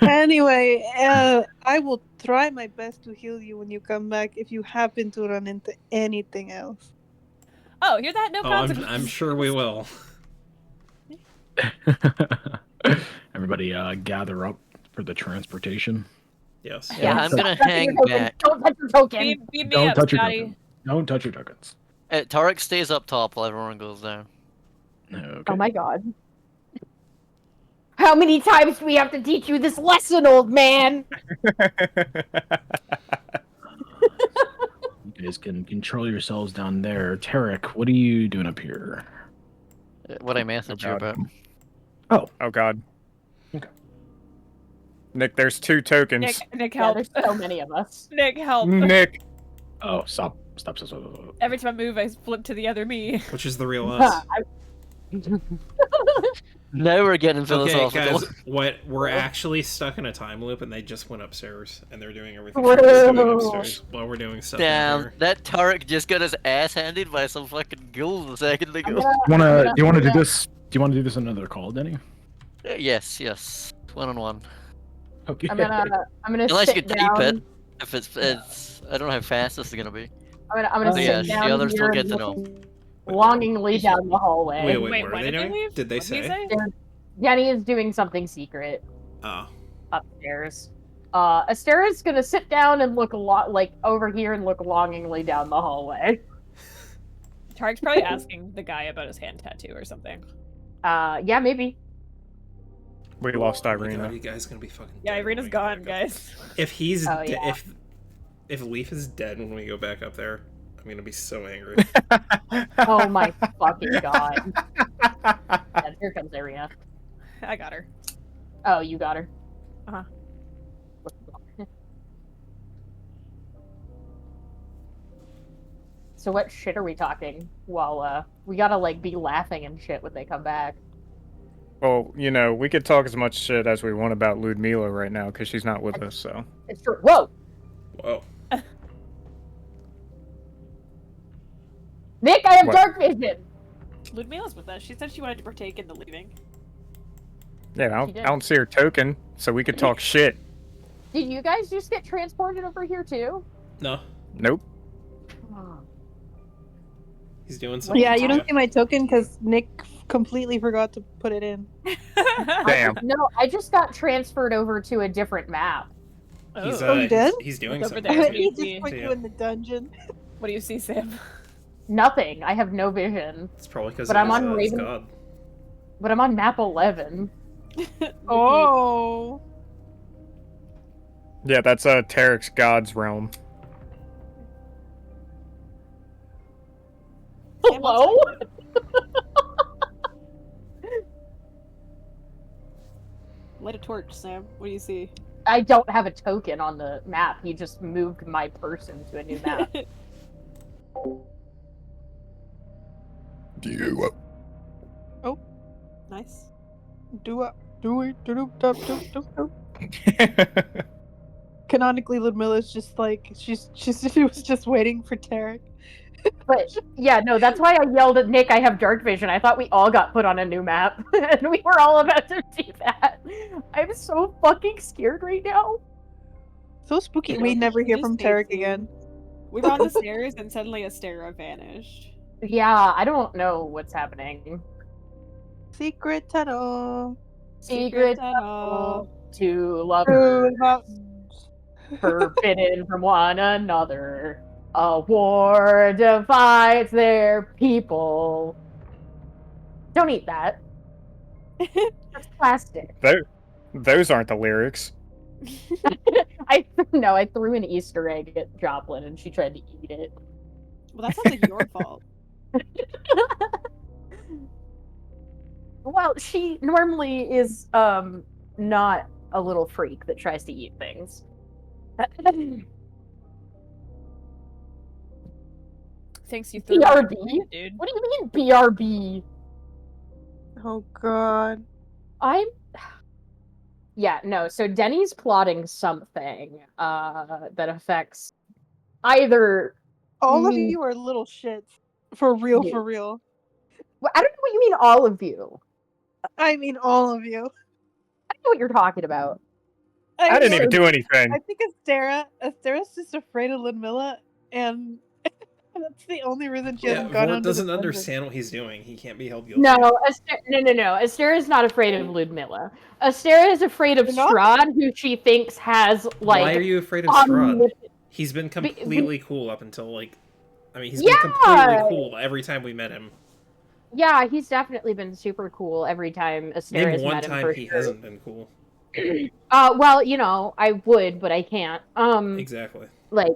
Anyway, I will try my best to heal you when you come back if you happen to run into anything else. Oh, hear that? No Oh, I'm consequences. sure we will. Everybody gather up for the transportation. Yes. Yeah, I'm gonna hang back. Don't touch your token. Beam me Don't up, touch your Scotty. tokens. Don't touch your tokens. Tarek stays up top while everyone goes down. Okay. Oh my god. How many times do we have to teach you this lesson, old man? You guys can control yourselves down there. Tarek, what are you doing up here? What I messaged you about. Oh god. Okay. Nick, there's 2 tokens. Nick, Yeah, help. there's so many of us. Nick, help. Nick. Oh, stop. Every time I move, I flip to the other me. Which is the real us. Now we're getting Okay, philosophical. guys, we're actually stuck in a time loop, and they just went upstairs, and they're doing everything they're doing upstairs while we're doing stuff down Damn, here. that Tarek just got his ass handed by some fucking ghoul a second ago. Do you want to do this? Do you want to do this in another call, Denny? Yes. 1-on-1. Okay. I'm gonna Unless sit you can down. tape it. If it's I don't know how fast this is gonna be. I'm gonna So sit yeah, down the others here will get and to know. look longingly down the hallway. Wait, what are when they did they doing? leave? Did they What did he say? Jenny is doing something secret Oh. upstairs. Astera's gonna sit down and look over here and look longingly down the hallway. Tarek's probably asking the guy about his hand tattoo or something. Yeah, maybe. We lost Oh my Irina. God, you guys gonna be fucking Yeah, dead Irina's when we go gone, back up. guys. If he's Oh, yeah. if Leaf is dead when we go back up there, I'm gonna be so angry. Oh my fucking god. Yeah, here comes Irina. I got her. Oh, you got her. Uh-huh. So what shit are we talking while we gotta be laughing and shit when they come back? Well, we could talk as much shit as we want about Ludmila right now because she's not with us. So It's true. Whoa! Whoa. Nick, I have What? dark vision! Ludmila's with us. She said she wanted to partake in the leaving. yeah, She did. I don't see her token, so we could talk shit. Did you guys just get transported over here too? No, Nope. he's doing something. Yeah, you don't too. see my token because Nick completely forgot to put it in. Damn. No, I just got transferred over to a different map. He's Oh, you did? he's doing Look over something. there. too. He see. just put Yeah. you in the dungeon. What do you see, Sam? Nothing. I have no vision. It's probably because But I'm on his Raven- god. But I'm on map 11. Oh. Yeah, that's Tarek's God's realm. Hello? Light a torch, Sam. What do you see? I don't have a token on the map. He just moved my person to a new map. Nice. Do it. Do it. Do. Canonically, Ludmila's just like she was just waiting for Tarek. But yeah, no, that's why I yelled at Nick, I have dark vision. I thought we all got put on a new map. And we were all about to do that. I'm so fucking scared right now. So spooky. We never hear from Tarek again. We were on the stairs and suddenly Astera vanished. Yeah, I don't know what's happening. Secret tunnel. Secret tunnel. to love Through the mountains. forbidden from one another. A war divides their people. Don't eat that. That's plastic. Those aren't the lyrics. I threw an Easter egg at Joplin and she tried to eat it. Well, that sounds like your fault. Well, she normally is not a little freak that tries to eat things. Thanks, you threw BRB? it, dude. What do you mean BRB? Oh god. Yeah, no, so Denny's plotting something that affects either All of me- you are little shits. For real, Yeah. for real. Well, I don't know what you mean all of you. I mean all of you. I don't know what you're talking about. I didn't even do anything. I think Astera's just afraid of Ludmila, and that's the only reason she Yeah, hasn't gone Vort on. doesn't understand what he's doing. He can't be held guilty. No, no. Astera is not afraid of Ludmilla. Astera is afraid of You're not? Strahd, who she thinks has like. Why are you afraid of Strahd? He's been completely cool up until he's been completely cool every time we met him. Yeah, he's definitely been super cool every time Astera has Name one met him time for he sure. hasn't been cool. Well, I would, but I can't. Exactly. Like,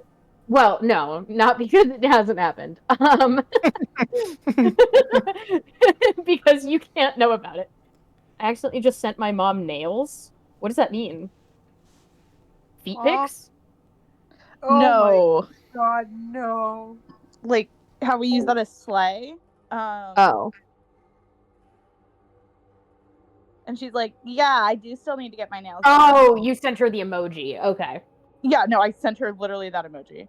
well, no, not because it hasn't happened. Because you can't know about it. I accidentally just sent my mom nails. What does that mean? Feet pics? Oh No. my god, no. Like how we use that as slay. Oh. And she's like, yeah, I do still need to get my nails done. Oh, you sent her the emoji. Okay. Yeah, no, I sent her literally that emoji.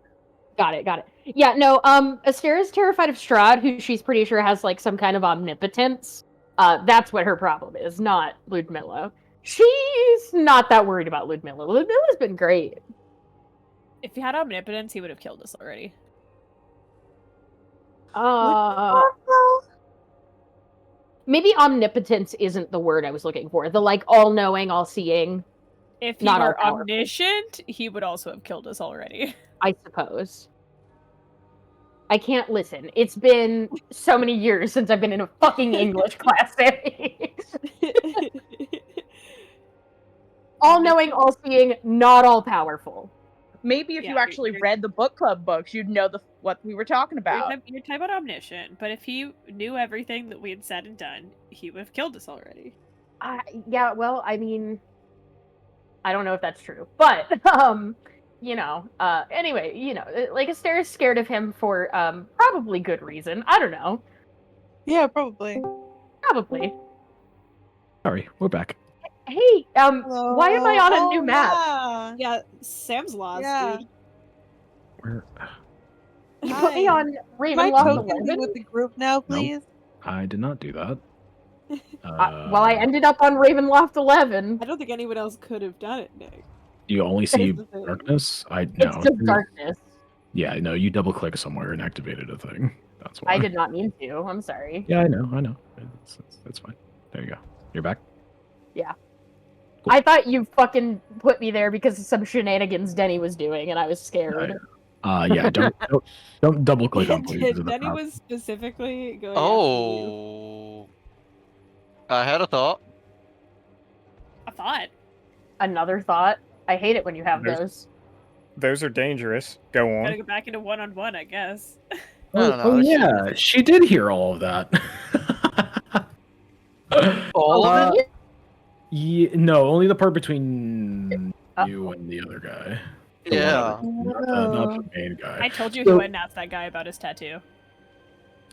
Got it. Yeah, no, Astera's terrified of Strahd, who she's pretty sure has like some kind of omnipotence. That's what her problem is, not Ludmilla. She's not that worried about Ludmilla. Ludmilla's been great. If he had omnipotence, he would have killed us already. Maybe omnipotence isn't the word I was looking for. The like all-knowing, all-seeing. If he Not were all-powerful. omniscient, he would also have killed us already. I suppose. I can't listen. It's been so many years since I've been in a fucking English class. All-knowing, all-seeing, not all-powerful. Maybe if you actually read the book club books, you'd know what we were talking about. You're talking about omniscient, but if he knew everything that we had said and done, he would have killed us already. Yeah, well, I mean, I don't know if that's true, but anyway, like Astera's scared of him for probably good reason. I don't know. Yeah, probably. Sorry, we're back. Hey, why am I on a new map? Yeah, Sam's Laws, dude. Where? You put me on Am I Ravenloft token 11? with the group now, please? I did not do that. Well, I ended up on Ravenloft 11. I don't think anyone else could have done it, Nick. You only see the thing. darkness? No. It's just darkness. Yeah, no, you double click somewhere and activated a thing. That's why. I did not mean to. I'm sorry. Yeah, I know. That's fine. There you go. You're back. Yeah. Cool. I thought you fucking put me there because of some shenanigans Denny was doing, and I was scared. Yeah, don't double click on places. Denny was specifically going Oh. I had a thought. A thought? Another thought? I hate it when you have those. Those are dangerous. Go on. Gotta go back into one-on-one, I guess. Oh yeah, she did hear all of that. All of it? Yeah, no, only the part between you and the other guy. Yeah. Not the main guy. I told you he went and asked that guy about his tattoo.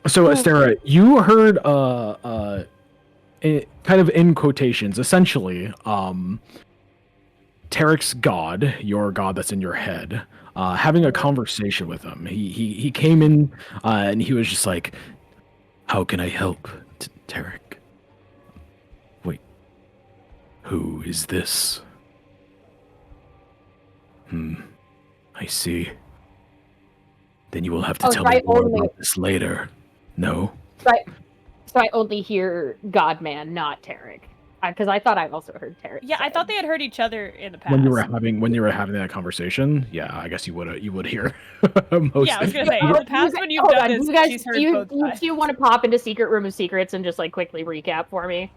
So, Astera, you heard kind of in quotations, essentially, Tarek's god, your god that's in your head, having a conversation with him. He came in and he was just like, "How can I help, Tarek? Wait, who is this? I see. Then you will have to tell me more about this later. No? Right. So I only hear Godman, not Tarek. Because I thought I also heard Tarek. Yeah, I thought they had heard each other in the past. When you were having that conversation, yeah, I guess you would hear most. Yeah, I was gonna say in the past when you've done this, she's heard both sides. Do you want to pop into Secret Room of Secrets and just like quickly recap for me?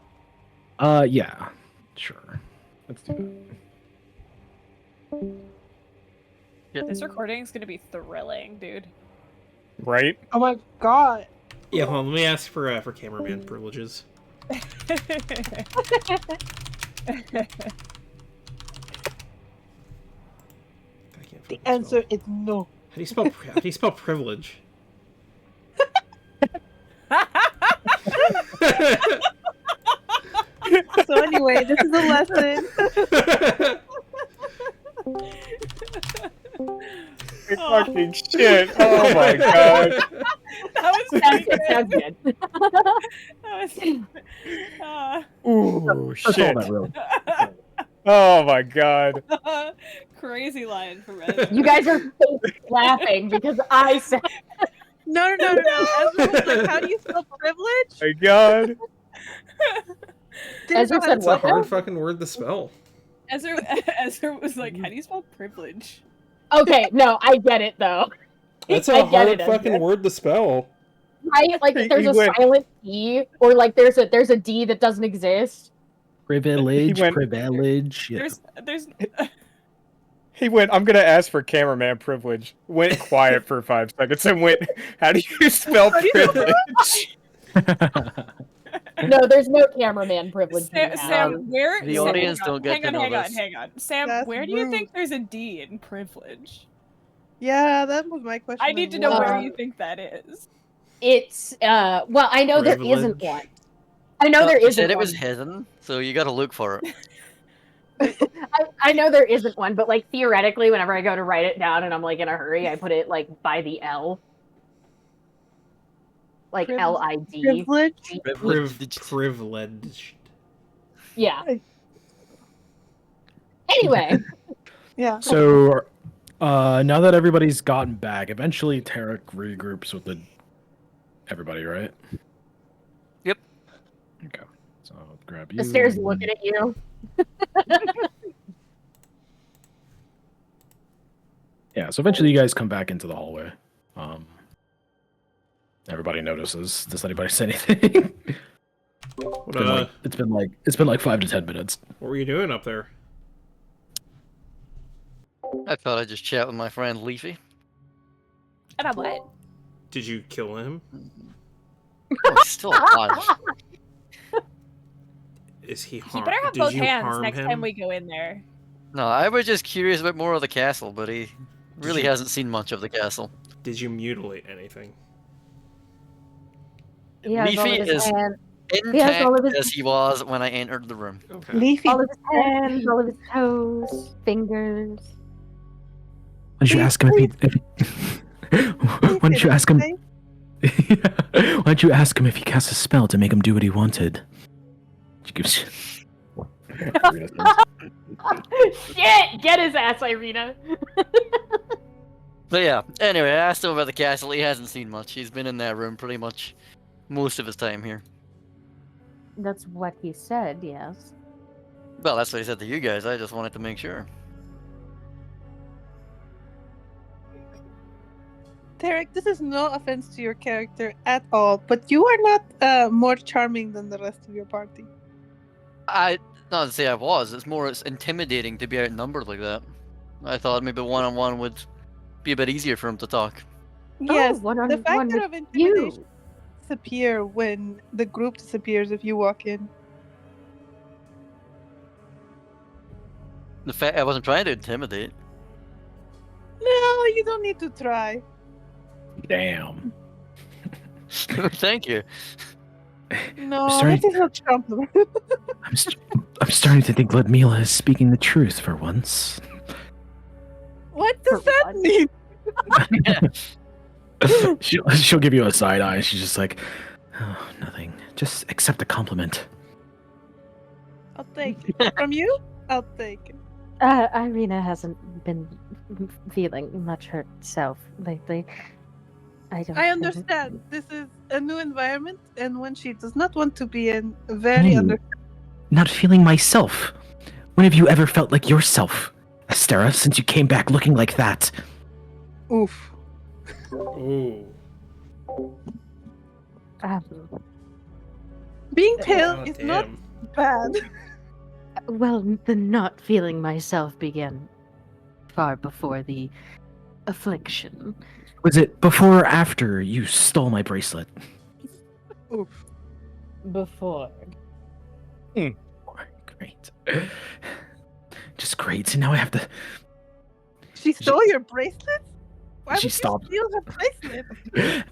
Yeah, sure. Let's do that. This recording is gonna be thrilling, dude. Right? Oh my god. Yeah, hold on, let me ask for cameraman privileges. The answer is no. How do you spell privilege? So anyway, this is a lesson. Fucking shit. Oh my god. That was Ooh, That's shit. all that really. Oh my god. crazy line from Ed. You guys are laughing because I said. No. Ezra was like, how do you spell privilege? My god. Ezra said It's a hard fucking word to spell. Ezra was like, how do you spell privilege? Okay, no, I get it though. That's I a get hard it, fucking Ezra. word to spell. right? Like if there's a silent D, or like there's a D that doesn't exist. Privilege, went- privilege. Yeah. There's He went, I'm going to ask for cameraman privilege. Went quiet for 5 seconds and went, how do you spell privilege? No, there's no cameraman privilege. Sam, where The Sam, audience don't get to know hang on, this. hang on. Sam, That's where do you rude. think there's a D in privilege? Yeah, that was my question. I need to know where you think that is. It's well, I know there isn't one. I know there You isn't said it one. was hidden, so you gotta look for it. I know there isn't one, but like theoretically, whenever I go to write it down and I'm like in a hurry, I put it like by the L. Like LID. Privilege? Privileged. Yeah. Anyway. Yeah. So, now that everybody's gotten back, eventually Tarek regroups with everybody, right? Yep. Okay. So I'll grab you. The stairs looking at you. Yeah. So eventually, you guys come back into the hallway. Everybody notices. Does anybody say anything? It's been like 5 to 10 minutes. What were you doing up there? I thought I'd just chat with my friend Leafy. And I'm what? Did you kill him? Oh, he's still alive. Is he You harmed? better have Did both you hands harm next him? time we go in there. No, I was just curious about more of the castle, but he really you- hasn't seen much of the castle. Did you mutilate anything? Leafy is intact as he was when I entered the room. Okay. Leafy. All of his hands, all of his toes, fingers. Why don't you ask him why don't you ask him? Why don't you ask him if he cast a spell to make him do what he wanted? Shit! Get his ass, Irina. But yeah, anyway, I asked him about the castle. He hasn't seen much. He's been in that room pretty much most of his time here. That's what he said, yes. Well, that's what he said to you guys. I just wanted to make sure. Tarek, this is no offense to your character at all, but you are not more charming than the rest of your party. I not to say I was. It's intimidating to be outnumbered like that. I thought maybe one-on-one would be a bit easier for him to talk. Yes, one-on-one the factor with of intimidation disappear when the group disappears if you walk in. The fact I wasn't trying to intimidate. No, you don't need to try. Damn. Thank you. No, sorry. that is not compliment. I'm starting to think Ludmila is speaking the truth for once. What does that mean? She'll give you a side eye. She's just like, oh, nothing. Just accept the compliment. I'll take it. From you? I'll take it. Irina hasn't been feeling much herself lately. I understand. This is a new environment, and one she does not want to be in. Very Not feeling myself. When have you ever felt like yourself, Astera, since you came back looking like that? Oof. Ooh. Being pale Oh, is damn. not bad. Well, the not feeling myself began far before the affliction. Was it before or after you stole my bracelet? Oof. Before. Great. Just great. So now I have to... She stole your bracelet? Why She would stopped. you steal her bracelet?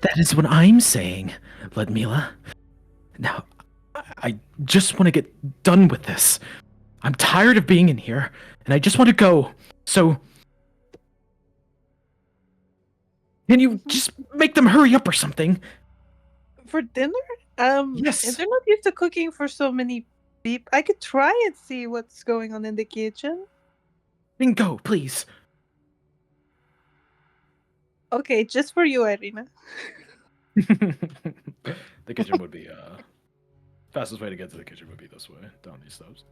That is what I'm saying, Ludmila. Now, I just want to get done with this. I'm tired of being in here, and I just want to go. So, can you just make them hurry up or something? For dinner? Yes. If they're not used to cooking for so many people, I could try and see what's going on in the kitchen. Then go, please. Okay, just for you, Irina. The kitchen would be, fastest way to get to the kitchen would be this way, down these steps.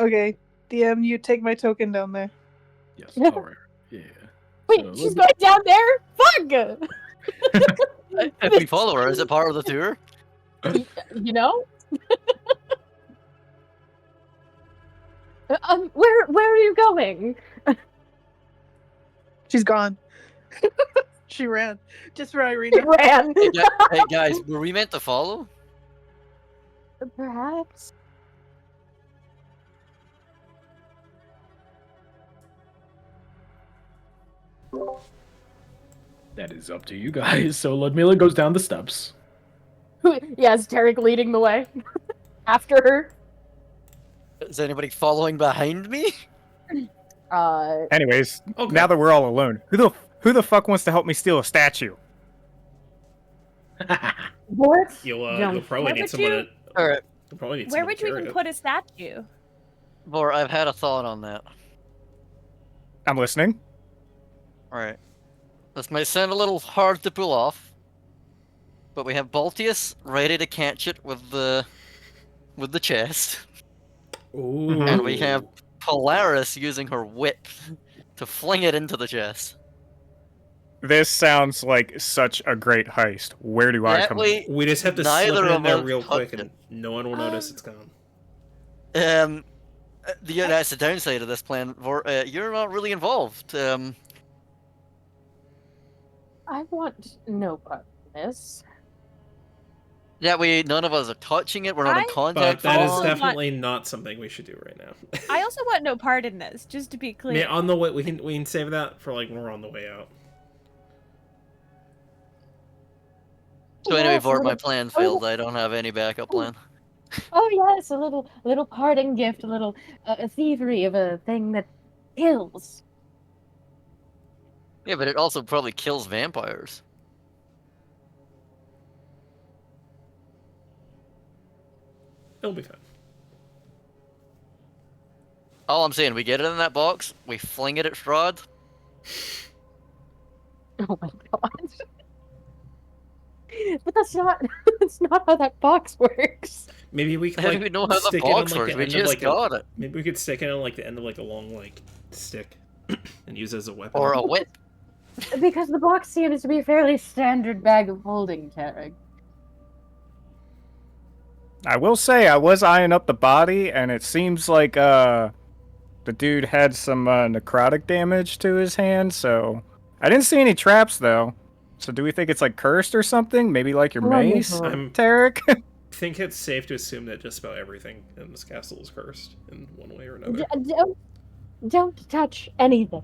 Okay, DM, you take my token down there. Yes, alright. Yeah. Wait, So, she's going down there? Fuck! If we follow her, is it part of the tour? You know? Where are you going? She's gone. She ran. Just for Irina. Ran. Hey guys, were we meant to follow? Perhaps. That is up to you guys. So Ludmilla goes down the steps. Yeah, is Tarek leading the way? After her? Is anybody following behind me? Anyways, Okay. now that we're all alone, who the fuck wants to help me steal a statue? What? You'll probably Where need would someone. you- Alright, You'll probably need Where someone would to you carry even it. put a statue? Vor, I've had a thought on that. I'm listening. Alright. This might sound a little hard to pull off, but we have Baltius ready to catch it with the chest. Ooh. And we have Polaris using her whip to fling it into the chest. This sounds like such a great heist. Where do I That come way, We just have to neither slip it in of there us real quick, touch and no one will notice it's gone. That's the downside of this plan. Vor, you're not really involved. I want no part of this. That way, none of us are touching it. We're not in I- contact. But that is Also with it. definitely not something we should do right now. I also want no part in this, just to be I clear. mean, on the way, we can save that for like when we're on the way out. So anyway, Yes, a Vort, my little- plan failed. I don't have any backup plan. Oh yes, a little parting gift, a little a thievery of a thing that kills. Yeah, but it also probably kills vampires. It'll be fine. All I'm saying, we get it in that box, we fling it at Strahd. Oh my god. But that's not how that box works. Maybe we could I like don't even know how the stick it on box like works. the We end of just like got it. maybe we could stick it on like the end of like a long like stick and use it as a weapon. Or a whip. Because the box seems to be a fairly standard bag of holding, Tarek. I will say I was eyeing up the body, and it seems like the dude had some necrotic damage to his hand. So I didn't see any traps though. So do we think it's like cursed or something? Maybe like your mace, Wonderful. Tarek? I think it's safe to assume that just about everything in this castle is cursed in one way or another. Don't touch anything.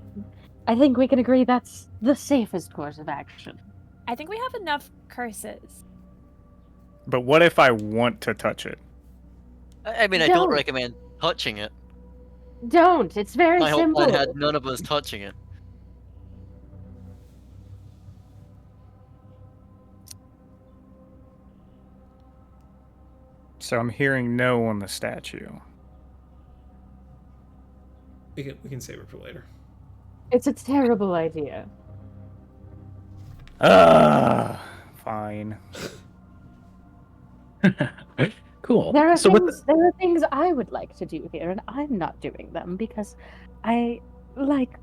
I think we can agree that's the safest course of action. I think we have enough curses. But what if I want to touch it? I mean, I don't Don't. recommend touching it. Don't. It's very My whole simple. plan had none of us touching it. So I'm hearing no on the statue. We can save it for later. It's a terrible idea. Fine. Cool. There are So there are things I would like to do here, and I'm not doing them because I like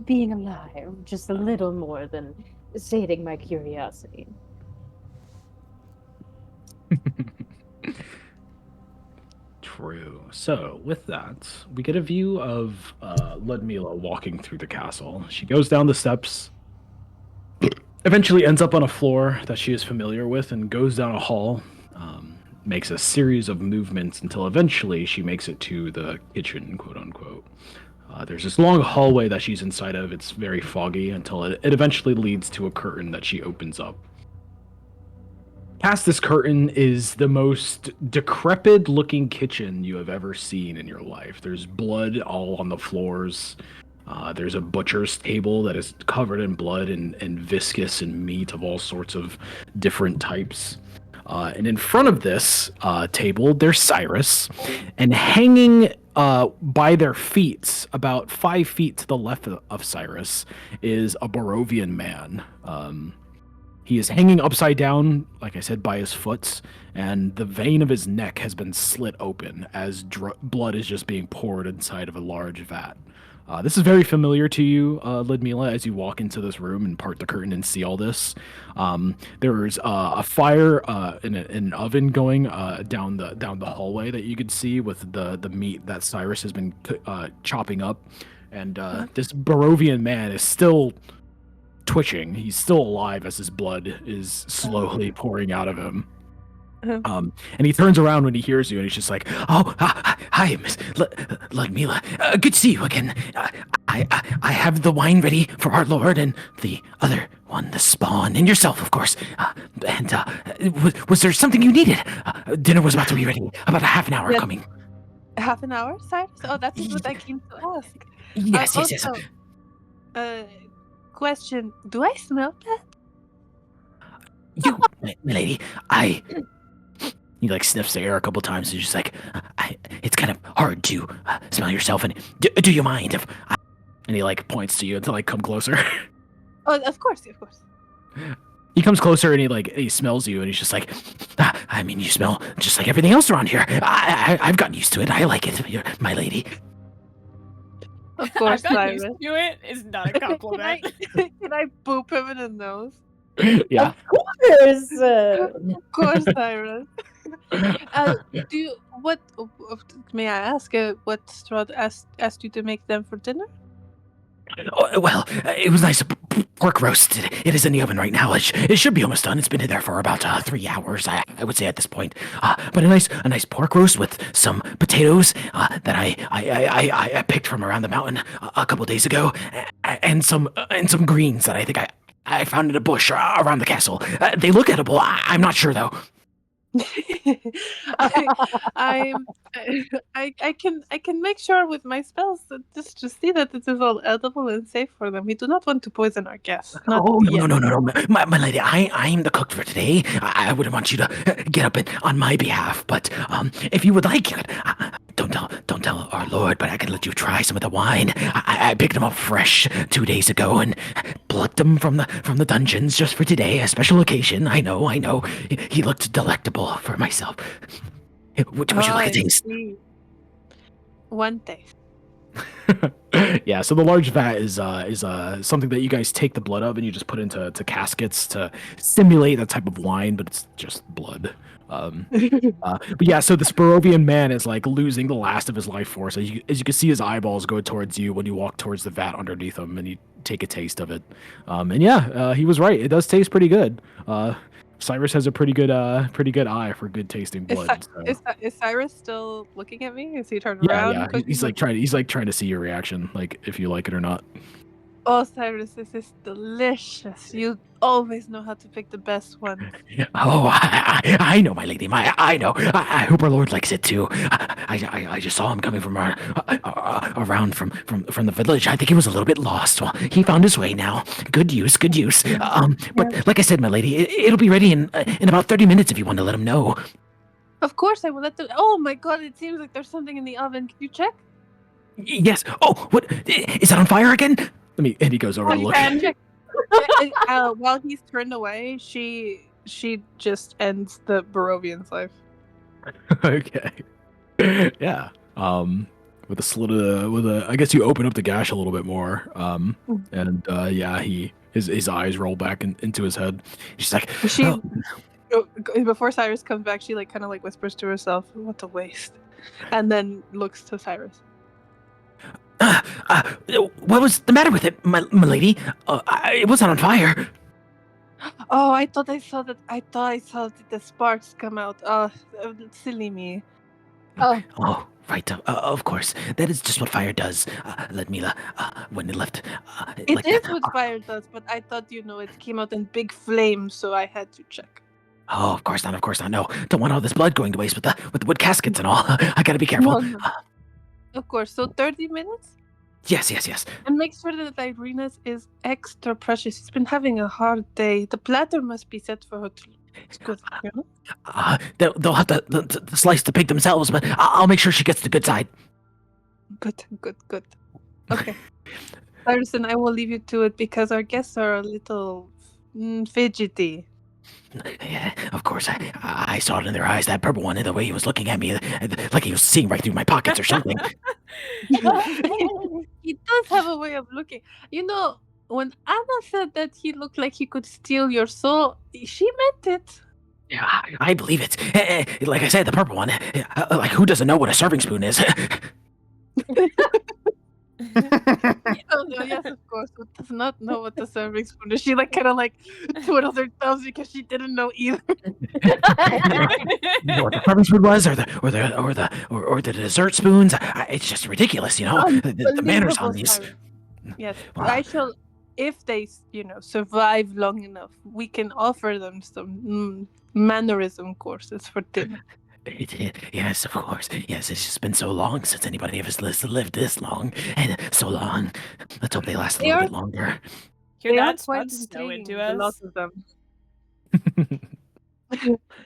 being alive just a little more than sating my curiosity. True. So, with that, we get a view of Ludmilla walking through the castle. She goes down the steps, eventually ends up on a floor that she is familiar with, and goes down a hall, makes a series of movements until eventually she makes it to the kitchen, quote unquote. There's this long hallway that she's inside of. It's very foggy until it eventually leads to a curtain that she opens up. Past this curtain is the most decrepit looking kitchen you have ever seen in your life. There's blood all on the floors. There's a butcher's table that is covered in blood and viscous and meat of all sorts of different types. And in front of this table, there's Cyrus. And hanging by their feet, about 5 feet to the left of Cyrus, is a Barovian man. He is hanging upside down, like I said, by his foot, and the vein of his neck has been slit open as blood is just being poured inside of a large vat. This is very familiar to you, Ludmila, as you walk into this room and part the curtain and see all this. There's a fire in an oven going down the hallway that you could see with the meat that Cyrus has been chopping up, and this Barovian man is still twitching. He's still alive as his blood is slowly pouring out of him. And he turns around when he hears you, and he's just like, "Oh, hi, Miss Ludmila. Good to see you again. I have the wine ready for our lord, and the other one, the spawn, and yourself, of course. And was there something you needed? Dinner was about to be ready. About a half an hour coming. Half an hour, Cyrus? Oh, that is what I came to ask. Yes. Also, question: do I smell bad? You, my lady, He like sniffs the air a couple times and just like, it's kind of hard to smell yourself. And do you mind if And he like points to you to like come closer. Oh, of course. He comes closer and he smells you and he's just like, I mean, you smell just like everything else around here. I've gotten used to it. I like it, my lady. Of course, I've gotten Cyrus. used to it is not a compliment. Can I boop him in the nose? Yeah. Of course, Cyrus. May I ask what Strahd asked you to make them for dinner? Oh, well, it was nice pork roast. It is in the oven right now. It should be almost done. It's been in there for about 3 hours, I would say at this point. But a nice pork roast with some potatoes that I picked from around the mountain a couple days ago, and some greens that I think I found in a bush around the castle. They look edible. I'm not sure though. I can make sure with my spells just to see that it is all edible and safe for them. We do not want to poison our guests. No, my lady. I'm the cook for today. I wouldn't want you to get up on my behalf, but if you would like, don't tell our lord, but I can let you try some of the wine. I picked them up fresh 2 days ago and plucked them from the dungeons just for today, a special occasion. I know. He looked delectable for myself. Would you like a taste? One taste. Yeah, so the large vat is something that you guys take the blood of and you just put into caskets to simulate that type of wine, but it's just blood. But yeah, so this Barovian man is like losing the last of his life force. As you can see, his eyeballs go towards you when you walk towards the vat underneath him, and you take a taste of it. And yeah, he was right. It does taste pretty good. Cyrus has a pretty good eye for good tasting blood. Is Cyrus still looking at me? Is he turned around? Yeah. He's trying to see your reaction, like if you like it or not. Oh, Cyrus, this is delicious. You always know how to pick the best one. Oh, I know, my lady. I know. I hope our lord likes it too. I just saw him coming from around from the village. I think he was a little bit lost. Well, he found his way now. Good use. But like I said, my lady, it'll be ready in about 30 minutes if you want to let him know. Of course, I will let them. Oh my God! It seems like there's something in the oven. Can you check? Yes. Oh, what is that on fire again? And he goes over to look. While he's turned away, she just ends the Barovian's life. Okay. Yeah. With a slit I guess you open up the gash a little bit more. And yeah, his eyes roll back into his head. She's like, before Cyrus comes back, she kind of whispers to herself, "What a waste," and then looks to Cyrus. What was the matter with it, my lady? It wasn't on fire. Oh, I thought I saw the sparks come out. Oh, silly me. Oh, right. Of course. That is just what fire does, Ludmila. When it left. It is what fire does, but I thought, it came out in big flames, so I had to check. Oh, of course not. No, don't want all this blood going to waste with the wood caskets and all. I gotta be careful. No. Of course. So 30 minutes? Yes. And make sure that Irina's is extra precious. She's been having a hard day. The platter must be set for her to it's good. They'll have to slice the pig themselves, but I'll make sure she gets the good side. Good. Okay. Cyrus, I will leave you to it because our guests are a little fidgety. Yeah, of course. I saw it in their eyes, that purple one, and the way he was looking at me, like he was seeing right through my pockets or something. He does does have a way of looking. You know, when Anna said that he looked like he could steal your soul, she meant it. Yeah, I believe it. Like I said, the purple one. Like, who doesn't know what a serving spoon is? Oh no, yes, of course. Who does not know what the serving spoon is? She like kind of like twiddles her thumbs because she didn't know either. You know what the serving spoon was, or the dessert spoons. It's just ridiculous, you know. The manners on these. Simon. Yes, Wow. I shall. If they, survive long enough, we can offer them some mannerism courses for dinner. Yes, of course. Yes, it's just been so long since anybody ever lived this long, and so long. Let's hope they last a little bit longer. Hear They are that? quite Not snow intriguing, into a lot us. of them.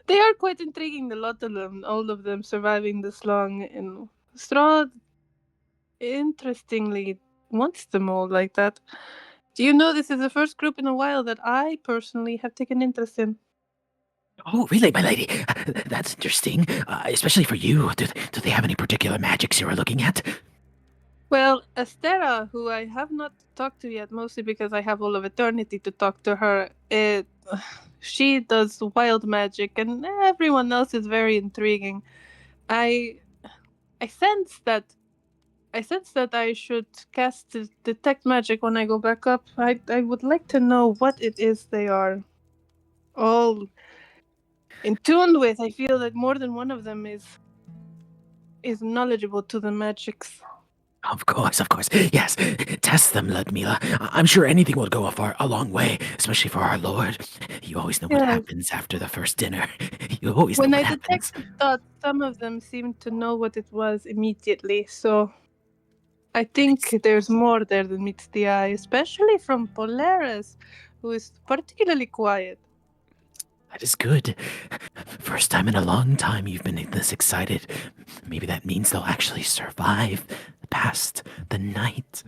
They are quite intriguing, a lot of them, all of them surviving this long. And Strahd, interestingly, wants them all like that. Do you know this is the first group in a while that I personally have taken interest in? Oh, really, my lady? That's interesting, especially for you. Do they have any particular magics you are looking at? Well, Estera, who I have not talked to yet, mostly because I have all of eternity to talk to her, she does wild magic, and everyone else is very intriguing. I sense that I should cast detect magic when I go back up. I would like to know what it is they are all in tune with. I feel that more than one of them is knowledgeable to the magics. Of course. Yes, test them, Ludmila. I'm sure anything will go a long way, especially for our Lord. You always know what Yes. happens after the first dinner. You always know When what I happens. detected thought, some of them seemed to know what it was immediately, so I think there's more there than meets the eye, especially from Polaris, who is particularly quiet. That is good. First time in a long time you've been this excited. Maybe that means they'll actually survive past the night.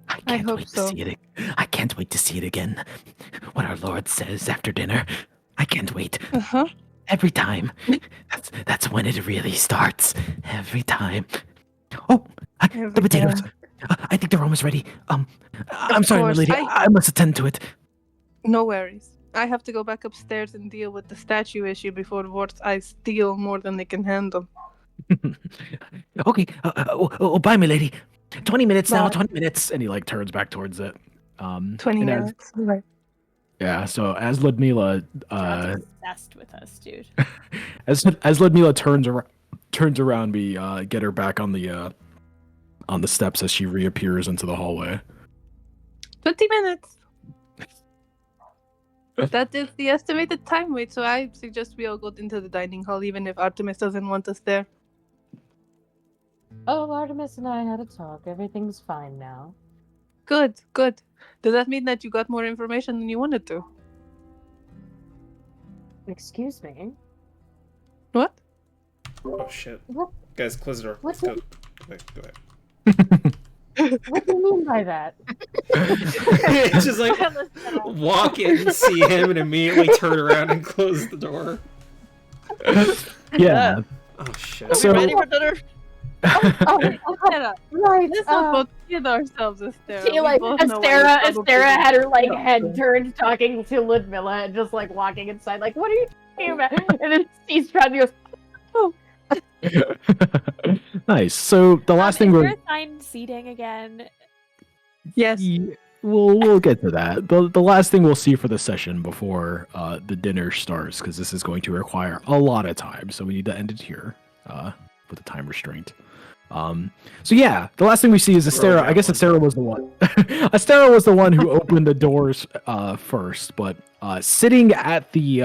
I can't hope wait so. to see it. I can't wait to see it again. What our Lord says after dinner. I can't wait. Uh-huh. Every time. That's when it really starts. Every time. Oh, the potatoes. I think they're almost ready. I'm sorry, my course, lady. I must attend to it. No worries. I have to go back upstairs and deal with the statue issue before Wart's eyes steal more than they can handle. Okay. Bye, my lady. 20 minutes now. Bye. 20 minutes. And he turns back towards it. 20 and minutes. Right. Yeah. So as Ludmila, John's obsessed with us, dude. as Ludmila turns around, we get her back on the steps as she reappears into the hallway. 20 minutes. That is the estimated time wait, so I suggest we all go into the dining hall, even if Artemis doesn't want us there. Oh, Artemis and I had a talk. Everything's fine now. Good. Does that mean that you got more information than you wanted to? Excuse me. What? Oh shit. What? Guys, close the door. What's Let's go. Go ahead. What do you mean by that? It's just like walk in, see him, and immediately turn around and close the door. Yeah. Oh shit. Are we ready for dinner? Estera, Right. let's not both kid ourselves, Estera. She We like both know what is probably Estera had her like the- head turned talking to Ludmilla and just like walking inside like, what are you talking about? And then sees Strahd and goes, oh. Nice. So the last thing is we're there assigned seating again? Yes. we'll get to that. The last thing we'll see for the session before the dinner starts, because this is going to require a lot of time, so we need to end it here with a time restraint. So yeah, the last thing we see is Estera. I guess Estera was the one. Estera was the one who opened the doors first, but sitting at the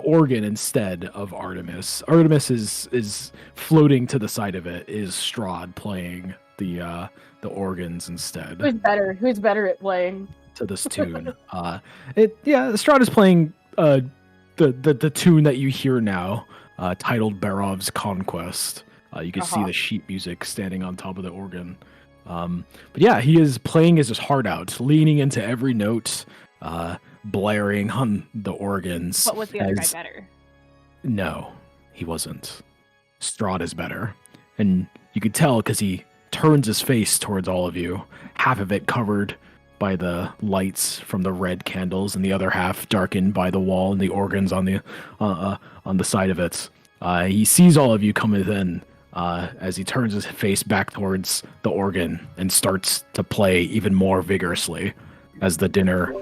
organ instead of Artemis. Artemis is floating to the side of it. Is Strahd playing the organs instead? Who's better at playing? To this tune. Strahd is playing the tune that you hear now, titled Barov's Conquest. You can see the sheet music standing on top of the organ. But yeah, he is playing his heart out, leaning into every note, blaring on the organs. What was the other guy better? No, he wasn't. Strahd is better. And you could tell because he turns his face towards all of you, half of it covered by the lights from the red candles, and the other half darkened by the wall and the organs on the side of it. He sees all of you come within as he turns his face back towards the organ and starts to play even more vigorously as the dinner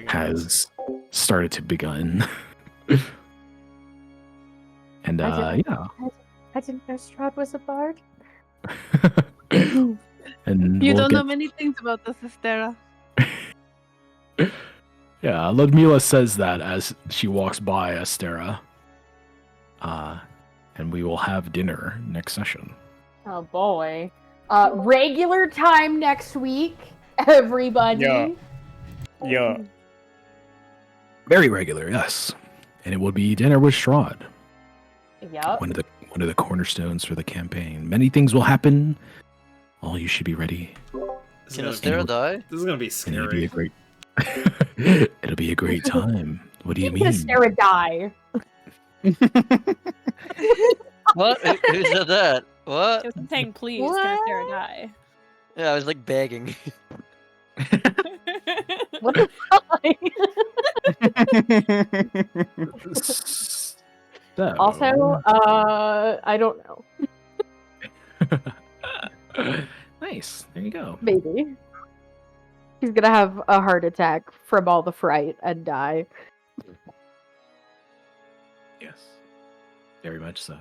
has started to begin. And I yeah. didn't know Strahd was a bard. And You we'll don't know get- many things about the Sistera. Yeah, Ludmila says that as she walks by Astera. And we will have dinner next session. Oh boy. Regular time next week, everybody. Yeah. Very regular, yes. And it will be dinner with Strahd. Yep. One of the cornerstones for the campaign. Many things will happen. All you should be ready. Can Astera die? This is gonna be And it'll be scary. a great it'll be a great time. What do you mean? Astera die. What? Who said that? What? Just saying, please, What? can Astera die? Yeah, I was like begging. What the fuck? So, Also, I don't know. nice. There you go. Maybe. He's gonna have a heart attack from all the fright and die. Yes. Very much so.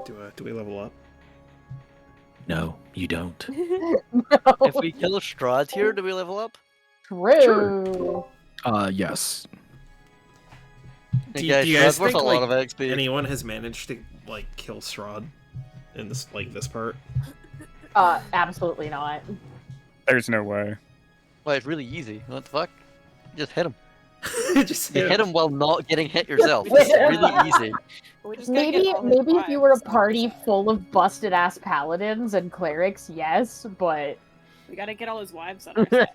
Do we level up? No, you don't. If we kill Strahd here, do we level up? True. Yes. Do Yeah, you guys Strahd's worth think a lot of XP. anyone has managed to like kill Strahd in this part? Absolutely not. There's no way. Well, it's really easy. What the fuck? Just hit him. Just You hit him while not getting hit yourself. hit It's him. really easy. We're just gonna Maybe get all his if you were a wives. party full of busted ass paladins and clerics, yes, but We gotta get all his wives on our side.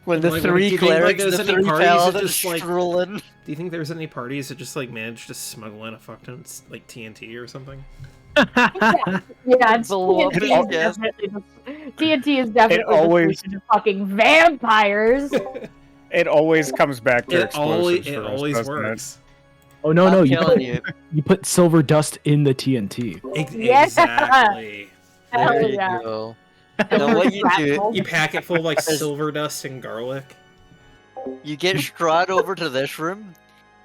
When the Like, three do you think, like, clerics, there's the any three parties that paladins just, like- strolling. Do you think there's any parties that just like manage to smuggle in a fuck ton like TNT or something? yeah, it's Blow up TNT, his is gas. definitely TNT is definitely always- the solution to fucking vampires. It always comes back to It explosives. always, for us, always doesn't it? works. Oh no, I'm you telling put, you. you put silver dust in the TNT. Yeah. Exactly. Hell There you yeah. go. Now what you do, You pack it full of like silver dust and garlic. you get Strahd over to this room,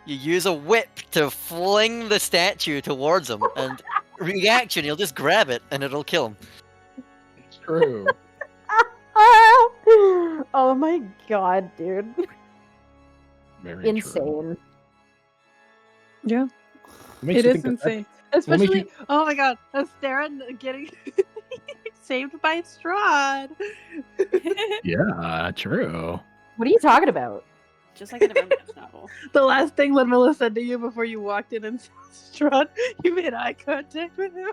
you use a whip to fling the statue towards him, and reaction, you'll just grab it and it'll kill him. True. Oh my god, dude. Very true. Insane. Yeah, Makes it you is think that- insane. make Especially, you- oh my god, Astera getting saved by Strahd. Yeah, true. What are you talking about? Just like in a romance novel. The last thing Ludmilla said to you before you walked in and saw Strahd, you made eye contact with him.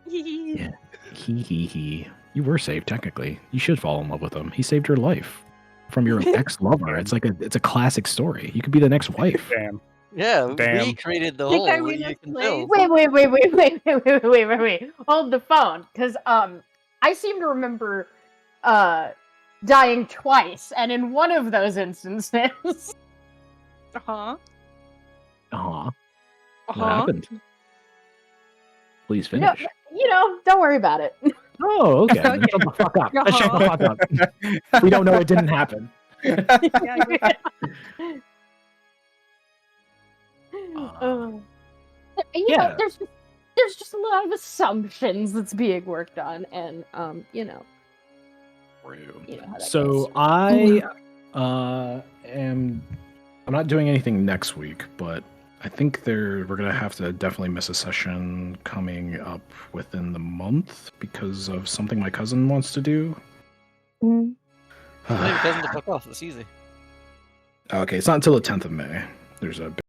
Yeah. He. You were saved technically. You should fall in love with him. He saved your life from your ex-lover. It's a classic story. You could be the next wife. Damn. Yeah, we Damn. created the Think hole I that mean you it's can late? fill. Wait. Hold the phone, because I seem to remember dying twice, and in one of those instances, Uh-huh. Aw. What Uh-huh. happened? Please no, finish. don't worry about it. Oh, okay. Then shut the fuck up. Then shut the fuck up. We don't know it didn't happen. Yeah. There's just a lot of assumptions that's being worked on, and you know how that So goes. I'm not doing anything next week, but I think we're gonna have to definitely miss a session coming up within the month because of something my cousin wants to do. Tell your cousin to fuck off, it's easy. Okay, it's not until the 10th of May. There's a